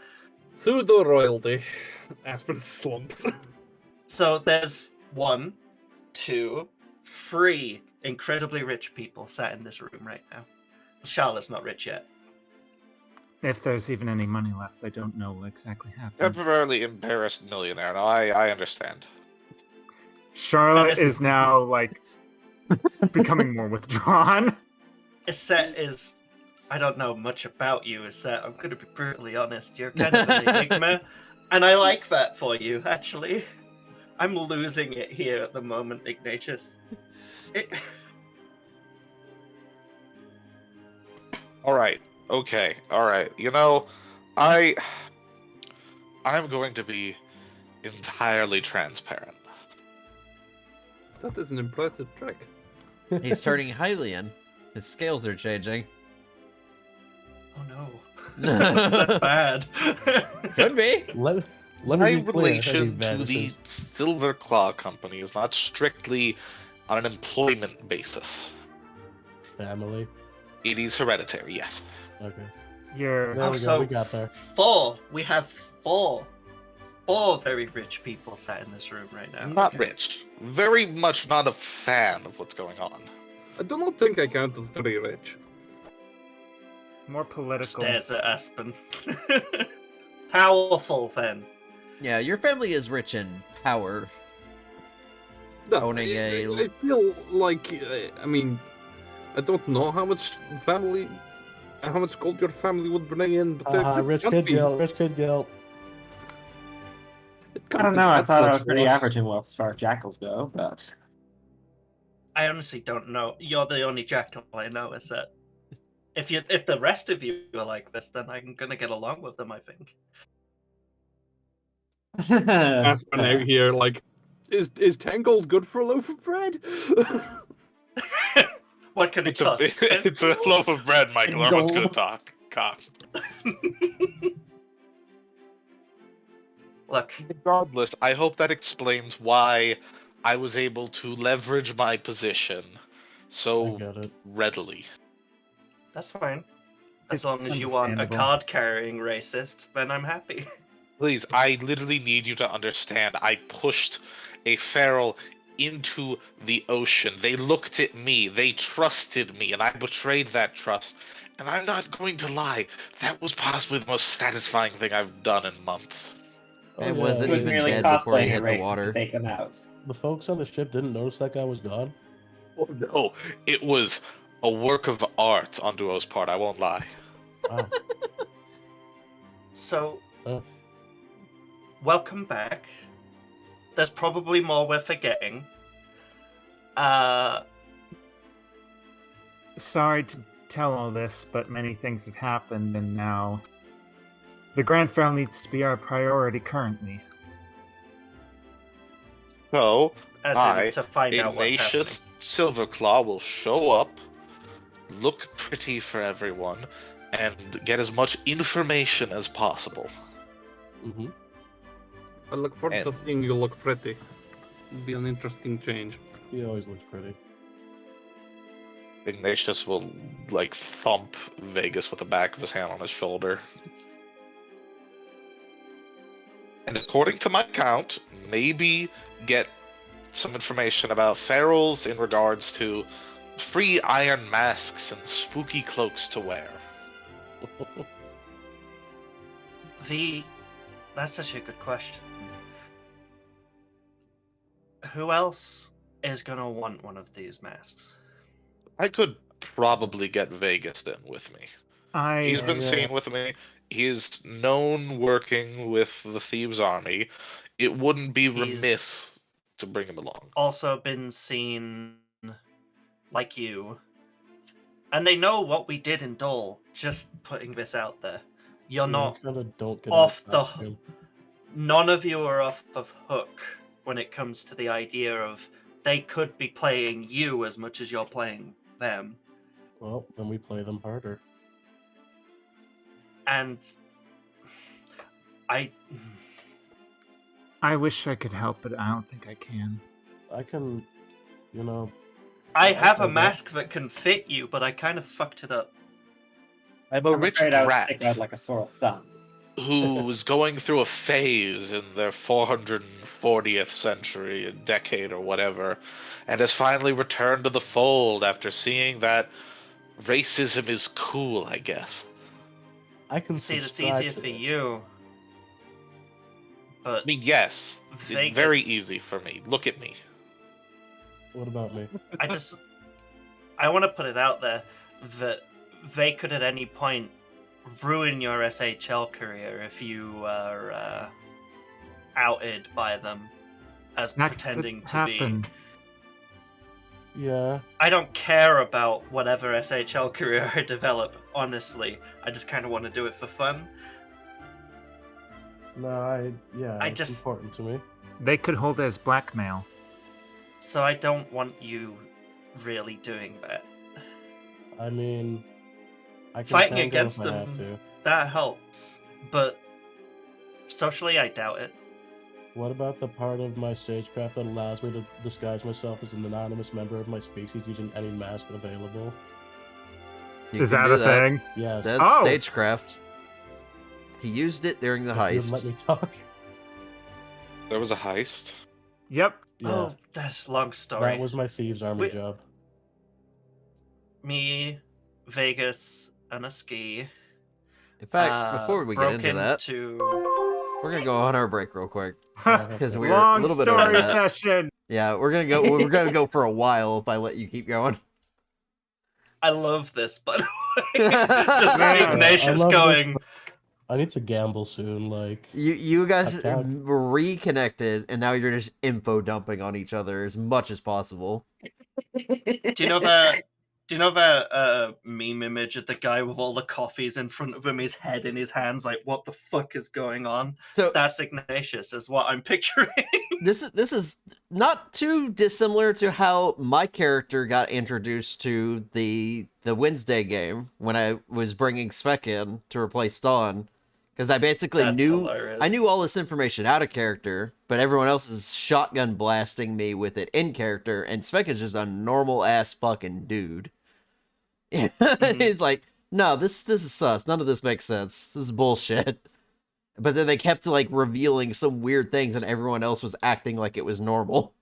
Pseudo-royalty. Aspen slumps. So there's 1, 2, 3 incredibly rich people sat in this room right now. Charlotte's not rich yet. If there's even any money left, I don't know what exactly happened. Temporarily embarrassed millionaire. No, I understand. Charlotte is now, like, becoming more withdrawn. Iset is... I don't know much about you, Iset. I'm going to be brutally honest. You're kind of an enigma. And I like that for you, actually. I'm losing it here at the moment, Ignatius. Alright, okay, alright. You know, I'm going to be entirely transparent. That is an impressive trick. He's turning Hylian. His scales are changing. Oh no. That's bad. Could be. Let My me be clear. relation to the Silver Claw Company is not strictly on an employment basis. Family. It is hereditary, yes. Okay. You're... There we go. We got there. 4. We have 4. 4 very rich people sat in this room right now. Not rich. Very much not a fan of what's going on. I do not think I count as very rich. More political. Stares at Aspen. Powerful, then. Yeah, your family is rich in power. No, Owning I feel like, I mean, I don't know how much gold your family would bring in, but Rich kid guilt. I don't know. I thought I was pretty average in wealth as far as jackals go, but I honestly don't know. You're the only jackal I know, is that if the rest of you are like this, then I'm gonna get along with them, I think. Aspen out here, like, is 10 gold good for a loaf of bread? What can it cost? It's a loaf of bread, Michael. Everyone's gonna talk. Cost. Look. Regardless, I hope that explains why I was able to leverage my position so readily. That's fine. As It's long as you aren't a understandable. card-carrying racist, then I'm happy. Please, I literally need you to understand. I pushed a feral into the ocean. They looked at me, they trusted me, and I betrayed that trust. And I'm not going to lie, that was possibly the most satisfying thing I've done in months. It wasn't It was even merely dead before he cosplaying hit a the racist water. to take them out. The folks on the ship didn't notice that guy was gone. Oh, no, it was a work of art on Duo's part, I won't lie. Wow. So, welcome back. There's probably more we're forgetting. Sorry to tell all this, but many things have happened, and now the Grand Pharaoh needs to be our priority currently. So, As I, in to find out what's happening. Ignatius Silverclaw, will show up, look pretty for everyone, and get as much information as possible. Mm-hmm. I look forward to seeing you look pretty. It'll be an interesting change. He always looks pretty. Ignatius will, like, thump Vegas with the back of his hand on his shoulder. And according to my count, maybe get some information about ferals in regards to free iron masks and spooky cloaks to wear. That's actually a good question. Who else is gonna want one of these masks? I could probably get Vegas in with me. He's been seen with me. He's known working with the Thieves' Army. It wouldn't be remiss to bring him along. Also been seen like you. And they know what we did in Dole. Just putting this out there. You're not off the... None of you are off the hook when it comes to the idea of they could be playing you as much as you're playing them. Well, then we play them harder. And I wish I could help, but I don't think I can. I can, I have a mask that can fit you, but I kind of fucked it up. I'm afraid I was sticking out like a sore thumb. Who was going through a phase in their 440th century, a decade or whatever, and has finally returned to the fold after seeing that racism is cool, I guess. I can see it's easier for you. But I mean, yes. Vegas... It's very easy for me. Look at me. What about me? I want to put it out there that they could at any point ruin your SHL career if you are outed by them as that pretending to happen. be. Yeah. I don't care about whatever SHL career I develop, honestly. I just kind of want to do it for fun. No, it's important to me. They could hold it as blackmail. So I don't want you really doing that. I mean, I can fighting against them, to. That helps. But socially, I doubt it. What about the part of my stagecraft that allows me to disguise myself as an anonymous member of my species using any mask available? Is that a thing? Yes. That's stagecraft. He used it during the heist. Let me talk. There was a heist? Yep. Yeah. Oh, that's a long story. That was my Thieves' Army job. Me, Vegas, and a ski. In fact, before we get into that, we're gonna go on our break real quick because we're a little bit over that. Session. Yeah, we're gonna go. We're gonna go for a while if I let you keep going. I love this, by the way. Just Ignatius going. I need to gamble soon. Like you guys reconnected, and now you're just info dumping on each other as much as possible. Do you know that meme image of the guy with all the coffees in front of him, his head in his hands, like what the fuck is going on? So that's Ignatius, is what I'm picturing. This is not too dissimilar to how my character got introduced to the Wednesday game when I was bringing Svek in to replace Dawn. Because I basically knew all this information out of character, but everyone else is shotgun blasting me with it in character, and Svek is just a normal ass fucking dude. He's like, no, this is sus. None of this makes sense. This is bullshit. But then they kept like revealing some weird things, and everyone else was acting like it was normal.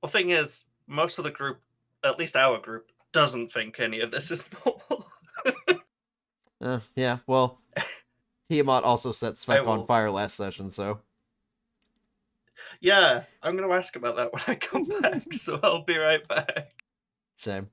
Well, thing is, most of the group, at least our group, doesn't think any of this is normal. Yeah, well, Tiamat also set Svek on fire last session, so... Yeah, I'm going to ask about that when I come back, so I'll be right back. Same.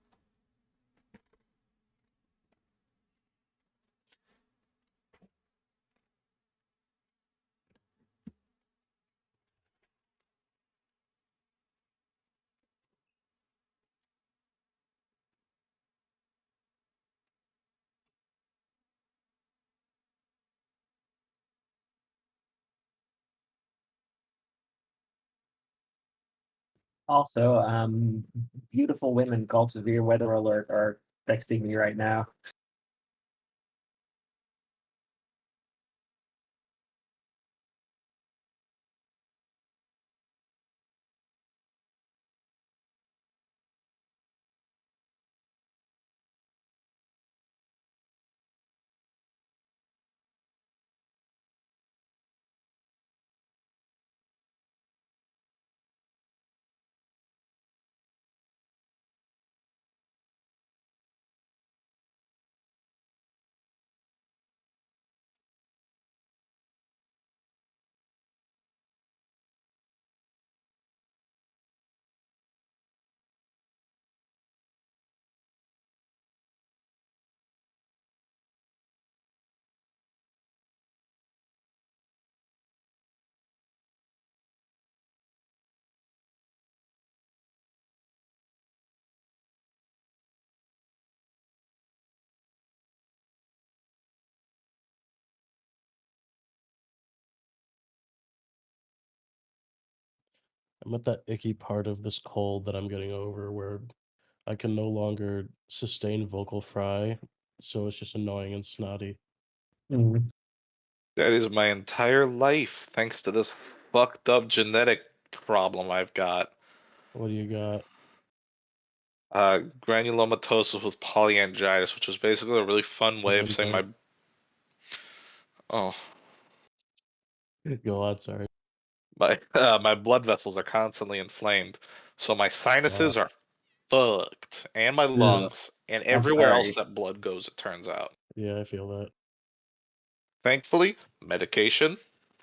Also, beautiful women called severe weather alert are texting me right now. I'm at that icky part of this cold that I'm getting over where I can no longer sustain vocal fry, so it's just annoying and snotty. Mm. That is my entire life, thanks to this fucked up genetic problem I've got. What do you got? Granulomatosis with polyangiitis, which is basically a really fun way of saying my. Gesundheit. Oh, Go on, sorry. my blood vessels are constantly inflamed, so my sinuses are fucked, and my Ugh, lungs, and I'm everywhere else sorry. that blood goes. It turns out. Yeah, I feel that. Thankfully, medication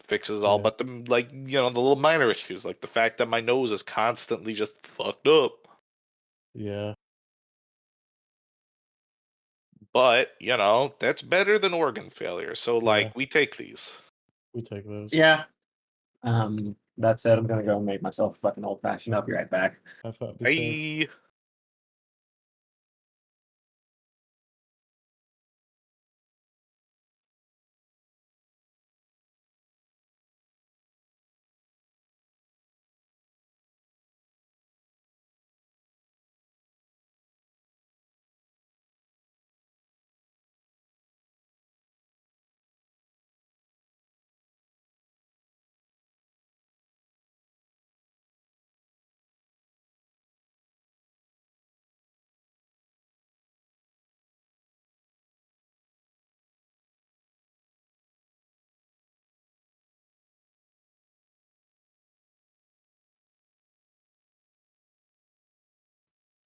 fixes all Yeah. but the the little minor issues, like the fact that my nose is constantly just fucked up. Yeah. But that's better than organ failure. So Yeah. we take these. We take those. Yeah. That said, I'm gonna go make myself a fucking old fashioned. I'll be right back. Have fun. Be safe. I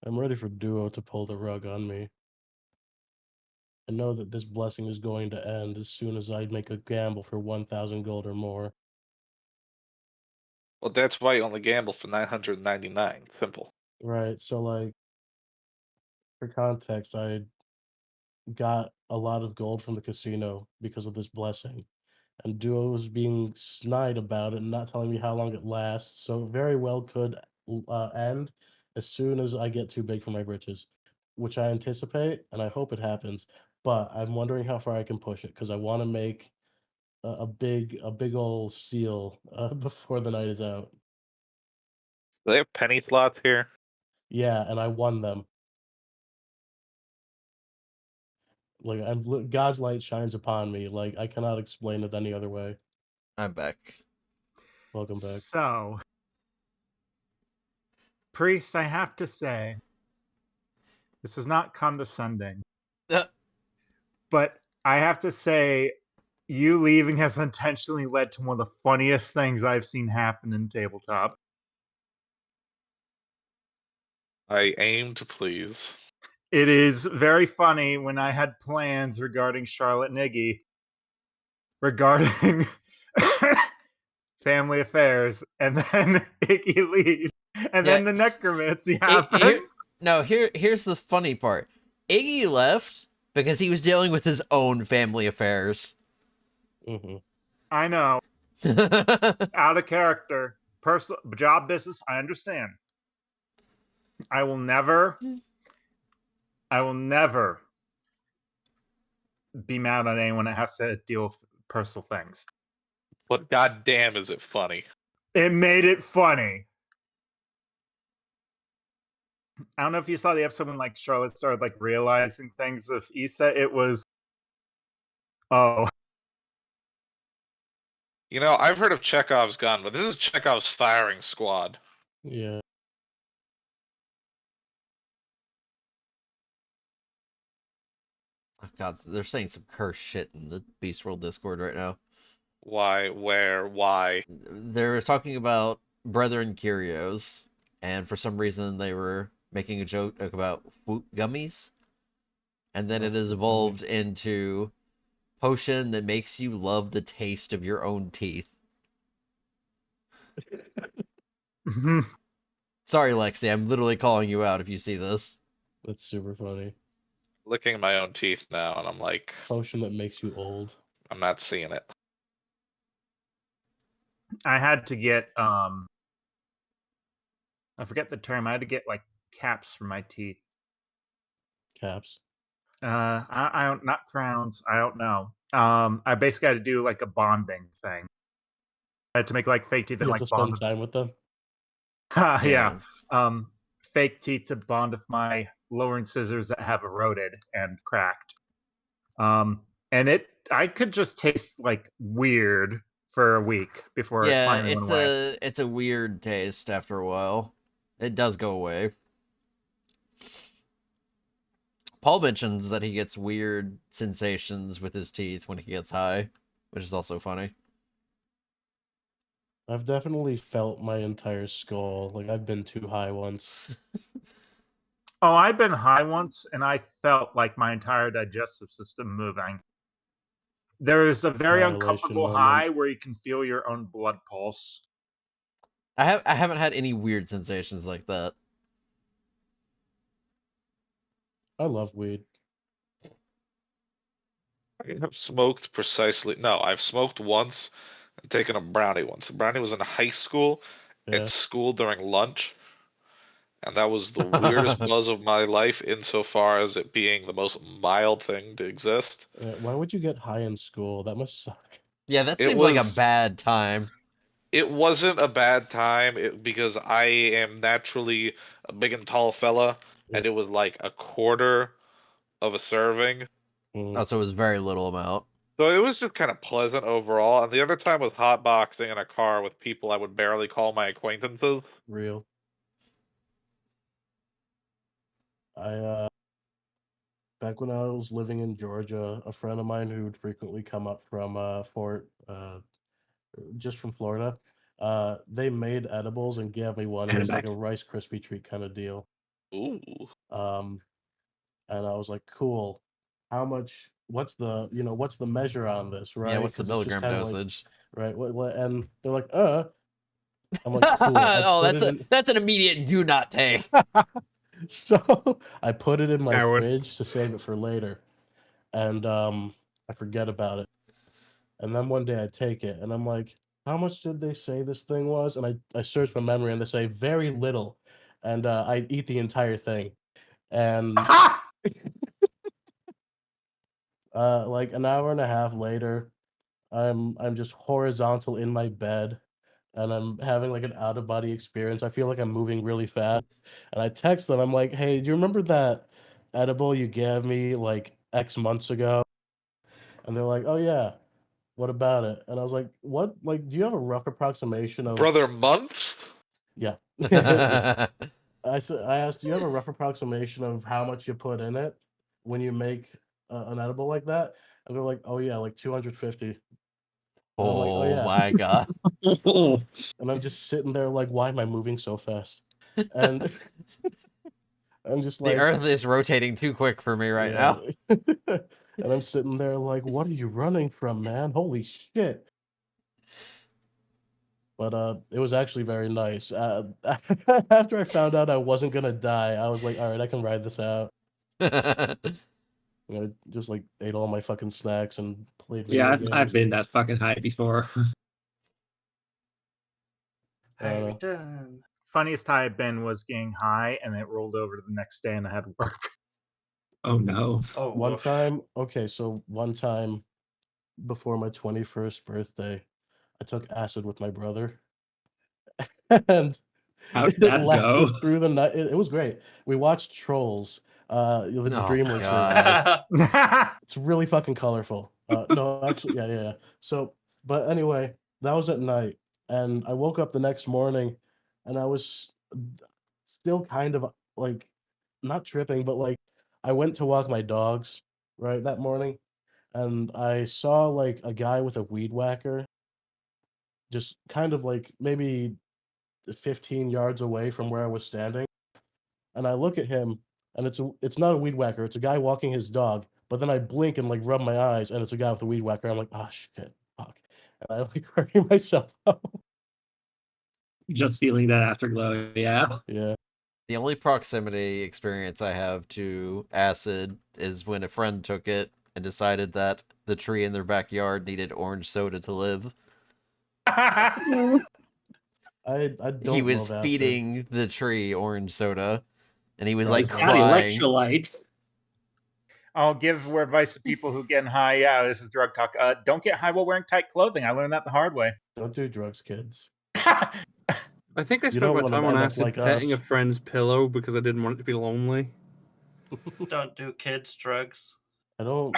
I'm ready for Duo to pull the rug on me. I know that this blessing is going to end as soon as I make a gamble for 1,000 gold or more. well, that's why you only gamble for 999. Simple. Right, so for context, I got a lot of gold from the casino because of this blessing. And Duo was being snide about it and not telling me how long it lasts, so it very well could end as soon as I get too big for my britches, which I anticipate and I hope it happens. But I'm wondering how far I can push it because I want to make a big old steal before the night is out. Do they have penny slots here? Yeah, and I won them. Like God's light shines upon me. Like I cannot explain it any other way. I'm back. Welcome back. So, Priest, I have to say, this is not condescending, but I have to say, you leaving has intentionally led to one of the funniest things I've seen happen in tabletop. I aim to please. It is very funny when I had plans regarding Charlotte and Iggy, regarding family affairs, and then Iggy leaves, and Yeah, then the necromancy happens. Here's the funny part. Iggy left because he was dealing with his own family affairs. Mm-hmm. I know. Out of character. Personal job business, I understand. I will never be mad on anyone that has to deal with personal things. But goddamn, is it funny? It made it funny. I don't know if you saw the episode when like Charlotte started like realizing things of Issa. It was oh. You know, I've heard of Chekhov's gun, but this is Chekhov's firing squad. Yeah. Oh, God, they're saying some cursed shit in the Beast World Discord right now. Why? Where? Why? They're talking about Brethren Curios, and for some reason they were making a joke about fruit gummies, and then it has evolved into potion that makes you love the taste of your own teeth. Sorry, Lexi, I'm literally calling you out if you see this. That's super funny. Licking my own teeth now, and I'm like, Potion that makes you old. I'm not seeing it. I had to get I forget the term. I had to get like caps for my teeth. Caps. I don't, not crowns. I don't know. I basically had to do like a bonding thing. I had to make like fake teeth and You have like to spend bond. time with them. Yeah. Fake teeth to bond with my lower incisors that have eroded and cracked. And I could just taste like weird for a week before it finally went away. It's a weird taste after a while. It does go away. Paul mentions that he gets weird sensations with his teeth when he gets high, which is also funny. I've definitely felt my entire skull. Like, I've been too high once. Oh, I've been high once, and I felt like my entire digestive system moving. There is a very uncomfortable high where you can feel your own blood pulse. I haven't had any weird sensations like that. I love weed. I have smoked precisely. No, I've smoked once and taken a brownie once. The brownie was in high school at school during lunch, and that was the weirdest buzz of my life insofar as it being the most mild thing to exist. Why would you get high in school? That must suck. Yeah, that seems like a bad time. It wasn't a bad time because I am naturally a big and tall fella, and it was like a quarter of a serving. Oh, so it was very little amount. So it was just kind of pleasant overall. And the other time was hotboxing in a car with people I would barely call my acquaintances. Real. Back when I was living in Georgia, a friend of mine who would frequently come up from just from Florida, they made edibles and gave me one. It was like a Rice Krispie treat kind of deal. Ooh. And I was like, cool. How much? What's the measure on this, right? Yeah, what's the milligram dosage? Like, right. What? And they're like, I'm like, cool. Oh, that's an immediate do not take. So I put it in my fridge to save it for later, and I forget about it. And then one day I take it, and I'm like, how much did they say this thing was? And I search my memory, and they say very little, and I eat the entire thing, and like an hour and a half later, I'm just horizontal in my bed, and I'm having like an out of body experience. I feel like I'm moving really fast, and I text them. I'm like, "Hey, do you remember that edible you gave me like X months ago?" And they're like, "Oh yeah, what about it?" And I was like, "What? Like, do you have a rough approximation of?" Brother months? Yeah. I asked, "Do you have a rough approximation of how much you put in it when you make an edible like that?" And they're like, "Oh yeah, like 250." And I'm like, "Oh yeah." My God. And I'm just sitting there like, why am I moving so fast? And I'm just like, the earth is rotating too quick for me right now. And I'm sitting there like, what are you running from, man? Holy shit. But it was actually very nice. After I found out I wasn't gonna die, I was like, all right, I can ride this out. I just like ate all my fucking snacks and played video games. I've been that fucking high before. I return. Funniest high I've been was getting high, and it rolled over to the next day, and I had work. Oh no. Oh, one time before my 21st birthday, I took acid with my brother. And How'd It that lasted go? through the night. It was great. We watched Trolls, the Oh, DreamWorks God. movie. It's really fucking colorful. No, actually, yeah. So, but anyway, that was at night, and I woke up the next morning, and I was still kind of like not tripping, but like I went to walk my dogs right that morning, and I saw like a guy with a weed whacker, just kind of like maybe 15 yards away from where I was standing, and I look at him, and it's not a weed whacker, it's a guy walking his dog. But then I blink and like rub my eyes, and it's a guy with a weed whacker. I'm like, oh shit, fuck, and I like hurry myself up. Just feeling that afterglow, yeah. Yeah, The only proximity experience I have to acid is when a friend took it and decided that the tree in their backyard needed orange soda to live. I don't He was love acid. feeding the tree orange soda, and he was Drugs like are- Got crying. electrolyte. I'll give advice to people who get high. Yeah, this is drug talk. Don't get high while wearing tight clothing. I learned that the hard way. Don't do drugs, kids. I think I You spent don't my wanna time on end up acid like petting us. a friend's pillow because I didn't want it to be lonely. Don't do kids drugs. I don't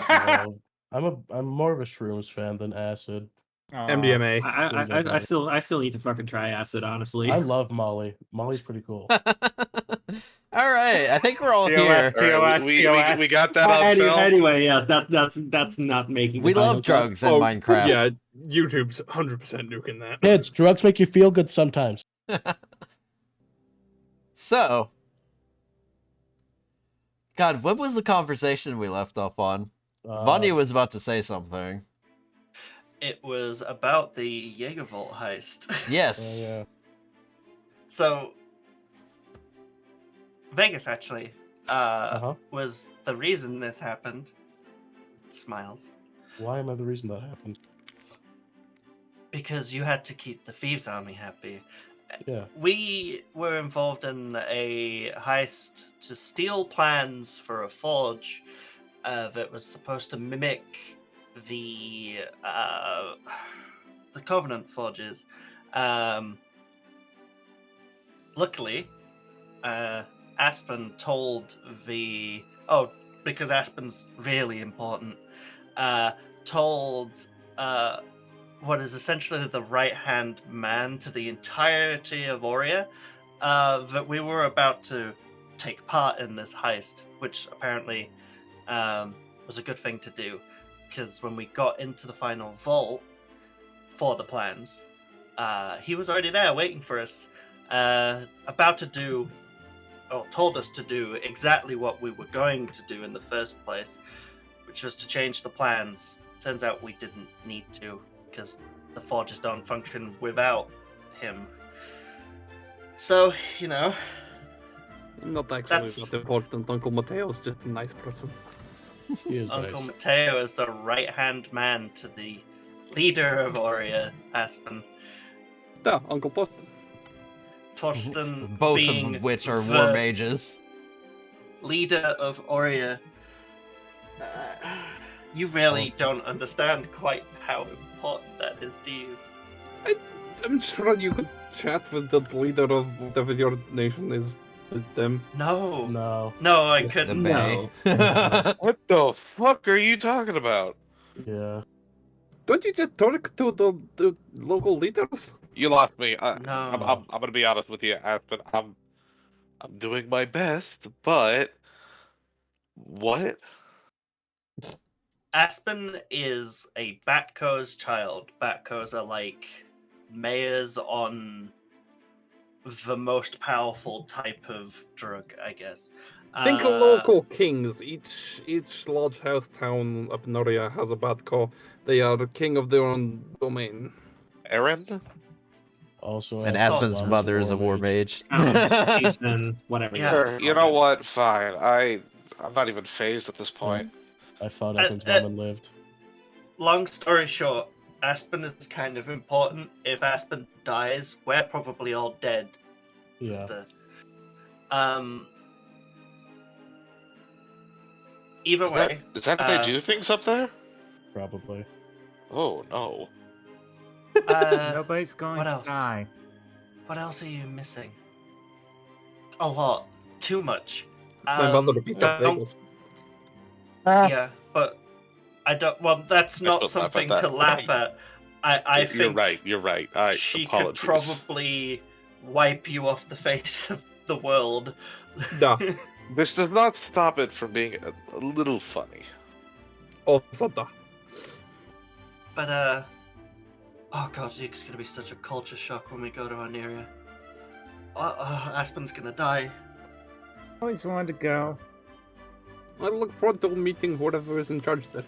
know. I'm more of a shrooms fan than acid. Aw. MDMA. I still need to fucking try acid, honestly. I love Molly. Molly's pretty cool. All right, I think we're all here. TOS, TOS, TOS. We got that on film. Anyway, yeah, that's not making. We the final love drugs in Oh, Minecraft. Yeah, YouTube's 100% nuking that. Kids, drugs make you feel good sometimes. So, God, what was the conversation we left off on? Vanya was about to say something. It was about the Jaegervault heist. Yes. Yeah. So, Vegas actually was the reason this happened. Smiles. Why am I the reason that happened? Because you had to keep the Thieves Army happy. Yeah. We were involved in a heist to steal plans for a forge that was supposed to mimic the Covenant forges. Luckily, Aspen told because Aspen's really important, told what is essentially the right-hand man to the entirety of Aurea, that we were about to take part in this heist, which apparently was a good thing to do, because when we got into the final vault for the plans, he was already there waiting for us, told us to do exactly what we were going to do in the first place, which was to change the plans. Turns out we didn't need to, because the forges don't function without him. So, Not actually That's- that important. Uncle Mateo's just a nice person. He is Uncle nice. Mateo is the right-hand man to the leader of Aurea, Aspen. Yeah, Uncle Torsten. Torsten Both being of which are the war mages. leader of Aurea. You really don't understand quite how important that is to you. I'm sure you could chat with the leader of whatever your nation is with them. No, No. I The couldn't. Bay. What the fuck are you talking about? Yeah. Don't you just talk to the local leaders? You lost me. No. I'm gonna be honest with you, Aspen. I'm doing my best, but what? Aspen is a Batco's child. Batco's are like mayors on the most powerful type of drug, I guess. Think of local kings. Each large house town up in Noria has a Batco. They are the king of their own domain. Aaron? Also, And Aspen's Aspen's Mom mother is a war mage. Chiefs and whatever. Yeah. You know what? Fine. I'm not even phased at this point. I thought Aspen's mom had lived. Long story short, Aspen is kind of important. If Aspen dies, we're probably all dead. Yeah. Just either way, Is that how they do things up there? Probably. Oh no. Nobody's going what to else? die. What else are you missing? A lot. Too much. My mother beat up don't- Vegas. Yeah, but I don't. Well, that's not should laugh at something that. to laugh at. I think You're right. You're right. she Apologies. could probably wipe you off the face of the world. No. This does not stop it from being a little funny. Also, da. But oh god, it's gonna be such a culture shock when we go to Oneria. Aspen's gonna die. Always wanted to go. I look forward to meeting whoever is in charge there.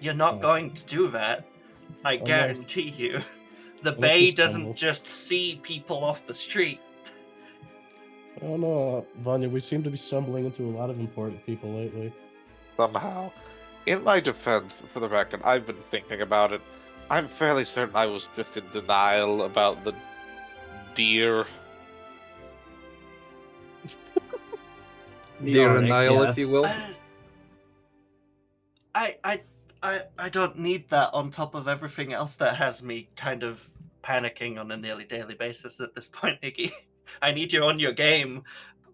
You're not going to do that. I Unless- guarantee you. The unless Bay we doesn't stumble. just see people off the street. I don't know, Vanya. We seem to be stumbling into a lot of important people lately. Somehow. In my defense, for the record, I've been thinking about it. I'm fairly certain I was just in denial about the deer. Dear Onyx, Nile, yes. if you will. I don't need that on top of everything else that has me kind of panicking on a nearly daily basis at this point, Iggy. I need you on your game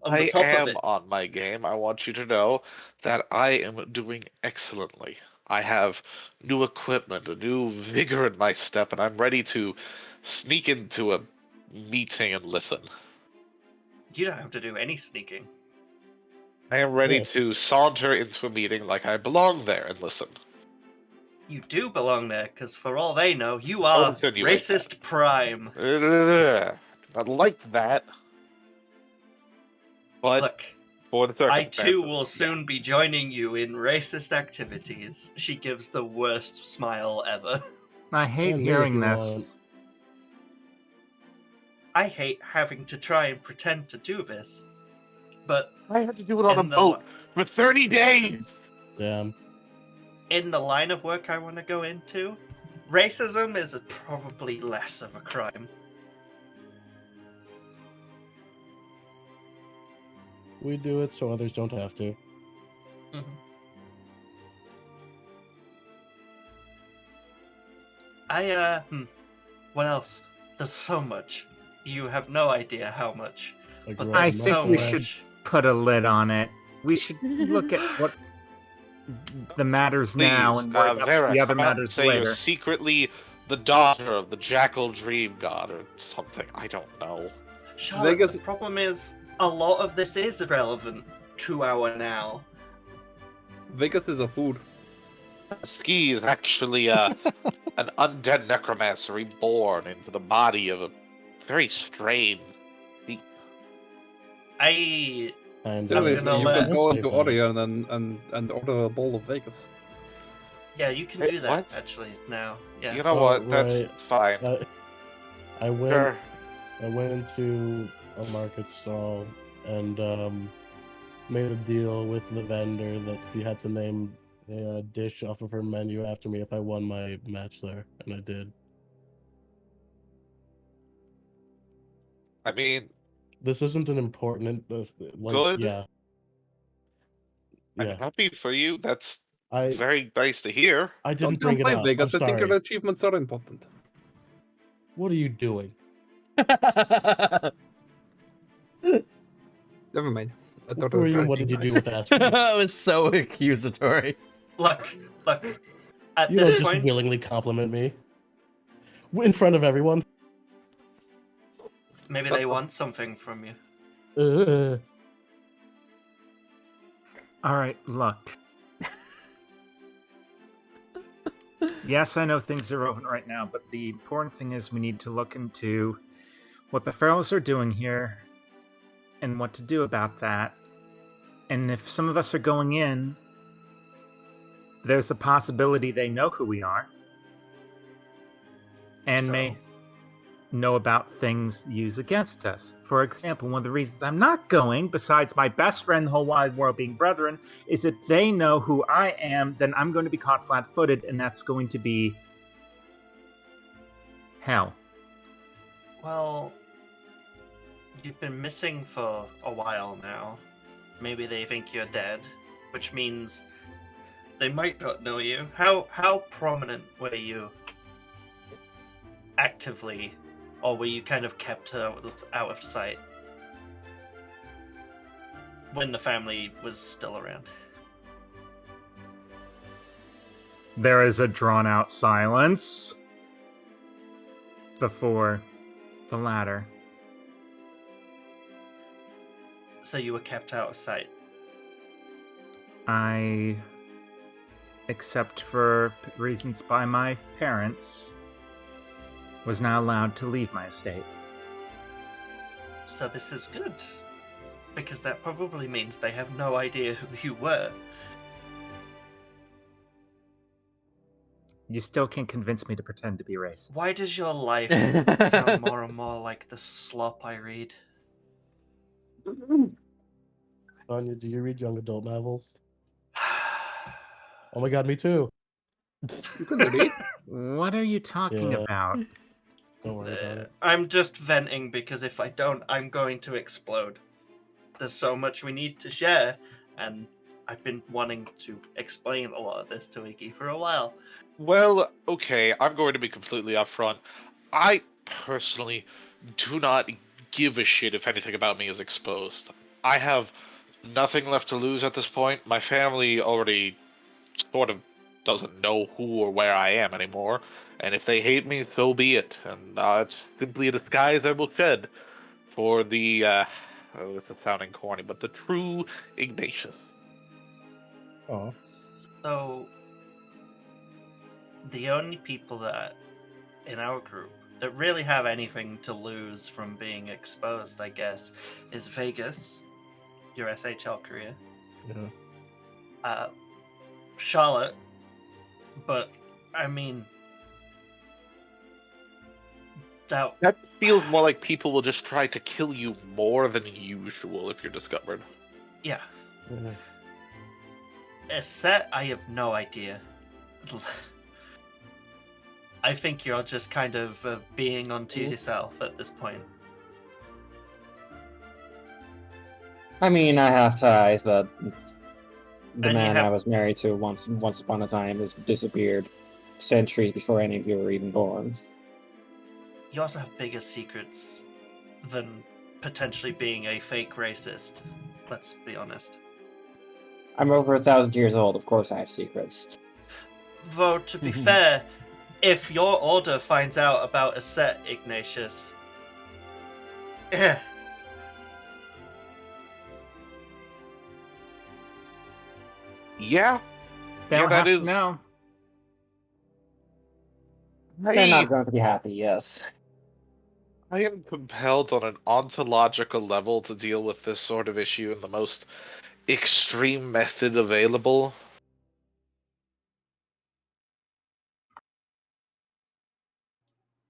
on the I top am of it. on my game. I want you to know that I am doing excellently. I have new equipment, a new vigor in my step, and I'm ready to sneak into a meeting and listen. You don't have to do any sneaking. I am ready Yeah. to saunter into a meeting like I belong there and listen. You do belong there, because for all they know, you are insinuate racist prime. Not like that. But Look, for the I circumstances, too will soon be joining you in racist activities. She gives the worst smile ever. I hate Yeah, no, hearing you this. won't. I hate having to try and pretend to do this. But I had to do it on a in the boat for 30 days. Damn. in the line of work I want to go into, racism is probably less of a crime. We do it so others don't have to. Mhm. What else? There's so much. You have no idea how much. Like, But right I there's think so we much. should put a lid on it. We should look at what the matters now and worry about Vera, the other how about matters say later. you're secretly the daughter of the Jackal Dream God or something. I don't know. Charlotte, Vegas- the problem is, a lot of this is irrelevant to our now. Vegas is a food. Ski is actually an undead necromancer reborn into the body of a very strange thief. I And Seriously, gonna you let- can go into Orion and order a bowl of Vegas. Yeah, you can Hey, do that what? actually now. Yeah. You know Oh, what? That's right. fine. I went. Sure. I went into a market stall and made a deal with the vendor that he had to name a dish off of her menu after me if I won my match there, and I did. I mean, This isn't an important like Good. yeah. I'm Yeah, happy for you. That's I very nice to hear. I Don't didn't bring it downplay up. Vegas. I'm I think sorry. your achievements are important. What are you doing? Never mind. I Who thought are I you? was What did you trying do to with that? That was so accusatory. Look. At You don't this just point, willingly compliment me in front of everyone. maybe they want something from you. All right, look. Yes, I know things are open right now, but the important thing is we need to look into what the Pharaohs are doing here and what to do about that. And if some of us are going in, there's a possibility they know who we are and So- may know about things used against us. For example, one of the reasons I'm not going, besides my best friend in the whole wide world being brethren, is if they know who I am, then I'm going to be caught flat-footed, and that's going to be hell. Well, you've been missing for a while now. Maybe they think you're dead, which means they might not know you. How prominent were you actively, or were you kind of kept out of sight? when the family was still around. There is a drawn-out silence before the latter. So you were kept out of sight. Except for reasons by my parents, was not allowed to leave my estate. So this is good. Because that probably means they have no idea who you were. You still can't convince me to pretend to be racist. Why does your life sound more and more like the slop I read? Anya, do you read young adult novels? Oh my god, me too. You can read. What are you talking about? Don't worry about it. I'm just venting because if I don't, I'm going to explode. There's so much we need to share, and I've been wanting to explain a lot of this to Iggy for a while. Well, okay, I'm going to be completely upfront. I personally do not give a shit if anything about me is exposed. I have nothing left to lose at this point. My family already sort of doesn't know who or where I am anymore, and if they hate me, so be it. And it's simply a disguise I will shed for the, this is sounding corny, but the true Ignatius. Oh. So, the only people that in our group that really have anything to lose from being exposed, I guess, is Vegas, your SHL career. Yeah. Charlotte, but I mean, that feels more like people will just try to kill you more than usual if you're discovered. Yeah. Mm-hmm. A set, I have no idea. I think you're just kind of being onto yourself at this point. I mean, I have ties, but the And man I was married to once upon a time has disappeared centuries before any of you were even born. You also have bigger secrets than potentially being a fake racist. Let's be honest. I'm over 1,000 years old. Of course I have secrets. Though, to be fair, if your order finds out about a set, Ignatius... Yeah. They don't that have is... to know. They're not going to be happy, yes. I am compelled on an ontological level to deal with this sort of issue in the most extreme method available.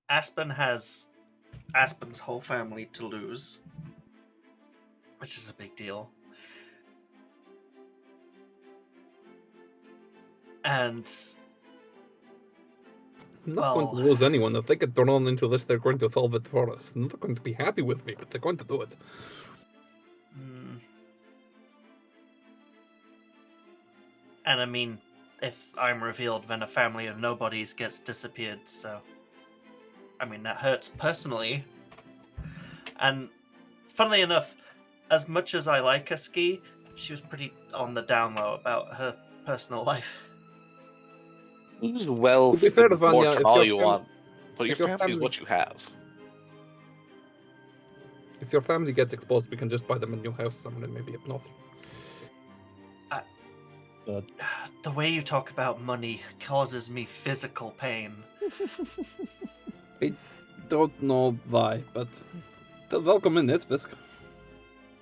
Aspen has Aspen's whole family to lose, which is a big deal. And I'm not going to lose anyone. If they get thrown into this, they're going to solve it for us. They're not going to be happy with me, but they're going to do it. And I mean, if I'm revealed, then a family of nobodies gets disappeared, so... I mean, that hurts personally. And, funnily enough, as much as I like Husky, she was pretty on the down low about her personal life. Well, to be fair to Vanya, all you want, but your family is what you have. If your family gets exposed, we can just buy them a new house somewhere, maybe up north. The way you talk about money causes me physical pain. I don't know why, but welcome in, it's Fisk.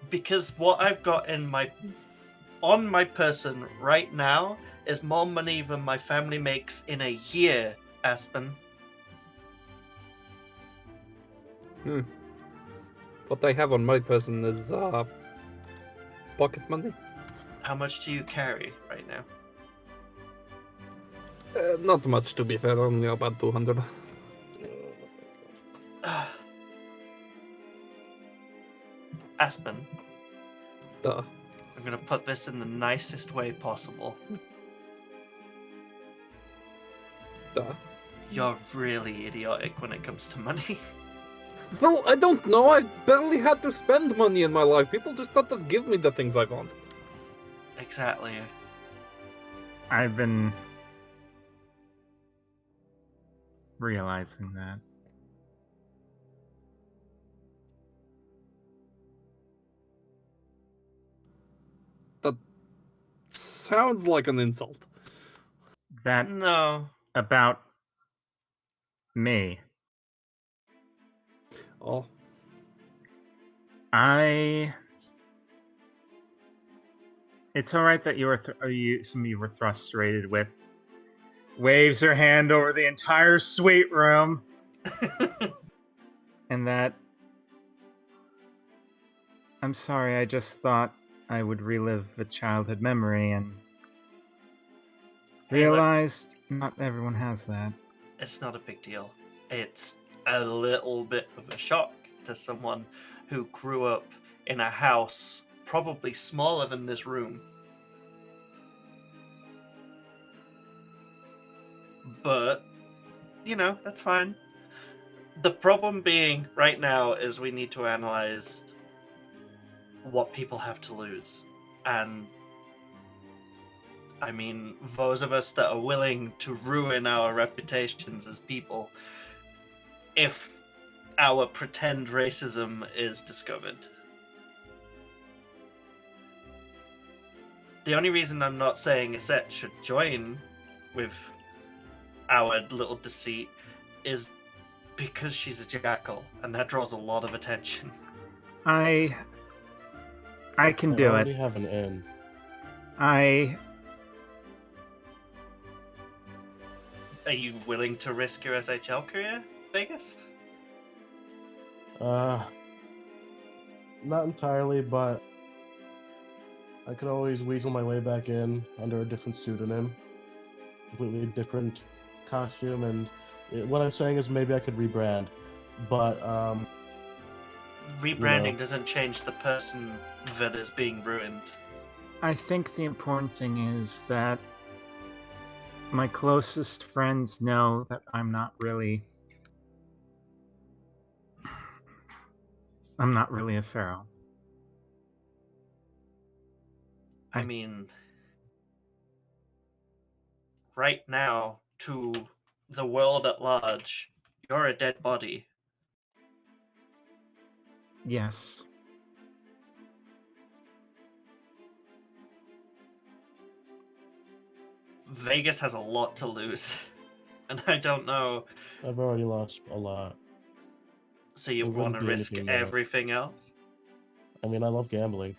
Because what I've got on my person right now is more money than my family makes in a year, Aspen. What I have on my person is pocket money. How much do you carry right now? Not much, to be fair, only about 200. Aspen. Duh. I'm gonna put this in the nicest way possible. Duh. You're really idiotic when it comes to money. Well, I don't know. I barely had to spend money in my life. People just thought to give me the things I want. Exactly. I've been realizing that. That sounds like an insult. That No. about me. Oh, It's all right that some of you were frustrated with. Waves her hand over the entire suite room, and that. I'm sorry. I just thought I would relive a childhood memory and Hey, look, realized not everyone has that. it's not a big deal. It's a little bit of a shock to someone who grew up in a house probably smaller than this room. But, that's fine. The problem being right now is we need to analyze what people have to lose. And I mean, those of us that are willing to ruin our reputations as people if our pretend racism is discovered. The only reason I'm not saying Iset should join with our little deceit is because she's a jackal, and that draws a lot of attention. I can I do already it. have an in. Are you willing to risk your SHL career, Vegas? Not entirely, but I could always weasel my way back in under a different pseudonym, completely different costume, and what I'm saying is maybe I could rebrand, but Rebranding doesn't change the person that is being ruined. I think the important thing is that my closest friends know that I'm not really a pharaoh. I mean, right now, to the world at large, you're a dead body. Yes. Vegas has a lot to lose, and I don't know. I've already lost a lot. So you It want wouldn't to be risk anything new. everything else? I mean, I love gambling.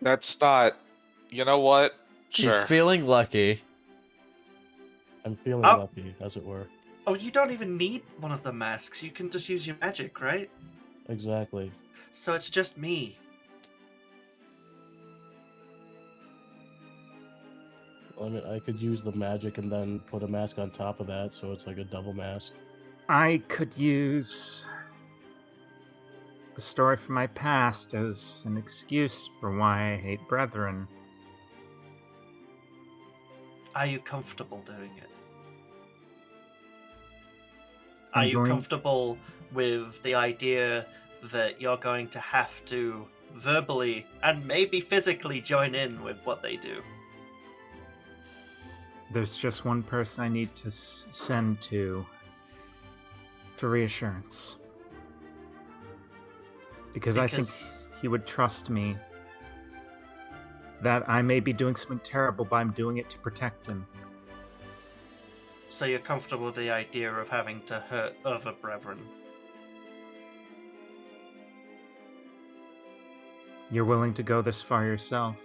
That's not. You know what? He's Sure. feeling lucky. I'm feeling Oh. lucky, as it were. Oh, you don't even need one of the masks. You can just use your magic, right? Exactly. So it's just me. I mean, I could use the magic and then put a mask on top of that, so it's like a double mask. I could use a story from my past as an excuse for why I hate brethren. Are you comfortable doing it? I'm Are you going- comfortable with the idea that you're going to have to verbally and maybe physically join in with what they do? There's just one person I need to send to for reassurance. Because I think he would trust me that I may be doing something terrible, but I'm doing it to protect him. So you're comfortable with the idea of having to hurt other brethren? You're willing to go this far yourself?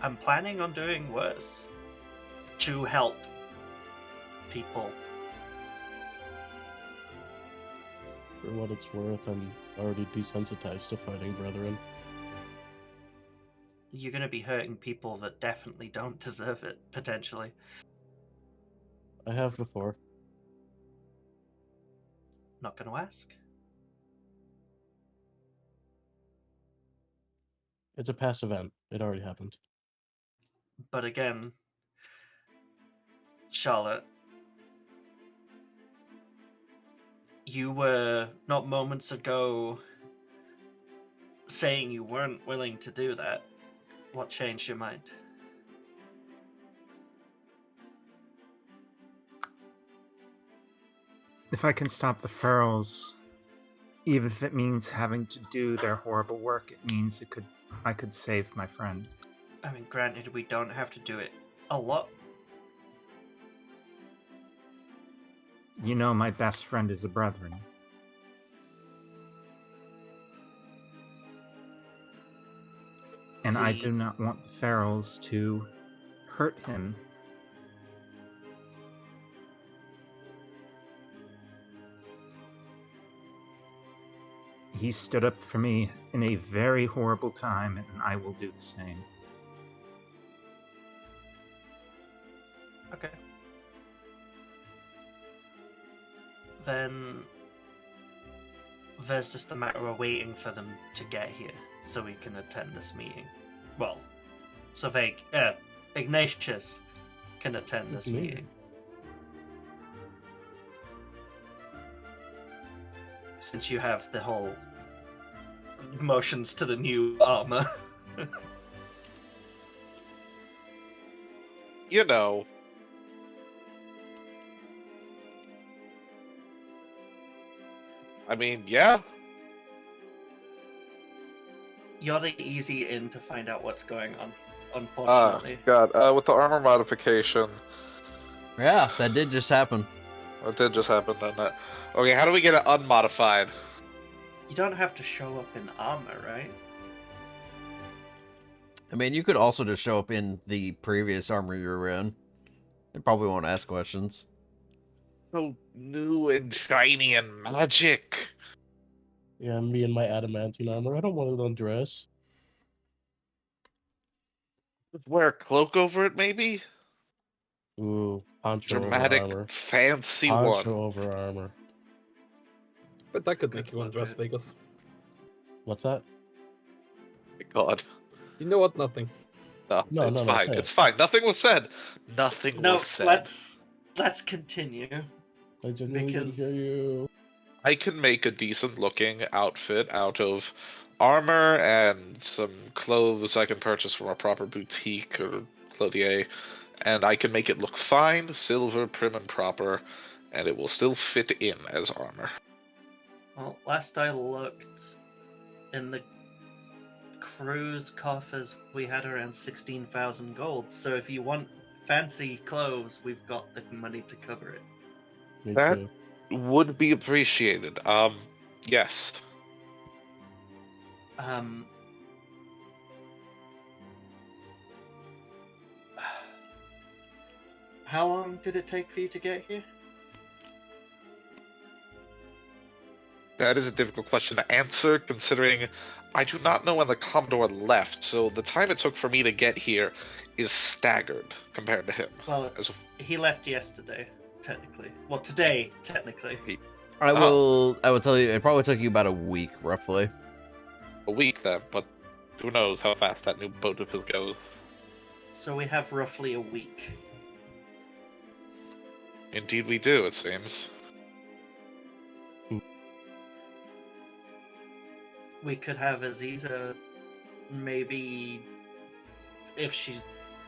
I'm planning on doing worse to help people. For what it's worth, I'm already desensitized to fighting brethren. You're going to be hurting people that definitely don't deserve it, potentially. I have before. Not going to ask. It's a past event. It already happened. But again, Charlotte, you were not moments ago saying you weren't willing to do that. What changed your mind? If I can stop the Ferals, even if it means having to do their horrible work, it means I could save my friend. I mean, granted, we don't have to do it a lot. You know my best friend is a brethren. And I do not want the Ferals to hurt him. He stood up for me in a very horrible time, and I will do the same. Okay. Then there's just a matter of waiting for them to get here so we can attend this meeting. Well, so Ignatius can attend this meeting. Since you have the whole motions to the new armor. You know. I mean, yeah. You're the easy in to find out what's going on, unfortunately. God, with the armor modification. Yeah, that did just happen. It did just happen, didn't it? Okay, how do we get it unmodified? You don't have to show up in armor, right? I mean, you could also just show up in the previous armor you were in. They probably won't ask questions. So new and shiny and magic. Yeah, me and my adamantine armor. I don't want to undress. Just wear a cloak over it, maybe? Ooh, poncho Dramatic, over armor. fancy Poncho one. over armor. But that could make you undress, Vegas. What's that? God. You know what? Nothing. No, it's no, fine. say It's it. fine. Nothing was said. Nothing No, was said. let's continue. I genuinely didn't hear you. I can make a decent looking outfit out of armor and some clothes I can purchase from a proper boutique or clothier, and I can make it look fine, silver, prim and proper, and it will still fit in as armor. Well, last I looked, in the crew's coffers, we had around 16,000 gold. So if you want fancy clothes, we've got the money to cover it. Me That- too. Would be appreciated. Yes. How long did it take for you to get here? That is a difficult question to answer, considering I do not know when the Commodore left, so the time it took for me to get here is staggered compared to him. Well, he left yesterday, technically. Well, today, technically. I will tell you, it probably took you about a week, roughly. A week then, but who knows how fast that new boat of his goes. So we have roughly a week. Indeed we do, it seems. We could have Aziza, maybe, if she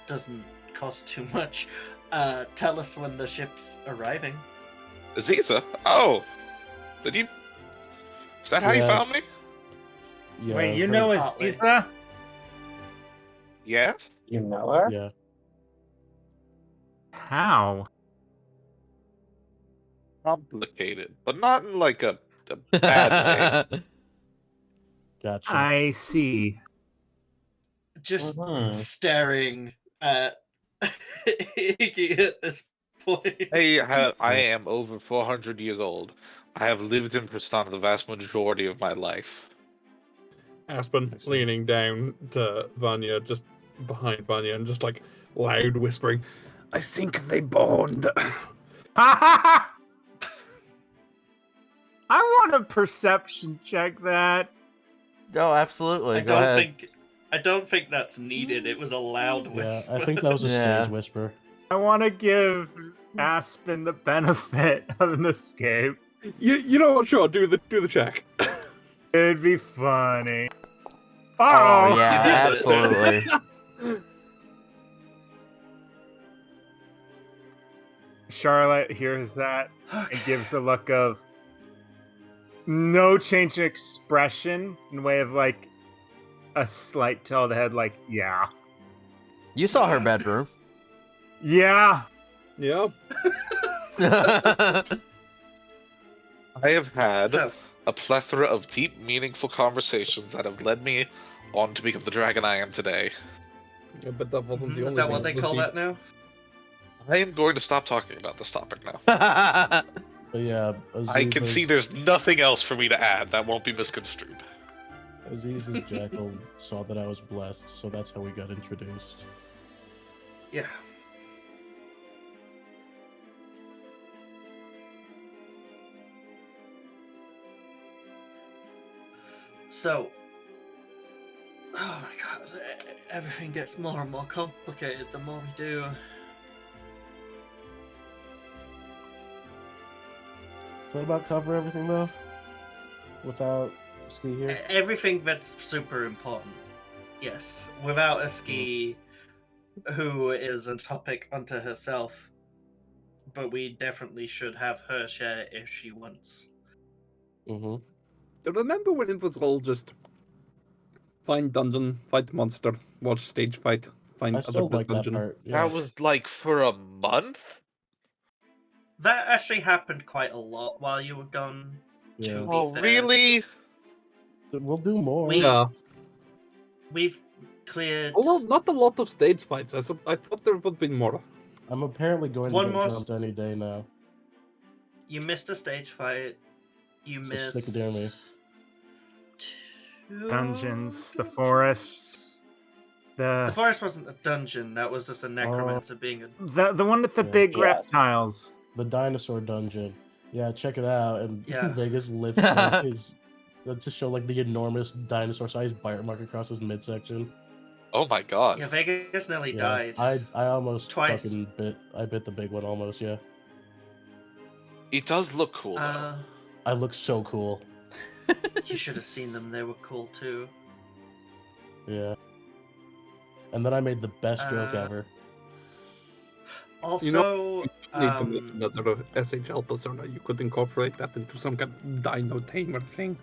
doesn't cost too much, tell us when the ship's arriving. Aziza? Oh! Did you... Is that how you found me? Yeah, Wait, you know Aziza? Yes? You know her? Yeah. How? Complicated, but not in like a bad way. Gotcha. I see. Just staring at Iggy at this point. I am over 400 years old. I have lived in Pristana the vast majority of my life. Aspen leaning down to Vanya, just behind Vanya, and just like loud whispering, I think they bond. I want a perception check that. No, absolutely. Go ahead. I don't think that's needed. It was a loud Yeah, whisper. I think that was a Yeah. stage whisper. I want to give Aspen the benefit of an escape. You know what? Sure, do the check. It'd be funny. Oh, Uh-oh! yeah, You did it. absolutely. Charlotte hears that and gives a look of no change in expression in way of like a slight tilt of the head, like, yeah. You saw her bedroom. Yeah. Yeah. I have had So, a plethora of deep, meaningful conversations that have led me on to become the dragon I am today. Yeah, but that wasn't the only is that thing what they was call deep. that now? I am going to stop talking about this topic now. But yeah, I can see there's nothing else for me to add that won't be misconstrued. Aziz's jackal saw that I was blessed, so that's how we got introduced. Yeah. So, oh my god, everything gets more and more complicated the more we do. So about cover everything though? Without Ski here? Everything that's super important. Yes. Without a ski who is a topic unto herself. But we definitely should have her share if she wants. Mm-hmm. Remember when it was all just find dungeon, fight monster, watch stage fight, find I other still like that dungeon? part. Yeah. That was like for a month? That actually happened quite a lot while you were gone. Yeah. To be Oh, fair. really? We'll do more. Yeah. We've cleared Although not a lot of stage fights. I thought there would be more. I'm apparently going One to get more jumped any day now. You missed a stage fight. You So missed stick it near me. two Dungeons, the forest, The forest wasn't a dungeon. That was just a necromancer being a. the one with the Yeah. big Yeah. reptiles. The dinosaur dungeon. Yeah, check it out. And Yeah. Vegas lifts like his to show like the enormous dinosaur-sized bite mark across his midsection. Oh my god. Yeah, Vegas nearly Yeah, died. I almost Twice. fucking bit the big one almost. Yeah, It does look cool, though. I look so cool. You should have seen them. They were cool too. Yeah. And then I made the best joke ever. Also, You know, need to make another SHL persona. You could incorporate that into some kind of dino tamer thing.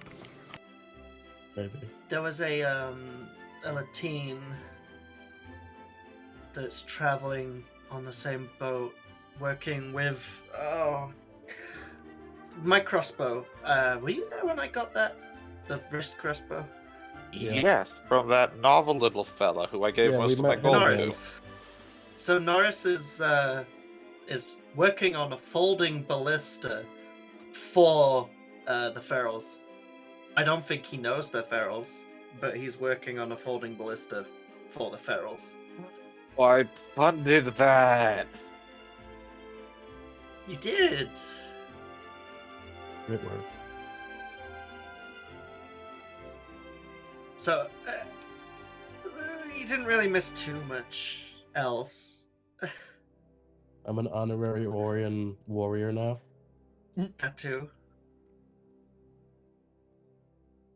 Maybe. there was a Latine that's traveling on the same boat, working with my crossbow. Were you there when I got that? The wrist crossbow? Yeah. Yes, from that novel little fella who I gave Yeah, most we of my met gold to. Norris. So Norris is working on a folding ballista for the ferals. I don't think he knows they're ferals, but he's working on a folding ballista for the ferals. I funded that. You did. Great work. So you didn't really miss too much else. I'm an honorary Orion warrior now. That too.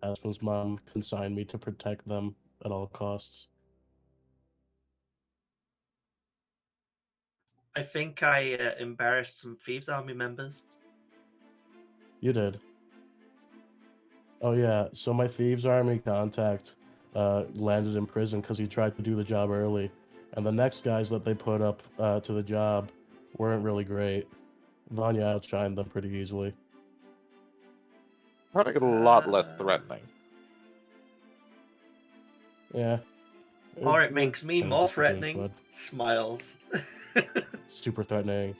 Aspen's mom consigned me to protect them at all costs. I think I embarrassed some Thieves Army members. You did. Oh yeah, so my Thieves Army contact landed in prison because he tried to do the job early. And the next guys that they put up to the job weren't really great. Vanya outshined them pretty easily. Trying to get a lot less threatening. Yeah. Or it makes me kind of more just a game threatening. squad. Smiles. Super threatening.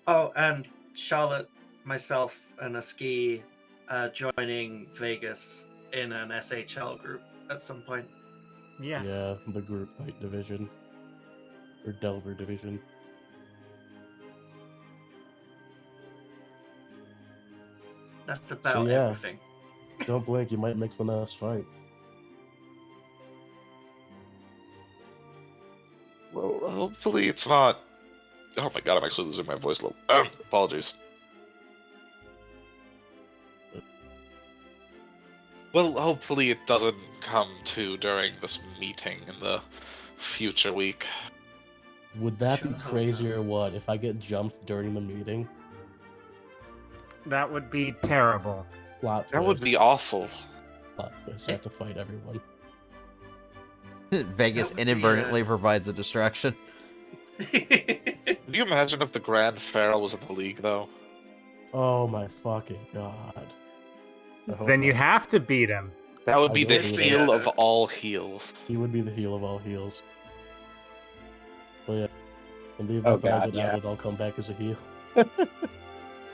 Oh, and Charlotte, myself, and a ski joining Vegas in an SHL group at some point. Yes. Yeah, the group fight division. Or Delver division. That's about yeah. everything. Don't blink, you might mix the next fight. Well, hopefully it's not. Oh my god, I'm actually losing my voice a little. Apologies. Well, hopefully it doesn't come to during this meeting in the future week. Would that Sure be hope crazy not. or what if I get jumped during the meeting? That would be terrible. Plot That would twist. be awful. Plot twist. I have to fight everyone. Vegas That would be, inadvertently provides a distraction. Can you imagine if the Grand Pharaoh was in the league, though? Oh my fucking god. I hope Then you not. have to beat him. That would I be will the do that. heel of all heels. He would be the heel of all heels. But yeah, in the event Oh, that I God, get yeah. outed, I'll come back as a heel.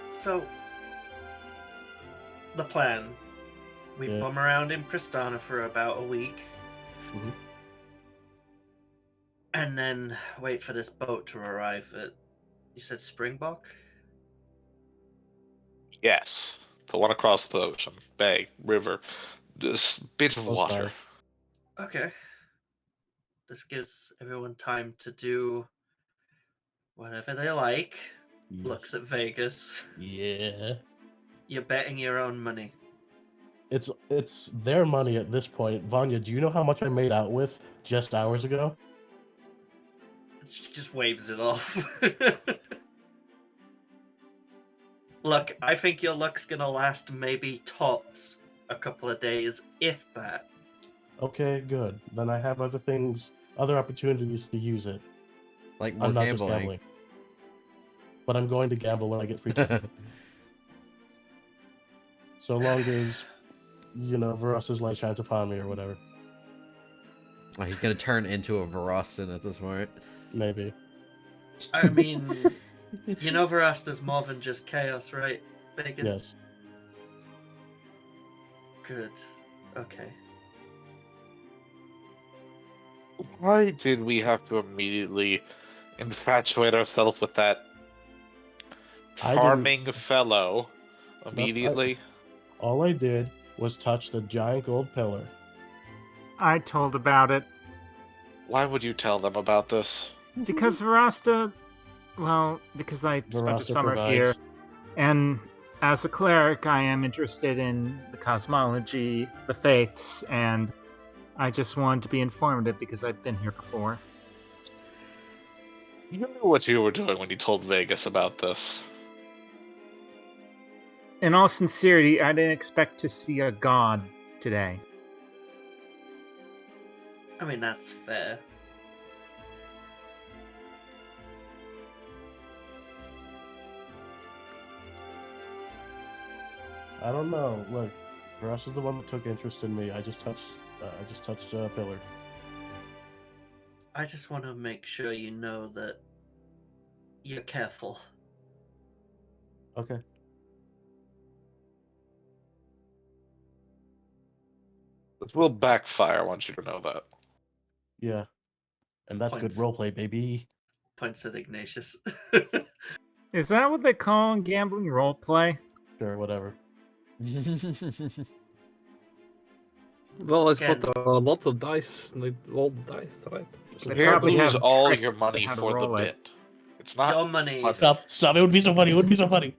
So, the plan. We Yeah. bum around in Pristana for about a week. Mhm. And then wait for this boat to arrive at, you said Springbok? Yes. The one across the ocean. Bay, river. This bit of Close water. by. Okay. This gives everyone time to do whatever they like. Yes. Looks at Vegas. Yeah. You're betting your own money. It's their money at this point. Vanya, do you know how much I made out with just hours ago? She just waves it off. Look, I think your luck's gonna last maybe tops a couple of days, if that. Okay, good. Then I have other opportunities to use it. Like more I'm not just gambling. gambling. But I'm going to gamble when I get free time. So long as, Varus's light shines upon me or whatever. Oh, he's gonna turn into a Varostan at this point. Maybe. I mean, you know Verasta's more than just chaos, right, Vegas? Yes. Good. Okay. Why did we have to immediately infatuate ourselves with that I didn't- farming fellow immediately? All I did was touch the giant gold pillar. I told about it Why would you tell them about this? because Verasta. Well, because I spent a Varasta summer provides. here, and as a cleric, I am interested in the cosmology, the faiths, and I just wanted to be informative because I've been here before. You knew what you were doing when you told Vegas about this. In all sincerity, I didn't expect to see a god today. I mean, that's fair. I don't know. Look, Varus is the one that took interest in me. I just touched a pillar. I just want to make sure you know that you're careful. Okay. This will backfire, I want you to know that. Yeah. And that's Points. good roleplay, baby. Points at Ignatius. Is that what they call gambling roleplay? Sure, whatever. Well, I Again. suppose lots of dice, like roll dice, right? So They here probably lose have all tricks your on money how to for the roll it. bit. It's not Your money. funny. Stop. It would be so funny. It would be so funny.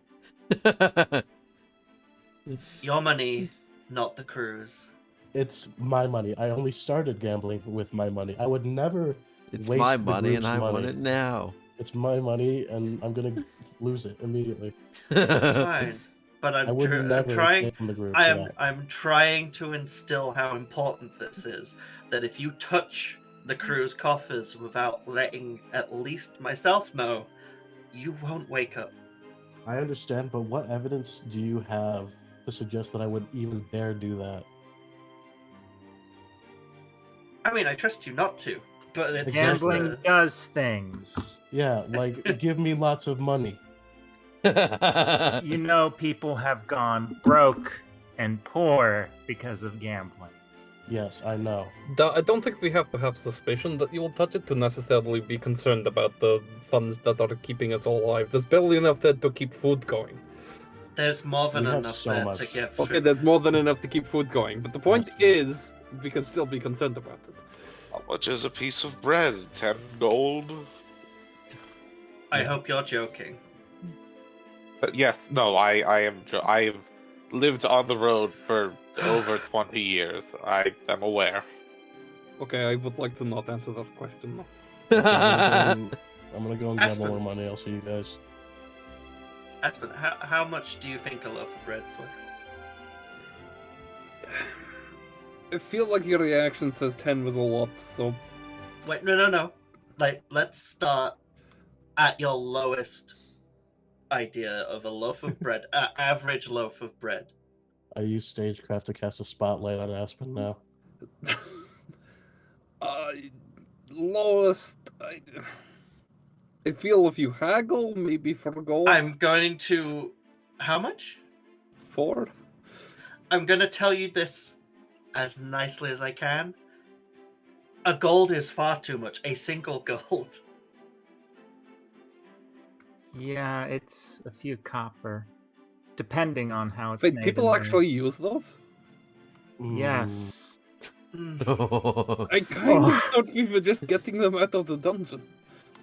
Your money, not the cruise. It's my money. I only started gambling with my money. I would never It's waste my the money and group's I want money. it now. It's my money, and I'm gonna lose it immediately. It's fine. But I I'm, would I'm never trying. take from the group. I'm trying to instill how important this is. That if you touch the crew's coffers without letting at least myself know, you won't wake up. I understand, but what evidence do you have to suggest that I would even dare do that? I mean, I trust you not to, but it's Gambling just does things. Yeah, like give me lots of money. You know, people have gone broke and poor because of gambling. Yes, I know. I don't think we have to have suspicion that you will touch it to necessarily be concerned about the funds that are keeping us all alive. There's barely enough there to keep food going. there's more than We have enough so there much. to get through. Okay, there's more than enough to keep food going. But the point is, we can still be content about it. How much is a piece of bread? 10 gold? I hope you're joking. But yes, no, I have lived on the road for over 20 years. I am aware. Okay, I would like to not answer that question now. I'm gonna go and Aspen. gamble more money. I'll see you guys. Aspen, how much do you think a loaf of bread's worth? I feel like your reaction says 10 was a lot, so... Wait, no. Like, let's start at your lowest idea of a loaf of bread, average loaf of bread. I use stagecraft to cast a spotlight on Aspen now. Lowest... I feel if you haggle, maybe for gold. I'm going to... How much? 4? I'm going to tell you this as nicely as I can. A gold is far too much. A single gold. Yeah, it's a few copper, depending on how it's Wait, made. people actually use those? Yes. I kind of thought we were just getting them out of the dungeon.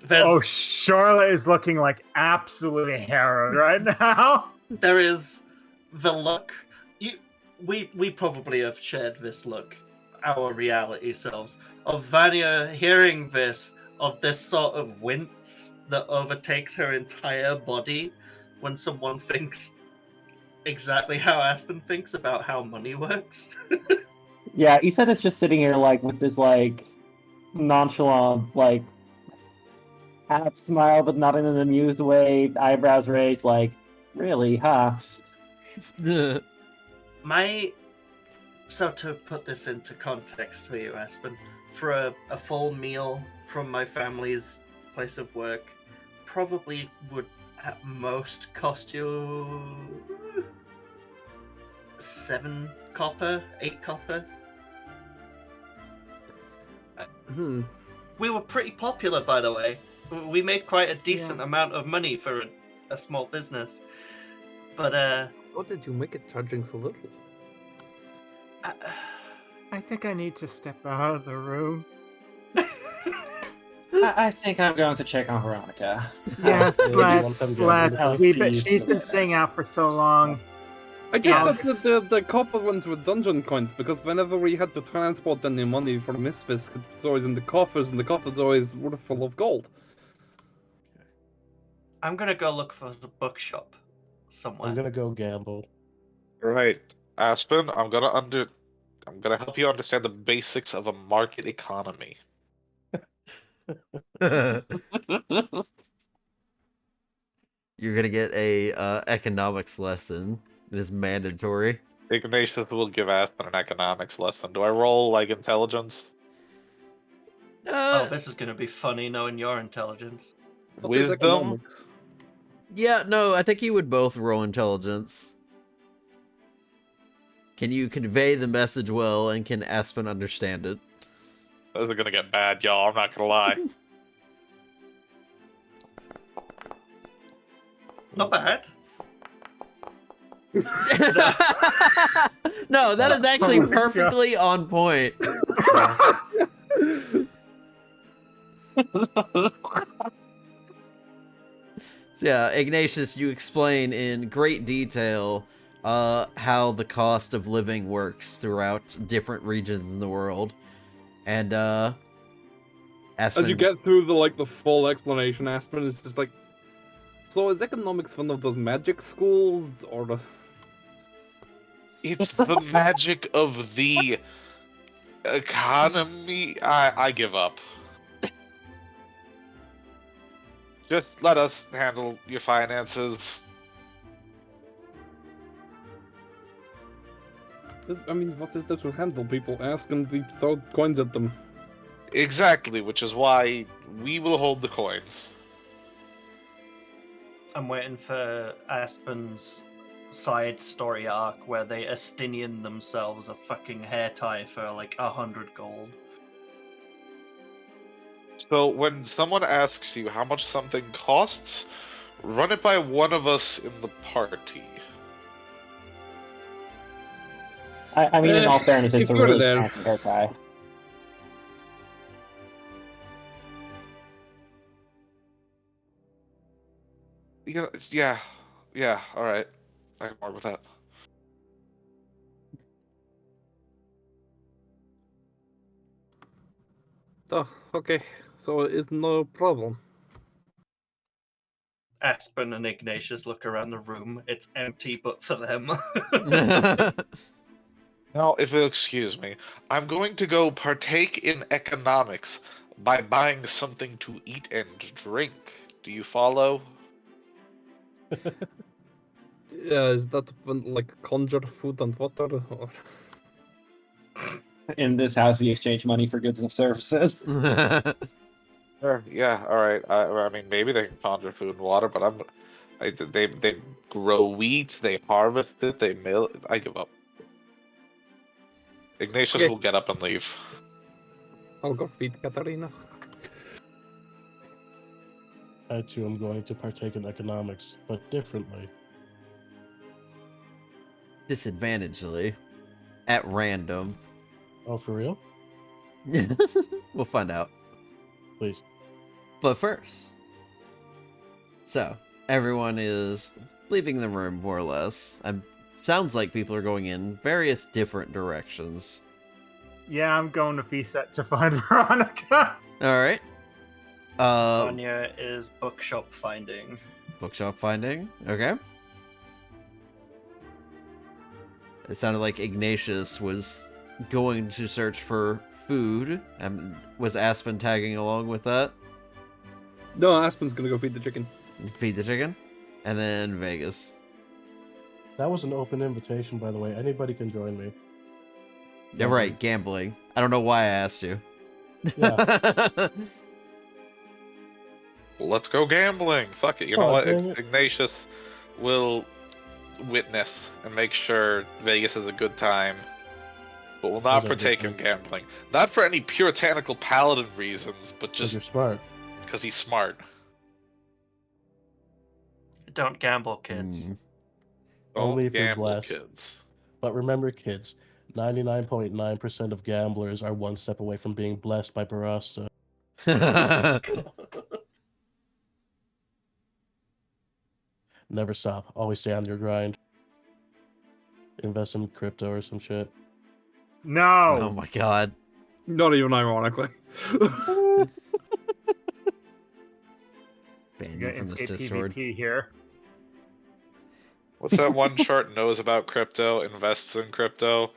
Oh, Charlotte is looking like absolutely harrowed right now. There is the look. We probably have shared this look, our reality selves, of Vanya hearing this, of this sort of wince that overtakes her entire body when someone thinks exactly how Aspen thinks about how money works. Yeah, Iset is just sitting here like with this like nonchalant, like half smile but not in an amused way, eyebrows raised, like, really, huh? So to put this into context for you, Aspen, for a full meal from my family's place of work, probably would at most cost you 7 copper, 8 copper. We were pretty popular, by the way. We made quite a decent amount of money for a small business. But, What did you make it charging so little? I think I need to step out of the room. I think I'm going to check on Veronica. Yes, let's. see. She's been staying out for so long. I just thought that the copper ones were dungeon coins, because whenever we had to transport any money from Misfits, it's always in the coffers, and the coffers always were full of gold. I'm gonna go look for the bookshop somewhere. I'm gonna go gamble. Right, Aspen, I'm gonna help you understand the basics of a market economy. You're gonna get a economics lesson. It is mandatory. Ignatius will give Aspen an economics lesson. Do I roll like intelligence? Oh, this is gonna be funny knowing your intelligence. Wisdom? Yeah, no, I think you would both roll intelligence. Can you convey the message well, and can Aspen understand it? This is gonna get bad, y'all. I'm not gonna lie. Not bad. No, that is actually perfectly on point. So yeah, Ignatius, you explain in great detail how the cost of living works throughout different regions in the world. And Aspen... As you get through the full explanation, Aspen is just like, so is economics one of those magic schools, or the... It's the magic of the economy. I give up. Just let us handle your finances. I mean, what is there to handle? People ask and we throw coins at them. Exactly, which is why we will hold the coins. I'm waiting for Aspen's side story arc where they Estinian themselves a fucking hair tie for like 100 gold. So when someone asks you how much something costs, run it by one of us in the party. I mean, in all fairness, it's if a you're really there. fancy hair tie. Yeah, all right. I can work with that. Oh, okay. So it's no problem. Aspen and Ignatius look around the room. It's empty, but for them. Now, if you'll excuse me, I'm going to go partake in economics by buying something to eat and drink. Do you follow? Yeah, is that when, like conjure food and water? Or... In this house, we exchange money for goods and services. Sure. Yeah. All right. I mean, maybe they can conjure food and water, but they grow wheat, they harvest it, they mill it. I give up. Ignatius Okay. will get up and leave. I'll go feed Katarina. I too am going to partake in economics, but differently. Disadvantagedly. At random. Oh, for real? We'll find out. Please. But first. So, everyone is leaving the room, more or less. Sounds like people are going in various different directions. Yeah, I'm going to Fiset to find Veronica. Alright. Anya is bookshop finding. Bookshop finding. Okay. It sounded like Ignatius was going to search for food. Was Aspen tagging along with that? No, Aspen's gonna go feed the chicken. Feed the chicken. And then Vegas. That was an open invitation, by the way. Anybody can join me. Yeah, right. Gambling. I don't know why I asked you. Yeah. Well, let's go gambling. Fuck it. You know what? dang it. Ignatius will witness and make sure Vegas has a good time, but will not Those are partake in different. gambling. Not for any puritanical paladin reasons, but Because you're just smart. because he's smart. Don't gamble, kids. Mm. Don't Only if you're gamble, blessed. kids. But remember, kids, 99.9% of gamblers are one step away from being blessed by Barasta. Never stop. Always stay on your grind. Invest in crypto or some shit. No. Oh my god. Not even ironically. Ban You you got from this instant Discord. PvP here. What's that one chart knows about crypto, invests in crypto?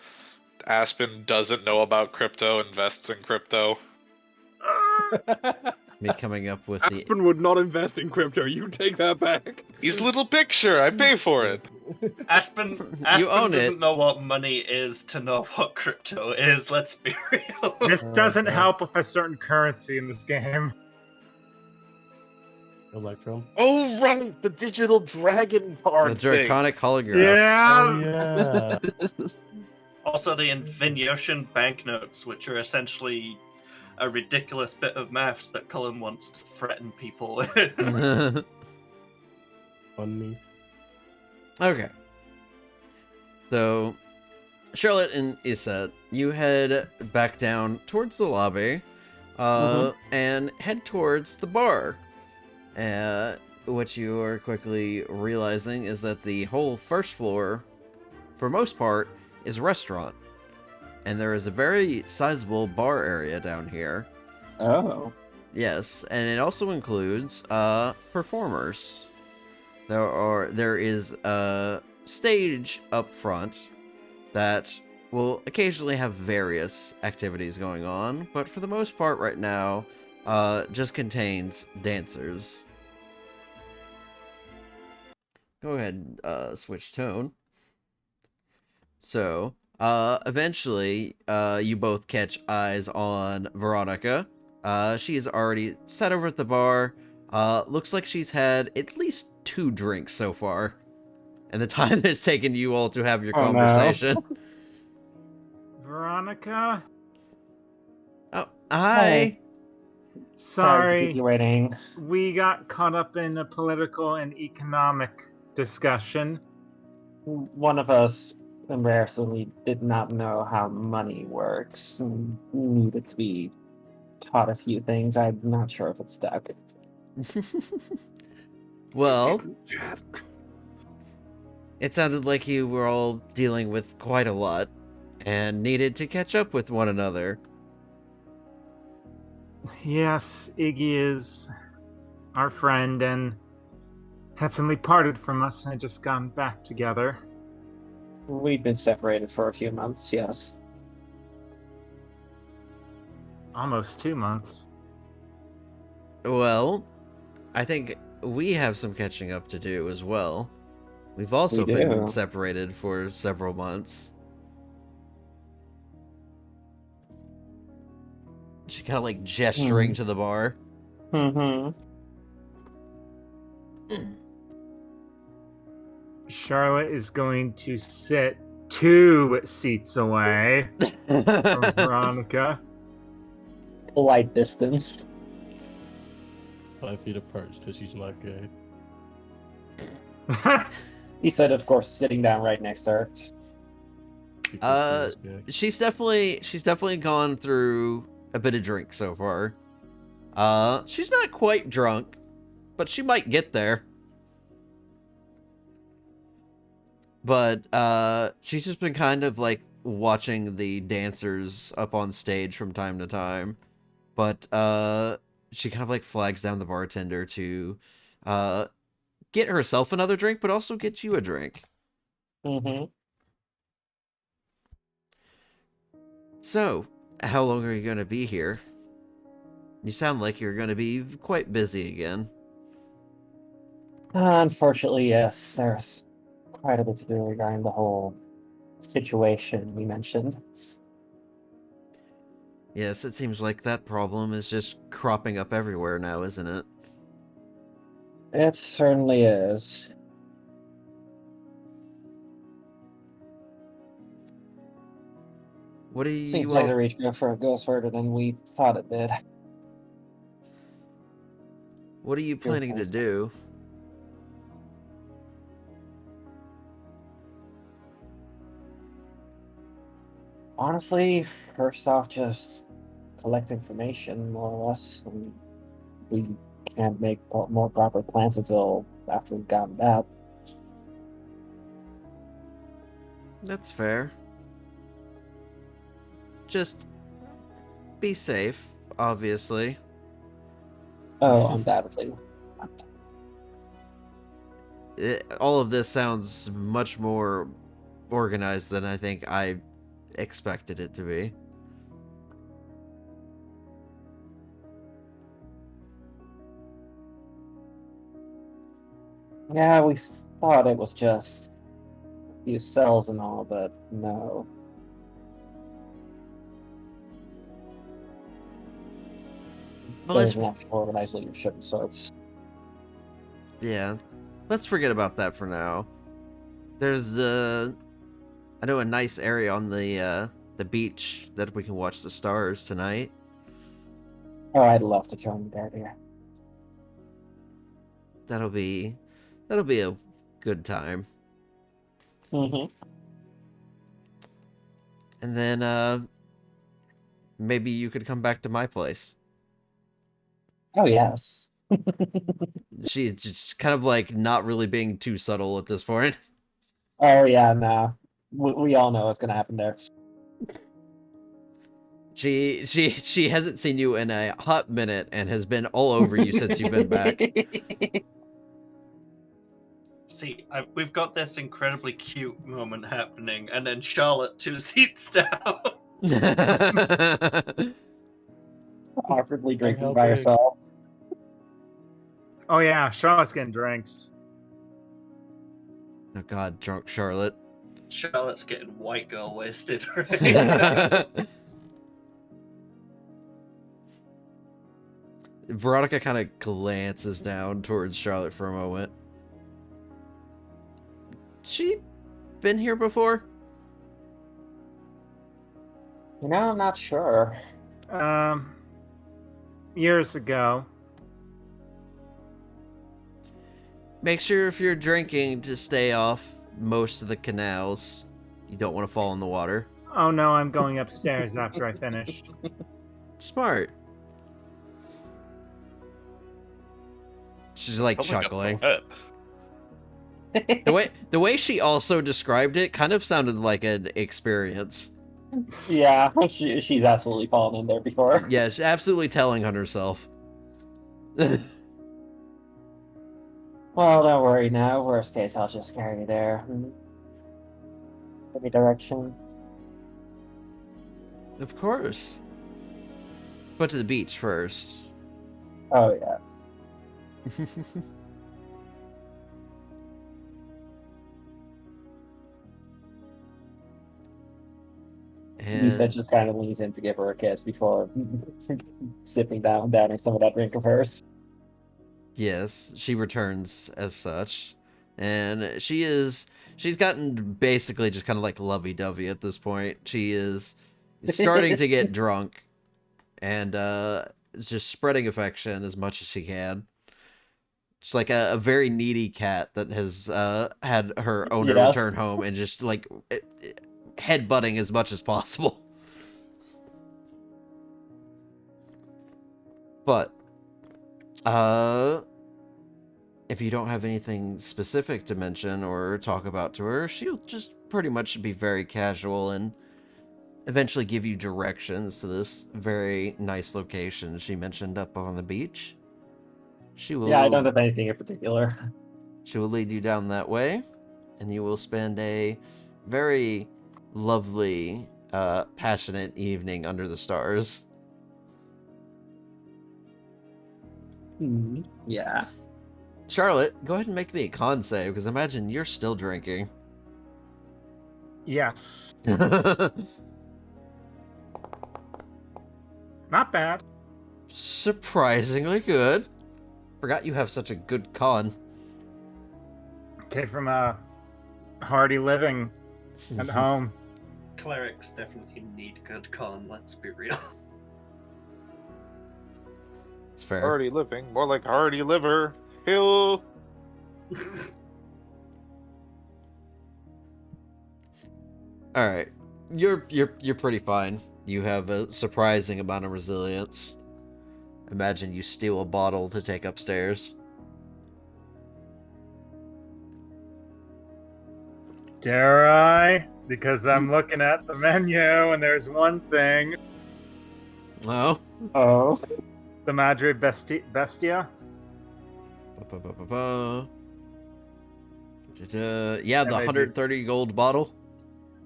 Aspen doesn't know about crypto, invests in crypto. Me coming up with Aspen would not invest in crypto. You take that back. He's little picture. I pay for it. Aspen You own doesn't it. know what money is to know what crypto is, let's be real. This doesn't Okay. help with a certain currency in this game. Electrum. Oh right, the digital dragon the card thing. draconic holographs. Yeah. Oh, yeah. Also, the Infiniotion banknotes, which are essentially a ridiculous bit of maths that Cullen wants to threaten people with. Funny. Okay. So, Charlotte and Iset, you head back down towards the lobby, and head towards the bar. What you are quickly realizing is that the whole first floor, for most part, is a restaurant. And there is a very sizable bar area down here. Oh. Yes, and it also includes performers. There is a stage up front that will occasionally have various activities going on, but for the most part right now, just contains dancers. Go ahead and switch tone. So, eventually, you both catch eyes on Veronica. She's already sat over at the bar. Looks like she's had at least 2 drinks so far. And the time it's taken you all to have your Oh, no. conversation. Veronica? Oh, hi. Hey. Sorry to keep Sorry. you waiting. We got caught up in a political and economic discussion. One of us embarrassingly did not know how money works and needed to be taught a few things. I'm not sure if it stuck. Well, it sounded like you were all dealing with quite a lot and needed to catch up with one another. Yes, Iggy is our friend and had suddenly parted from us and had just gone back together. We've been separated for a few months, yes. Almost 2 months. Well, I think we have some catching up to do as well. We've also We been do. separated for several months. She kind of like gesturing to the bar. Mm-hmm. Charlotte is going to sit 2 seats away from Veronica. Polite distance. 5 feet apart because he's not gay. He said, of course, sitting down right next to her. Because he is gay. She's definitely gone through a bit of drink so far. She's not quite drunk, but she might get there. But she's just been kind of like watching the dancers up on stage from time to time. But she kind of like flags down the bartender to get herself another drink, but also get you a drink. Mm-hmm. So, how long are you going to be here? You sound like you're going to be quite busy again. Unfortunately, yes. There's quite a bit to do regarding the whole situation we mentioned. Yes, it seems like that problem is just cropping up everywhere now, isn't it? It certainly is. What do you Seems all... like the reach goes further than we thought it did. What are you planning to do? Honestly, first off, just collect information, more or less. And we can't make more proper plans until after we've gotten that. That's fair. Just be safe, obviously. Oh, undoubtedly. All of this sounds much more organized than I think I expected it to be. Yeah, we thought it was just a few cells and all, but no. Well, There's an actual organized leadership of sorts. Yeah, let's forget about that for now. There's I know a nice area on the beach that we can watch the stars tonight. Oh, I'd love to join you there, dear. That'll be a good time. Mm-hmm. And then maybe you could come back to my place. Oh, yes. She's just kind of like not really being too subtle at this point. Oh, yeah, no. We all know what's going to happen there. She hasn't seen you in a hot minute and has been all over you since you've been back. See, we've got this incredibly cute moment happening, and then Charlotte 2 seats down. Awkwardly drinking helping. by herself. Oh yeah, Charlotte's getting drinks. Oh god, drunk Charlotte. Charlotte's getting white girl wasted right Veronica kind of glances down towards Charlotte for a moment. She been here before? You know, I'm not sure. Years ago. Make sure if you're drinking to stay off most of the canals. You don't want to fall in the water. Oh no, I'm going upstairs after I finish. Smart. She's like chuckling. The way she also described it kind of sounded like an experience. Yeah, she's absolutely fallen in there before. Yeah, she's absolutely telling on herself. Well, don't worry now. Worst case, I'll just carry you there. Any directions? Of course. But to the beach first. Oh, yes. And Lisa just kind of leans in to give her a kiss before sipping down some of that drink of hers. yes, she returns as such. And she's gotten basically just kind of like lovey-dovey at this point. She is starting to get drunk and is just spreading affection as much as she can. It's like a very needy cat that has had her owner return home and just like headbutting as much as possible. But if you don't have anything specific to mention or talk about to her, she'll just pretty much be very casual and eventually give you directions to this very nice location she mentioned up on the beach. She will. Yeah, I don't have anything in particular. She will lead you down that way, and you will spend a very lovely, passionate evening under the stars. Yeah. Charlotte, go ahead and make me a con save, because imagine you're still drinking. Yes. Not bad. Surprisingly good. Forgot you have such a good con. Came from hardy living at home. Clerics definitely need good con, let's be real. It's fair. Hardy living, more like hardy liver. Hill. All right, you're pretty fine. You have a surprising amount of resilience. Imagine you steal a bottle to take upstairs. Dare I? Because I'm looking at the menu and there's one thing. Oh. Oh. The Madre Bestia. Yeah, the 130 gold bottle.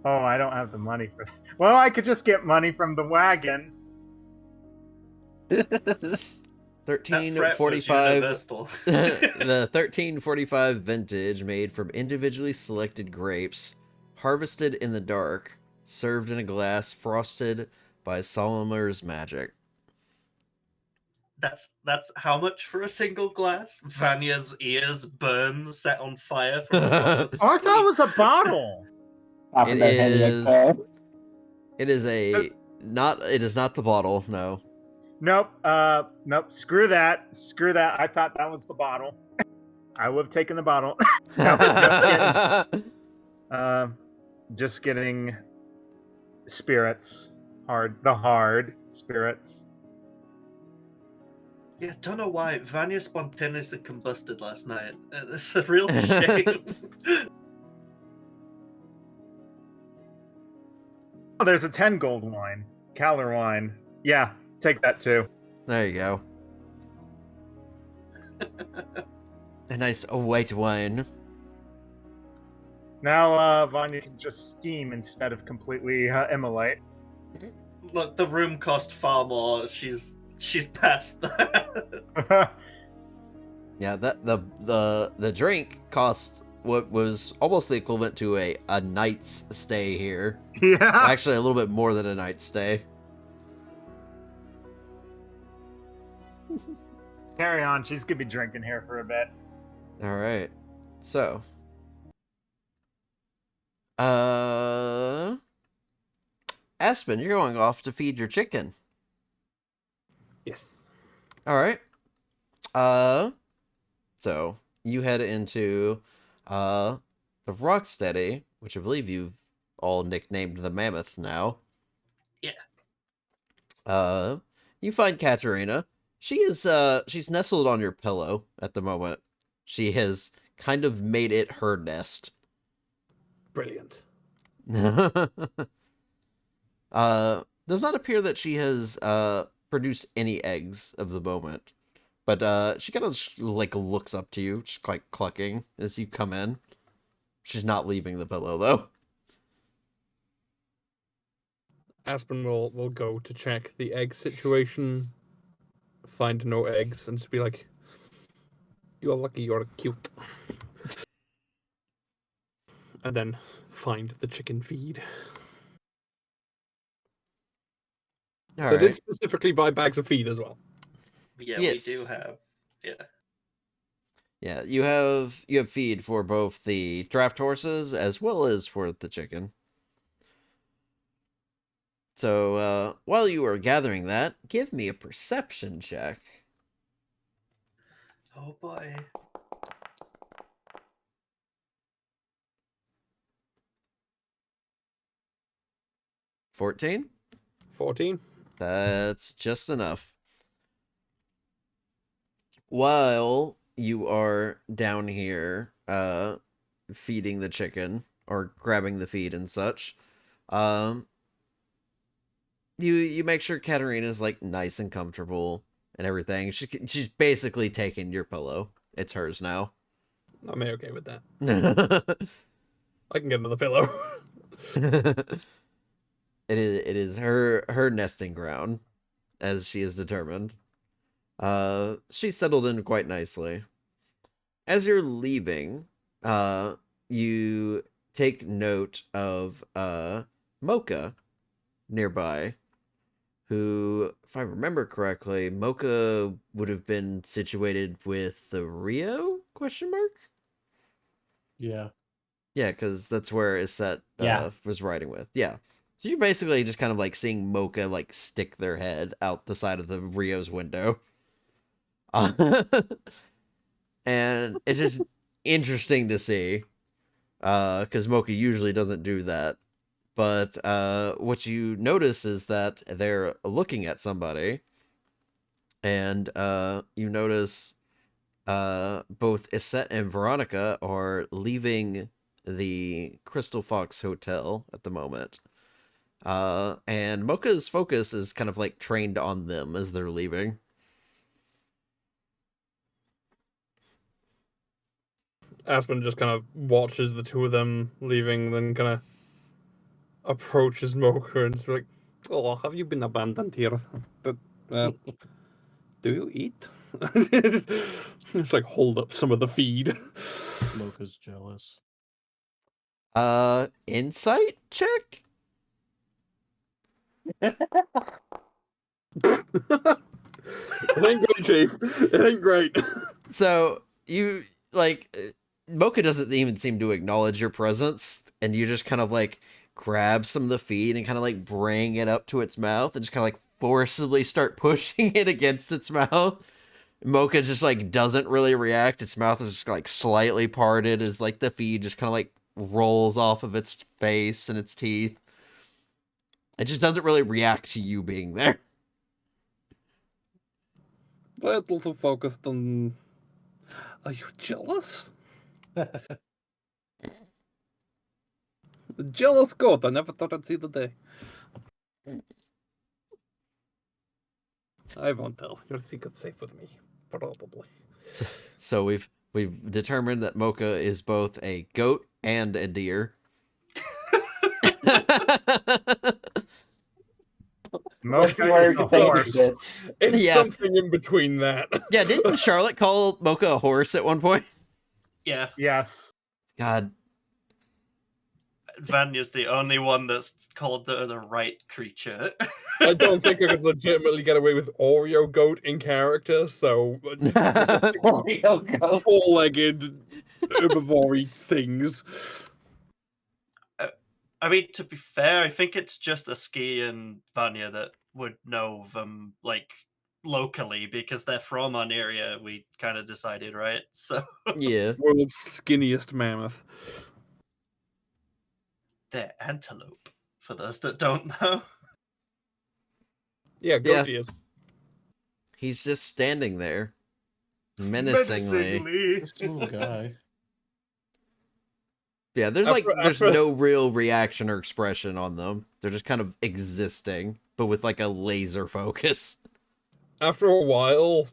Oh, I don't have the money for that. Well, I could just get money from the wagon. 1345. The 1345 vintage, made from individually selected grapes, harvested in the dark, served in a glass, frosted by Solomon's magic. That's how much for a single glass? Vanya's ears burn, set on fire from across the Oh, I thought it was a bottle. It is not the bottle, no. Nope. Nope. Screw that. I thought that was the bottle. I would have taken the bottle. Just getting spirits. Hard spirits. Yeah, don't know why. Vanya spontaneously combusted last night. It's a real shame. Oh, there's a 10 gold wine. Caller wine. Yeah, take that too. There you go. A nice white wine. Now Vanya can just steam instead of completely immolate. Look, the room cost far more. She's past that. Yeah, the drink cost what was almost the equivalent to a night's stay here. Yeah. Actually, a little bit more than a night's stay. Carry on. She's gonna be drinking here for a bit. All right. So, Aspen, you're going off to feed your chicken. Yes. All right. So you head into the Rocksteady, which I believe you've all nicknamed the Mammoth now. Yeah. You find Katerina. She's nestled on your pillow at the moment. She has kind of made it her nest. Brilliant. Does not appear that she has produced any eggs of the moment. But she kind of like looks up to you, just like clucking as you come in. She's not leaving the pillow though. Aspen will go to check the egg situation, find no eggs, and just be like, "You're lucky you're cute." And then find the chicken feed. All so right. I did specifically buy bags of feed as well. Yeah, yes. We do have. Yeah. Yeah, you have feed for both the draft horses as well as for the chicken. So while you are gathering that, give me a perception check. Oh boy. $14? 14. That's just enough. While you are down here feeding the chicken or grabbing the feed and such, you make sure Katerina's like nice and comfortable and everything. She's basically taking your pillow. It's hers now. I'm okay with that. I can get another pillow. It is her nesting ground, as she is determined. She's settled in quite nicely. As you're leaving, you take note of Mocha nearby, who, if I remember correctly, Mocha would have been situated with the Rio? Question mark? Yeah. Yeah, because that's where Iset was riding with. Yeah. So you're basically just kind of like seeing Mocha like stick their head out the side of the Rio's window. And it's just interesting to see. Because Mocha usually doesn't do that. But what you notice is that they're looking at somebody. And you notice both Iset and Veronica are leaving the Crystal Fox Hotel at the moment. And Mocha's focus is kind of like trained on them as they're leaving. Aspen just kind of watches the two of them leaving, then kind of approaches Mocha and is like, "Oh, have you been abandoned here? Do you eat?" It's like hold up some of the feed. Mocha's jealous. Insight check? It ain't great, Chief. It ain't great. So you like Mocha doesn't even seem to acknowledge your presence, and you just kind of like grab some of the feed and kind of like bring it up to its mouth and just kind of like forcibly start pushing it against its mouth. Mocha just like doesn't really react. Its mouth is just like slightly parted as like the feed just kind of like rolls off of its face and its teeth. It just doesn't really react to you being there. But also focused on. Are you jealous? The jealous goat. I never thought I'd see the day. I won't tell. Your secret's safe with me. Probably. So we've determined that Mocha is both a goat and a deer. Mocha is a horse. It's something in between that. Yeah, didn't Charlotte call Mocha a horse at one point? Yeah. Yes. God. Vanya's the only one that's called the right creature. I don't think I could legitimately get away with Oreo goat in character, so Oreo goat. four-legged herbivore things. I mean, to be fair, I think it's just Aski and Vanya that would know them, like, locally, because they're from an area we kind of decided, right? So Yeah. World's skinniest mammoth. They're antelope, for those that don't know. Yeah, Goji is. He's just standing there, menacingly. This little guy. Yeah, there's no real reaction or expression on them. They're just kind of existing, but with like a laser focus. After a while,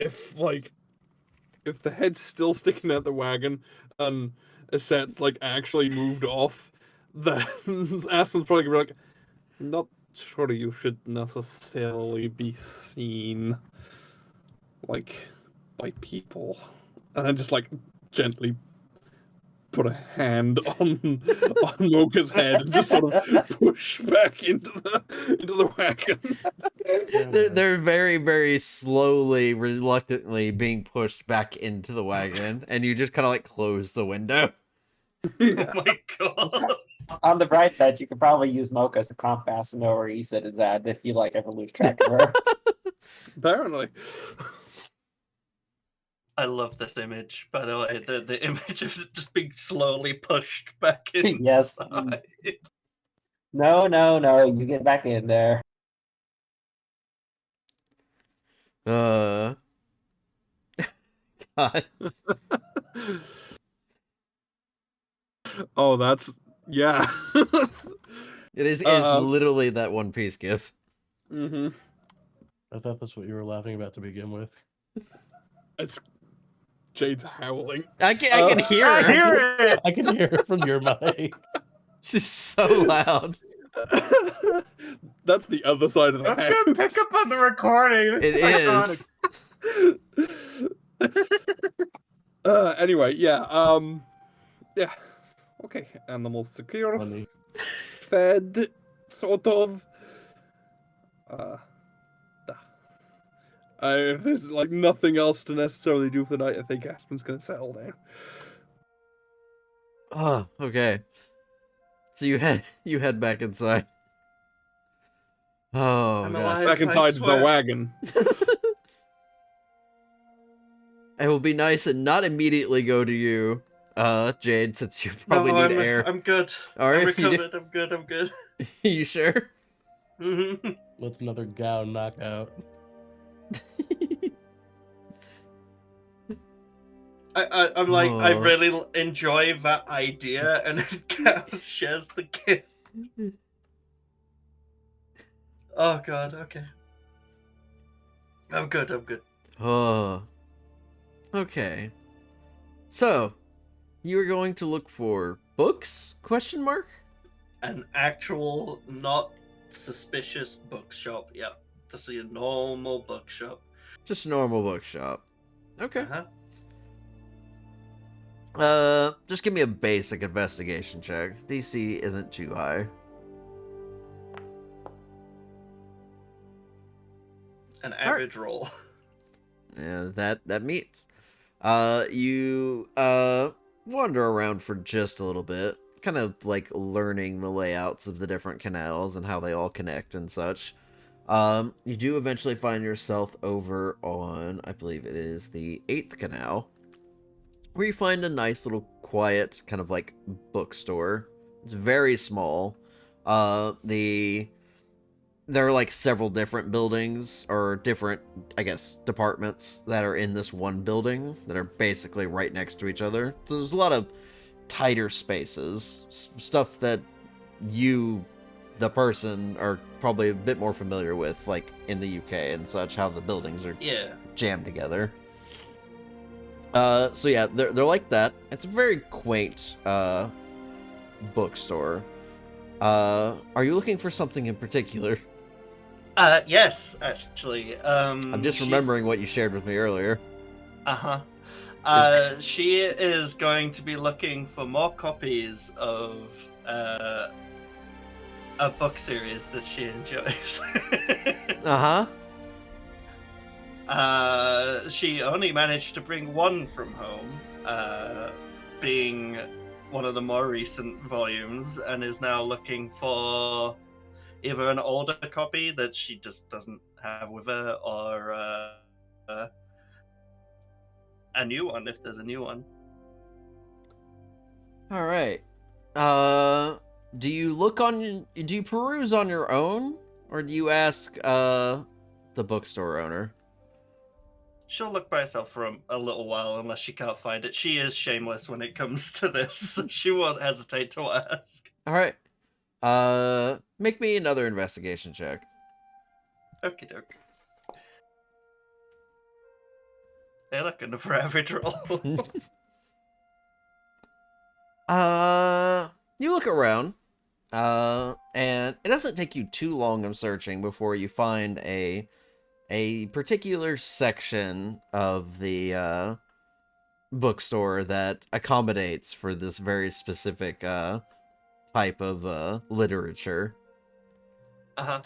if the head's still sticking out the wagon and Aset's like actually moved off, then Aspen's probably gonna be like, not sure you should necessarily be seen like by people. And then just like gently put a hand on Mocha's head and just sort of push back into the wagon. They're very, very slowly, reluctantly being pushed back into the wagon, and you just kind of like close the window. Oh my god. On the bright side, you could probably use Mocha as a compass to know where Iset is at if you like ever lose track of her. Apparently. I love this image, by the way. The image of it just being slowly pushed back inside. Yes. No, you get back in there. God. Oh, that's yeah. It's literally that One Piece gif. Mm-hmm. I thought that's what you were laughing about to begin with. It's Jade's howling. I can hear her. I hear it. I can hear her from your mic. She's so loud. That's the other side of the That's gonna pick up on the recording. This It is. Anyway, yeah. Yeah. Okay. Animals secure. Funny. Fed, sort of. If there's like nothing else to necessarily do for the night, I think Aspen's gonna settle down. Oh, okay. So you head back inside. Oh, I'm gosh. alive. Back I inside the swear. wagon. It will be nice and not immediately go to you, Jade, since you probably need air. I'm good. All right, I'm recovered. I'm good. You sure? Mm-hmm. With another Gao knockout. I'm like, I really enjoy that idea, and then Cal shares the gift. Oh god, okay. I'm good. Oh. Okay. So, you are going to look for books? Question mark? An actual, not suspicious bookshop. Yeah, just a normal bookshop. Just a normal bookshop. Okay. Uh-huh. Just give me a basic investigation check. DC isn't too high. An average roll. Yeah, that meets. You wander around for just a little bit, kind of like learning the layouts of the different canals and how they all connect and such. You do eventually find yourself over on, I believe it is the 8th canal, where you find a nice little quiet kind of like bookstore. It's very small. There are like several different buildings or different, I guess, departments that are in this one building that are basically right next to each other. So there's a lot of tighter spaces, stuff that you, the person, are probably a bit more familiar with, like in the UK and such, how the buildings are jammed together. So yeah, they're like that. It's a very quaint bookstore. Are you looking for something in particular? Yes, actually. I'm just remembering what you shared with me earlier. She is going to be looking for more copies of a book series that she enjoys. She only managed to bring one from home, being one of the more recent volumes, and is now looking for either an older copy that she just doesn't have with her, or a new one, if there's a new one. All right. do you peruse on your own, or do you ask the bookstore owner? She'll look by herself for a little while unless she can't find it. She is shameless when it comes to this. She won't hesitate to ask. All right. Make me another investigation check. Okie doke. They're looking for average roll. You look around, and it doesn't take you too long of searching before you find a particular section of the bookstore that accommodates for this very specific type of literature. Uh-huh.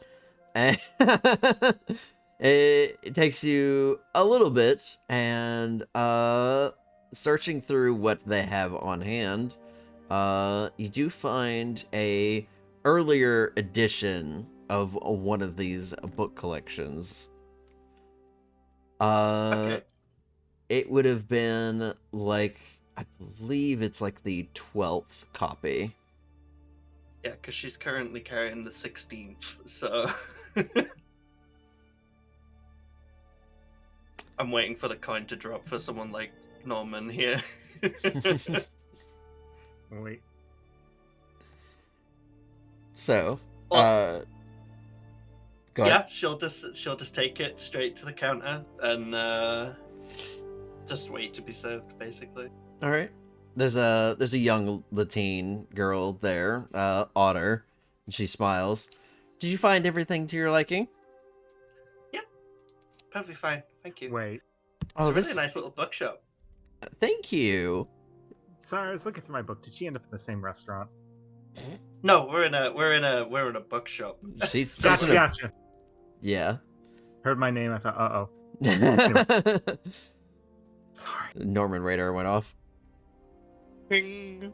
And it takes you a little bit, and searching through what they have on hand, you do find a earlier edition of one of these book collections. Okay. It would have been like, I believe it's like the 12th copy. Yeah, because she's currently carrying the 16th, so... I'm waiting for the coin to drop for someone like Norman here. Wait. So, Well, go ahead. yeah, she'll just take it straight to the counter and just wait to be served, basically. All right. There's a young Latina girl there, Otter, and she smiles. Did you find everything to your liking? Yeah, perfectly fine. Thank you. Wait. Oh, It's a this really nice little bookshop. Thank you. Sorry, I was looking through my book. Did she end up in the same restaurant? No, we're in a bookshop. She's Gotcha. Yeah. Heard my name. I thought, uh-oh. Sorry. Norman radar went off. Ping.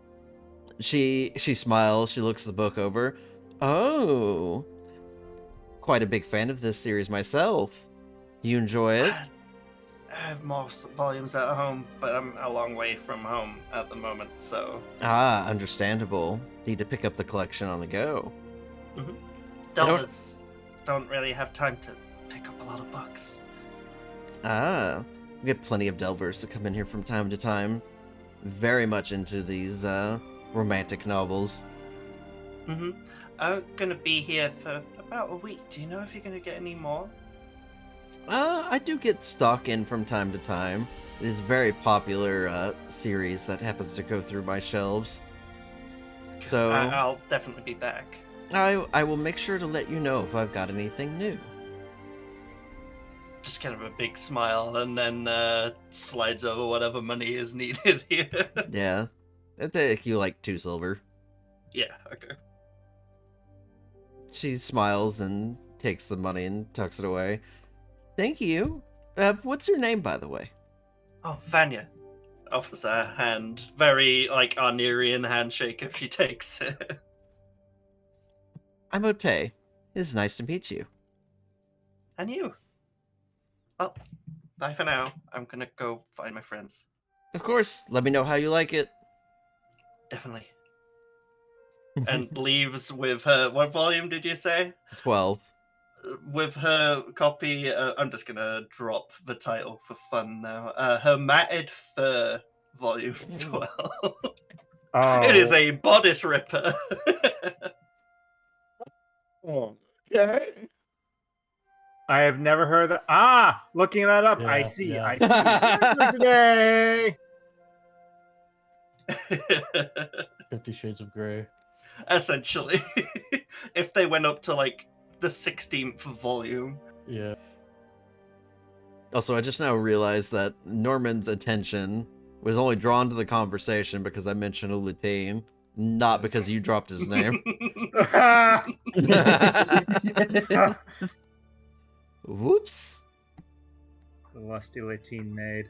She smiles. She looks the book over. Oh, quite a big fan of this series myself. Do you enjoy it? I have more volumes at home, but I'm a long way from home at the moment, so... Ah, understandable. Need to pick up the collection on the go. Delvers don't really have time to pick up a lot of books. Ah, we get plenty of delvers that come in here from time to time. Very much into these romantic novels. I'm gonna be here for about a week. Do you know if you're gonna get any more? I do get stock in from time to time. It is a very popular series that happens to go through my shelves. So I'll definitely be back. I will make sure to let you know if I've got anything new. Just kind of a big smile, and then slides over whatever money is needed here. Yeah, it'll take you like 2 silver. Yeah, okay. She smiles and takes the money and tucks it away. Thank you. What's your name, by the way? Oh, Vanya. Offers her hand. Very, like, Arnerian handshake if she takes it. I'm Ote. It is nice to meet you. And you. Well, bye for now. I'm gonna go find my friends. Of course, let me know how you like it. Definitely. And leaves with her... What volume did you say? 12. With her copy... I'm just gonna drop the title for fun now. Her Matted Fur, volume 12. Oh. It is a bodice ripper. Okay. I have never heard that. Ah, looking that up. Yeah, I see. yeah. I see. That's for today. 50 Shades of Grey. Essentially. If they went up to, like, the 16th volume. Yeah. Also, I just now realized that Norman's attention was only drawn to the conversation because I mentioned a Lutein, not because you dropped his name. Whoops. The lusty Latine maid.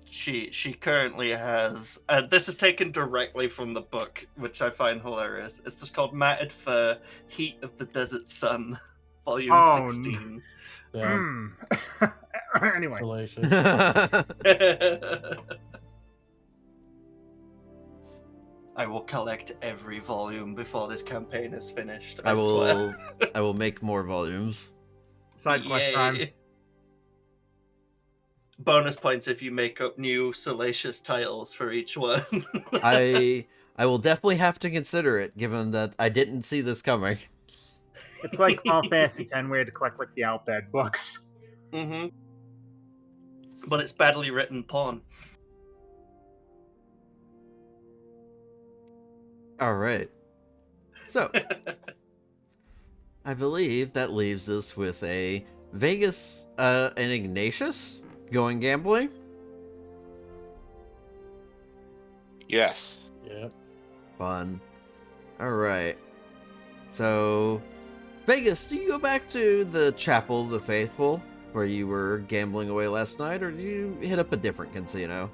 She currently has, and this is taken directly from the book, which I find hilarious. It's just called Matted Fur, Heat of the Desert Sun, Volume Oh, 16. Yeah. Anyway. Salacious. I will collect every volume before this campaign is finished. I swear. will make more volumes. Side quest time. Bonus points if you make up new salacious titles for each one. I will definitely have to consider it, given that I didn't see this coming. It's like Final Fantasy X, where you had to collect like the Outbed books. Mm-hmm. But it's badly written porn. All right. So, I believe that leaves us with a Vegas and Ignatius going gambling. Yes. Yep. Fun. All right. So, Vegas, do you go back to the Chapel of the Faithful where you were gambling away last night, or do you hit up a different casino?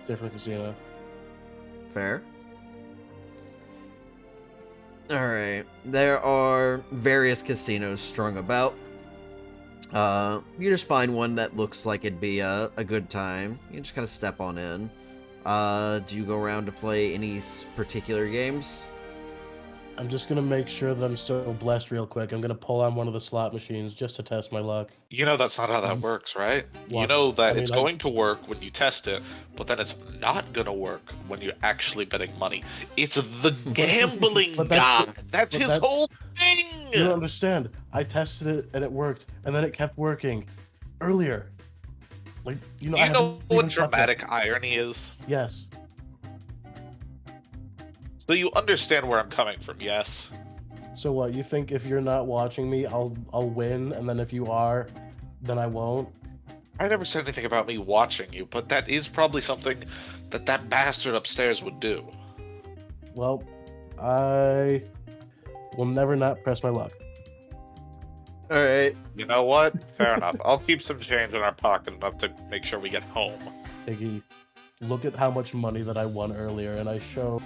Different casino. Fair. Alright. There are various casinos strung about. You just find one that looks like it'd be a good time. You just kind of step on in. Do you go around to play any particular games? I'm just gonna make sure that I'm still blessed real quick. I'm gonna pull on one of the slot machines just to test my luck. You know that's not how that works, right? You What? know that I mean, it's going to work when you test it, but then it's not gonna work when you're actually betting money. It's the gambling But that's god. That's his that's- whole thing. You don't understand. I tested it and it worked, and then it kept working earlier. Like you know, I You know haven't what even touched it. dramatic irony is? Yes. So you understand where I'm coming from, yes? So what? You think if you're not watching me, I'll win, and then if you are, then I won't? I never said anything about me watching you, but that is probably something that bastard upstairs would do. Well, I will never not press my luck. Alright. You know what? Fair enough. I'll keep some change in our pocket enough to make sure we get home. Iggy, look at how much money that I won earlier, and I show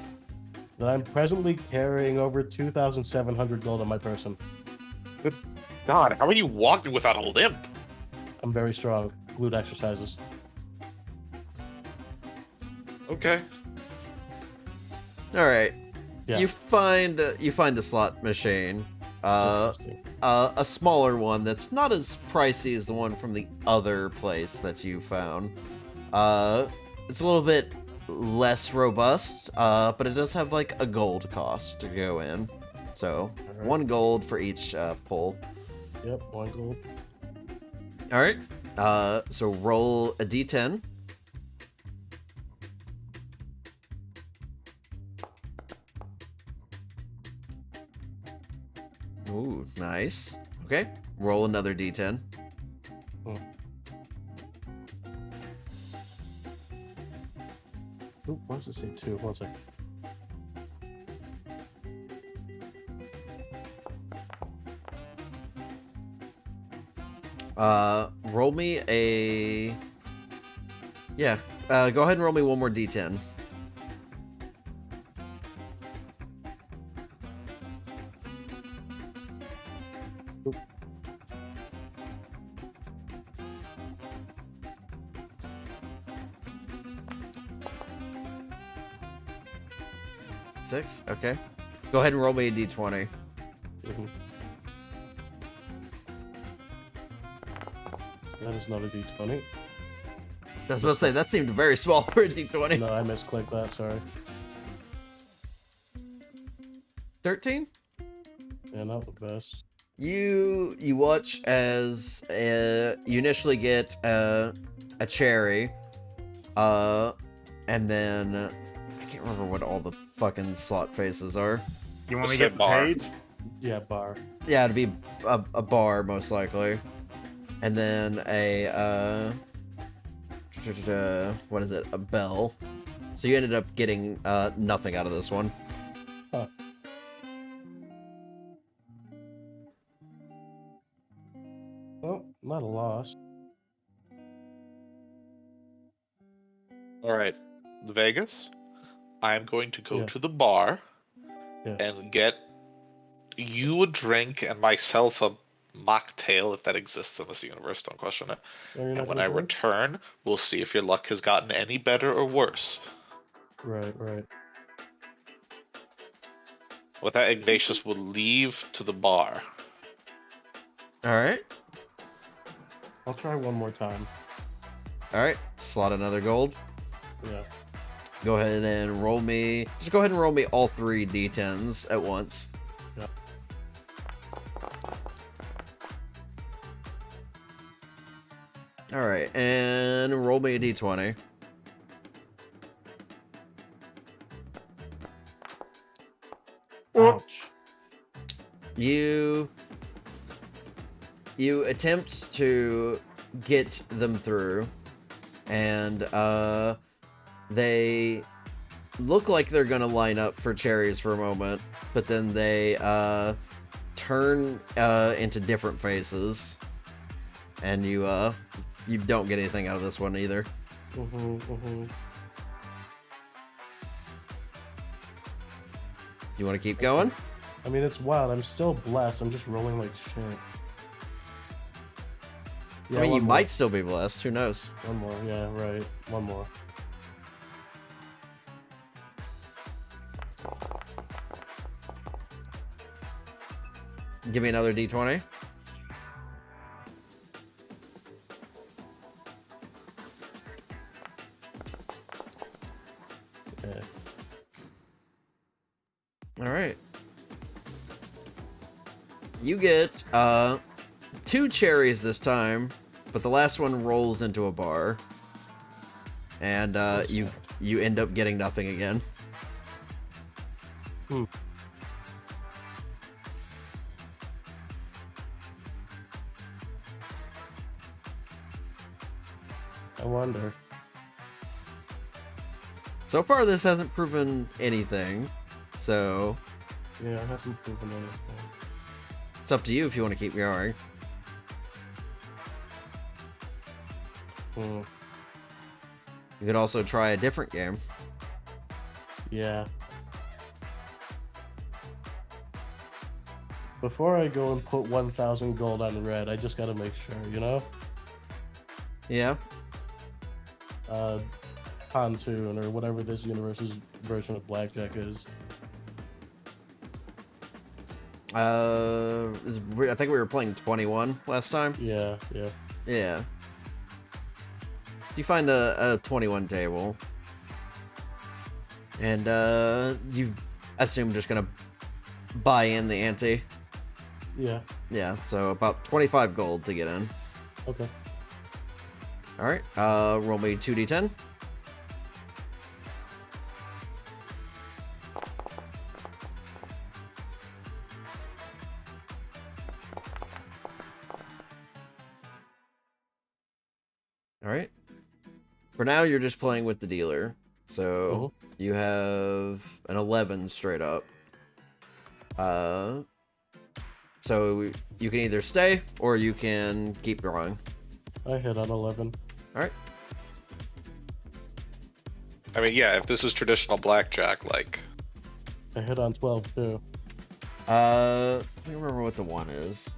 that I'm presently carrying over 2,700 gold on my person. God, how are you walking without a limp? I'm very strong. Glute exercises. Okay. Alright. Yeah. You find a slot machine. Disgusting. A smaller one that's not as pricey as the one from the other place that you found. It's a little bit less robust, but it does have like a gold cost to go in. So, Alright. 1 gold for each pull. Yep, 1 gold. Alright. So roll a d10. Ooh, nice. Okay, roll another d10. Oop, why does it say 2? 1 sec. Roll me a... Yeah, go ahead and roll me one more d10. Oop. Six? Okay. Go ahead and roll me a d20. Mhm. That is not a d20. I was about to say, that seemed very small for a d20. No, I misclicked that, sorry. 13? Yeah, not the best. You watch as you initially get a cherry, and then I can't remember what all the fucking slot faces are. You want me Let's to get say the bar. page? Yeah, bar. Yeah, it'd be a bar most likely, and then a what is it? A bell. So you ended up getting nothing out of this one. Huh. Well, not a loss. Alright. Vegas, I'm going to go Yeah. to the bar Yeah. and get you a drink and myself a mocktail, if that exists in this universe, don't question it. Oh, you're And not when gonna I drink? return, we'll see if your luck has gotten any better or worse. Right, right. With that, Ignatius will leave to the bar. Alright. I'll try one more time. Alright. Slot another gold. Yeah. Go ahead and roll me. Just go ahead and roll me all 3 d10s at once. Yeah. Alright, and roll me a d20. Ouch. You attempt to get them through, and they look like they're gonna line up for cherries for a moment, but then they turn into different faces, and you don't get anything out of this one either. You want to keep going? I mean, it's wild. I'm still blessed. I'm just rolling like shit. Yeah, I mean, you one might still be blessed. Who knows? One more. Yeah, right. One more. Give me another d20. Okay. All right. You get 2 cherries this time, but the last one rolls into a bar, and you end up getting nothing again. I wonder. So far, this hasn't proven anything, so Yeah, it hasn't proven anything. it's up to you if you want to keep going. Hmm. You could also try a different game. Yeah. Before I go and put 1,000 gold on red, I just gotta make sure, you know? Yeah. Pontoon, or whatever this universe's version of blackjack is. I think we were playing 21 last time. Yeah. Yeah. You find a 21 table, and you assume just gonna buy in the ante. Yeah. Yeah, so about 25 gold to get in. Okay. Alright, roll me 2d10. Alright. For now, you're just playing with the dealer. So, you have an 11 straight up. So, you can either stay, or you can keep drawing. I hit on 11. Alright. I mean, yeah, if this is traditional blackjack, like... I hit on 12 too. Let me remember what the 1 is.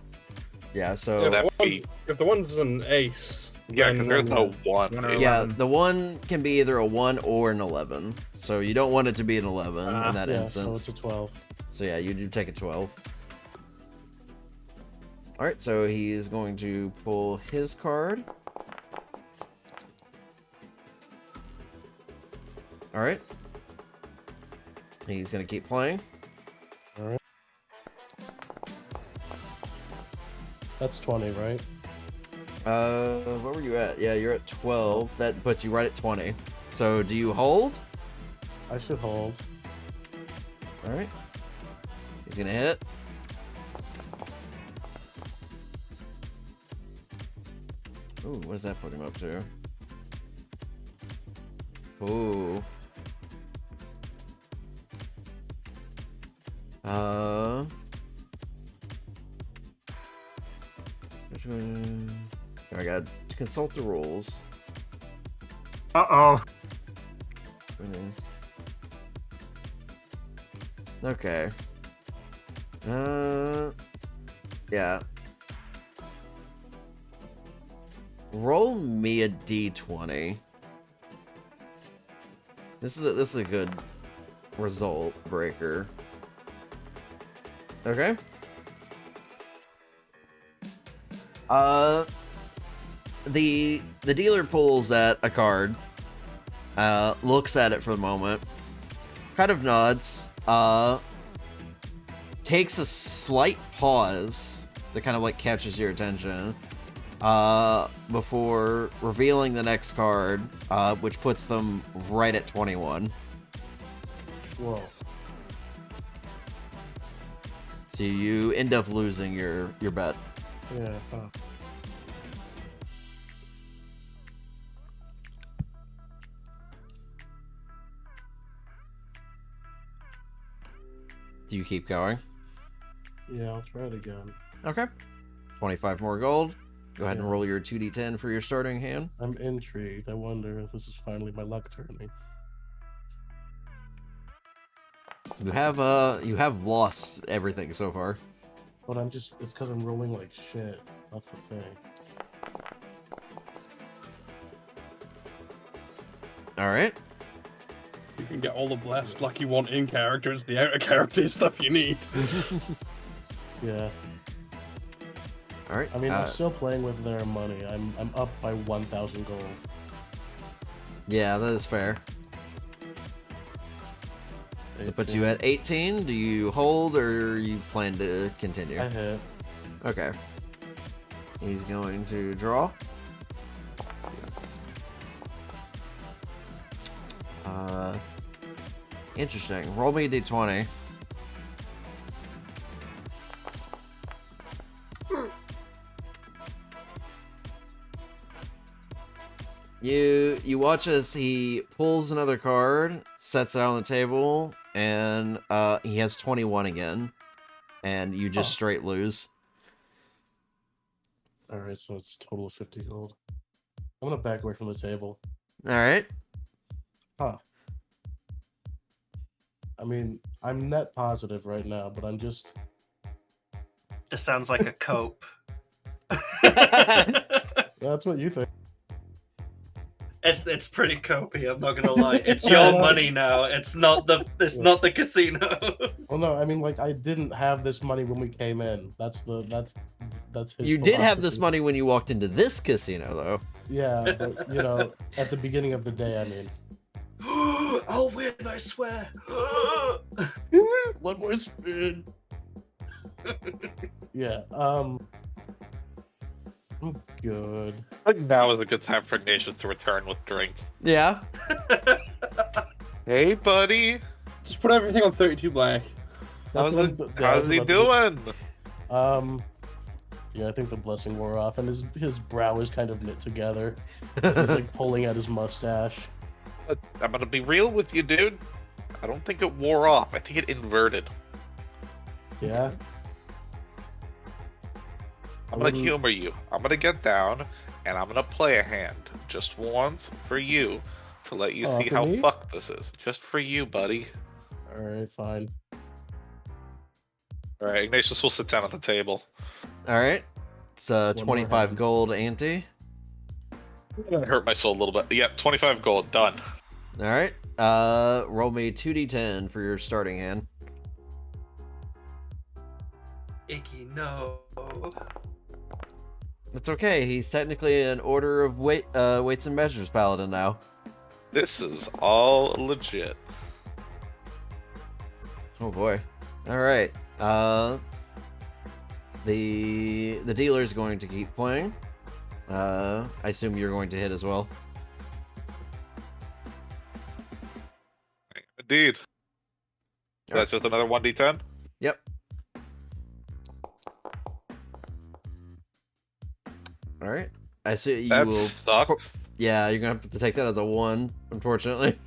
Yeah, so... If the one's an ace... Yeah, because there's no 1. Yeah, the 1 can be either a 1 or an 11. So you don't want it to be an 11 in that instance. So it's a 12. So yeah, you do take a 12. Alright, so he's going to pull his card. Alright. He's going to keep playing. Alright. That's 20, right? What were you at? Yeah, you're at 12. That puts you right at 20. So do you hold? I should hold. Alright. He's going to hit. Ooh, what does that put him up to? Ooh. I gotta consult the rules. Uh-oh. Okay. Yeah. Roll me a d20. This is a good result breaker. Okay. The dealer pulls at a card, looks at it for the moment, kind of nods, takes a slight pause that kind of like catches your attention, before revealing the next card, which puts them right at 21. Whoa. So you end up losing your bet. Yeah. Huh. Do you keep going? Yeah, I'll try it again. Okay. 25 more gold. Go ahead and Yeah. roll your 2d10 for your starting hand. I'm intrigued. I wonder if this is finally my luck turning. You have lost everything so far. But it's because I'm rolling like shit. That's the thing. Alright. You can get all the blessed luck you want in characters, the out of character stuff you need. Yeah. Alright. I mean, I'm still playing with their money. I'm up by 1,000 gold. Yeah, that is fair. So it puts you at 18. Do you hold or you plan to continue? I hit. Okay. He's going to draw. Interesting. Roll me a d20. You watch as he pulls another card, sets it out on the table, and he has 21 again, and you just straight lose. Alright, so it's a total of 50 gold. I'm gonna back away from the table. Alright. Huh. I mean, I'm net positive right now, but I'm just... It sounds like a cope. That's what you think. It's pretty copy, I'm not gonna lie. It's your money now. It's not the casino. Well, no, I mean, like, I didn't have this money when we came in. That's his You did have this philosophy. money when you walked into this casino, though. Yeah, but, you know, at the beginning of the day, I mean. I'll win, I swear. One more spin. Yeah, I'm good. I think now is a good time for Ignatius to return with drink. Yeah. Hey, buddy. Just put everything on 32 black. How's How's he doing? Yeah, I think the blessing wore off, and his brow is kind of knit together. He's like pulling at his mustache. I'm gonna be real with you, dude. I don't think it wore off. I think it inverted. Yeah. I'm gonna humor you. I'm gonna get down, and I'm gonna play a hand. Just once for you, to let you see for how me? fucked this is. Just for you, buddy. Alright, fine. Alright, Ignatius will sit down at the table. Alright. It's more 25 hand. gold ante. That hurt my soul a little bit. Yep, 25 gold. Done. Alright. Roll me 2d10 for your starting hand. Icky, no. That's okay. He's technically an order of weights and measures paladin now. This is all legit. Oh boy. Alright. The dealer's going to keep playing. I assume you're going to hit as well. Indeed. That's just another 1d10? Yep. Alright. I see you That will... sucks. Yeah, you're gonna have to take that as a 1, unfortunately.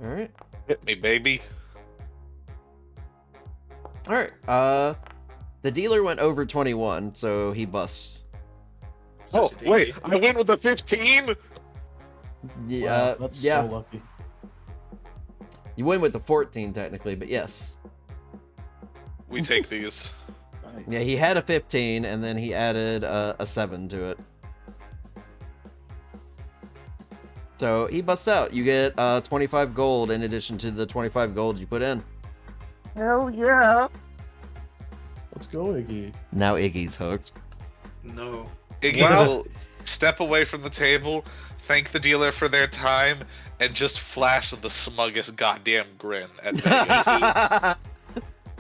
Alright. Hit me, baby. Alright. The dealer went over 21, so he busts. So Oh, did he. wait. I win with a 15? Yeah, Wow, that's yeah. so lucky. You win with the 14, technically, but yes. We take these. Nice. Yeah, he had a 15, and then he added a 7 to it. So he busts out. You get 25 gold in addition to the 25 gold you put in. Hell yeah! Let's go, Iggy. Now Iggy's hooked. No. Iggy will step away from the table, thank the dealer for their time, and just flash the smuggest goddamn grin at Vegas.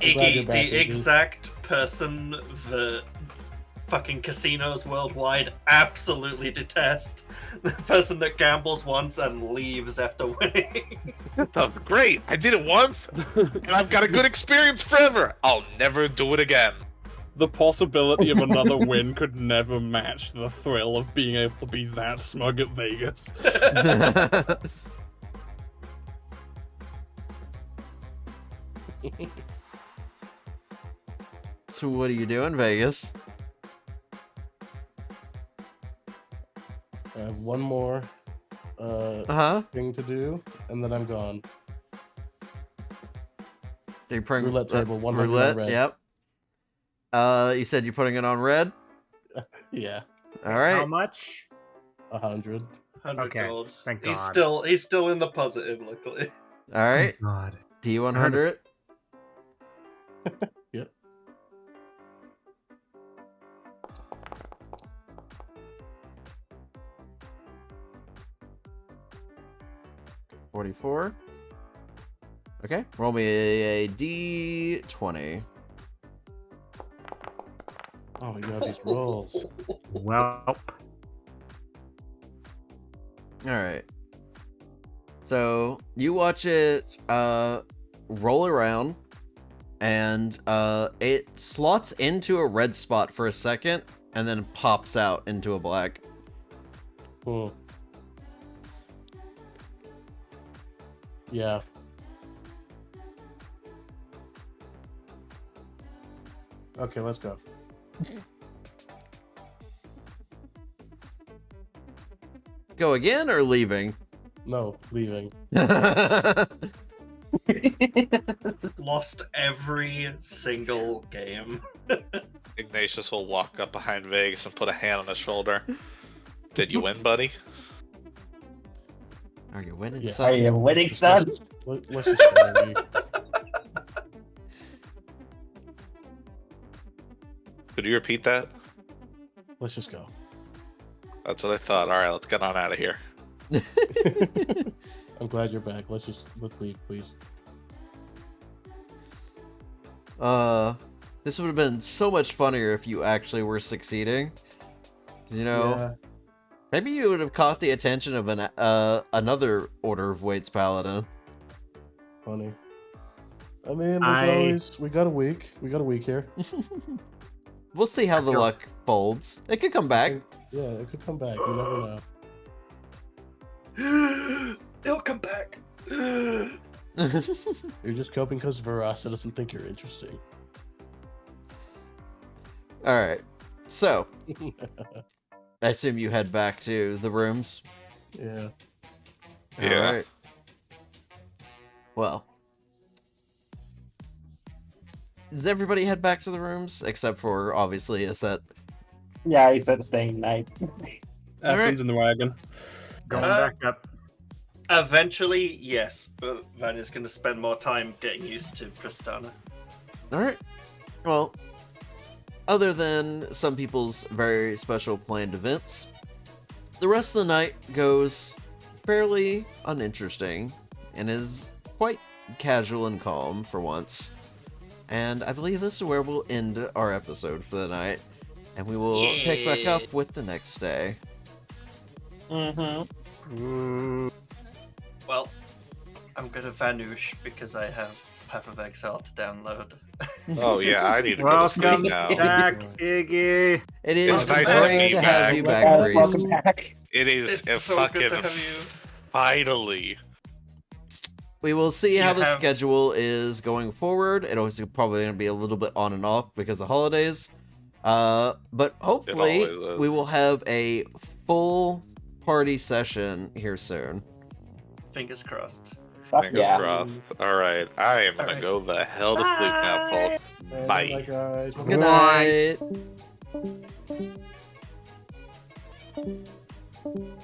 Iggy, back, the Iggy. exact person that fucking casinos worldwide absolutely detest. The person that gambles once and leaves after winning. That sounds great. I did it once, and I've got a good experience forever. I'll never do it again. The possibility of another win could never match the thrill of being able to be that smug at Vegas. So what are you doing, Vegas? I have one more thing to do, and then I'm gone. Are you putting Roulette table, 100 on roulette? red. Yep. You said you're putting it on red? Yeah, All How right. much? 100. 100 Okay, gold. thank He's God. still in the positive, luckily. All right. God. D100. Yep. $44. Okay. Roll me a D20. Oh my god, these rolls. Well, All right. So you watch it roll around, and it slots into a red spot for a second, and then pops out into a black. Cool. Yeah. Okay, let's go. Go again or leaving? No, leaving. Lost every single game. Ignatius will walk up behind Vegas and put a hand on his shoulder. Did you win, buddy? Are you winning, Yeah. Are son? you winning, son? Let's just go. Iggy. Could you repeat that? Let's just go. That's what I thought. All right, let's get on out of here. I'm glad you're back. Let's leave, please. This would have been so much funnier if you actually were succeeding. 'Cause, you know, Yeah. maybe you would have caught the attention of an another Order of Waits Paladin. Funny. I mean, we got a week. We got a week here. We'll see how the feels- luck folds. It could come back. Yeah, it could come back. You never know. It'll come back. You're just coping because Verasa doesn't think you're interesting. All right. So, I assume you head back to the rooms. Yeah. Yeah. All right. Well, does everybody head back to the rooms except for obviously Aset? Yeah, he said staying night. Aspen's in the wagon. going Uh, back up. Eventually, yes, but Vanya's going to spend more time getting used to Tristana. All right. Well, other than some people's very special planned events, the rest of the night goes fairly uninteresting and is quite casual and calm for once. And I believe this is where we'll end our episode for the night, and we will pick back up with the next day. Mm-hmm. Well, I'm going to Vanush because I have Path of Exile to download. Oh yeah, I need to go to sleep Welcome now. back, Iggy. It is It's nice to great be to have back. you Yes, back, Priest. welcome back. It is It's a so fucking good to have you. We finally. will see Do how you the have- schedule is going forward. It's probably going to be a little bit on and off because of holidays. But hopefully always is. we will have a full party session here soon. Fingers crossed. Fuck Fingers yeah. crossed. All right, I am gonna Alright. go the hell to sleep now, folks. And Bye. Bye, guys. Good Bye. night.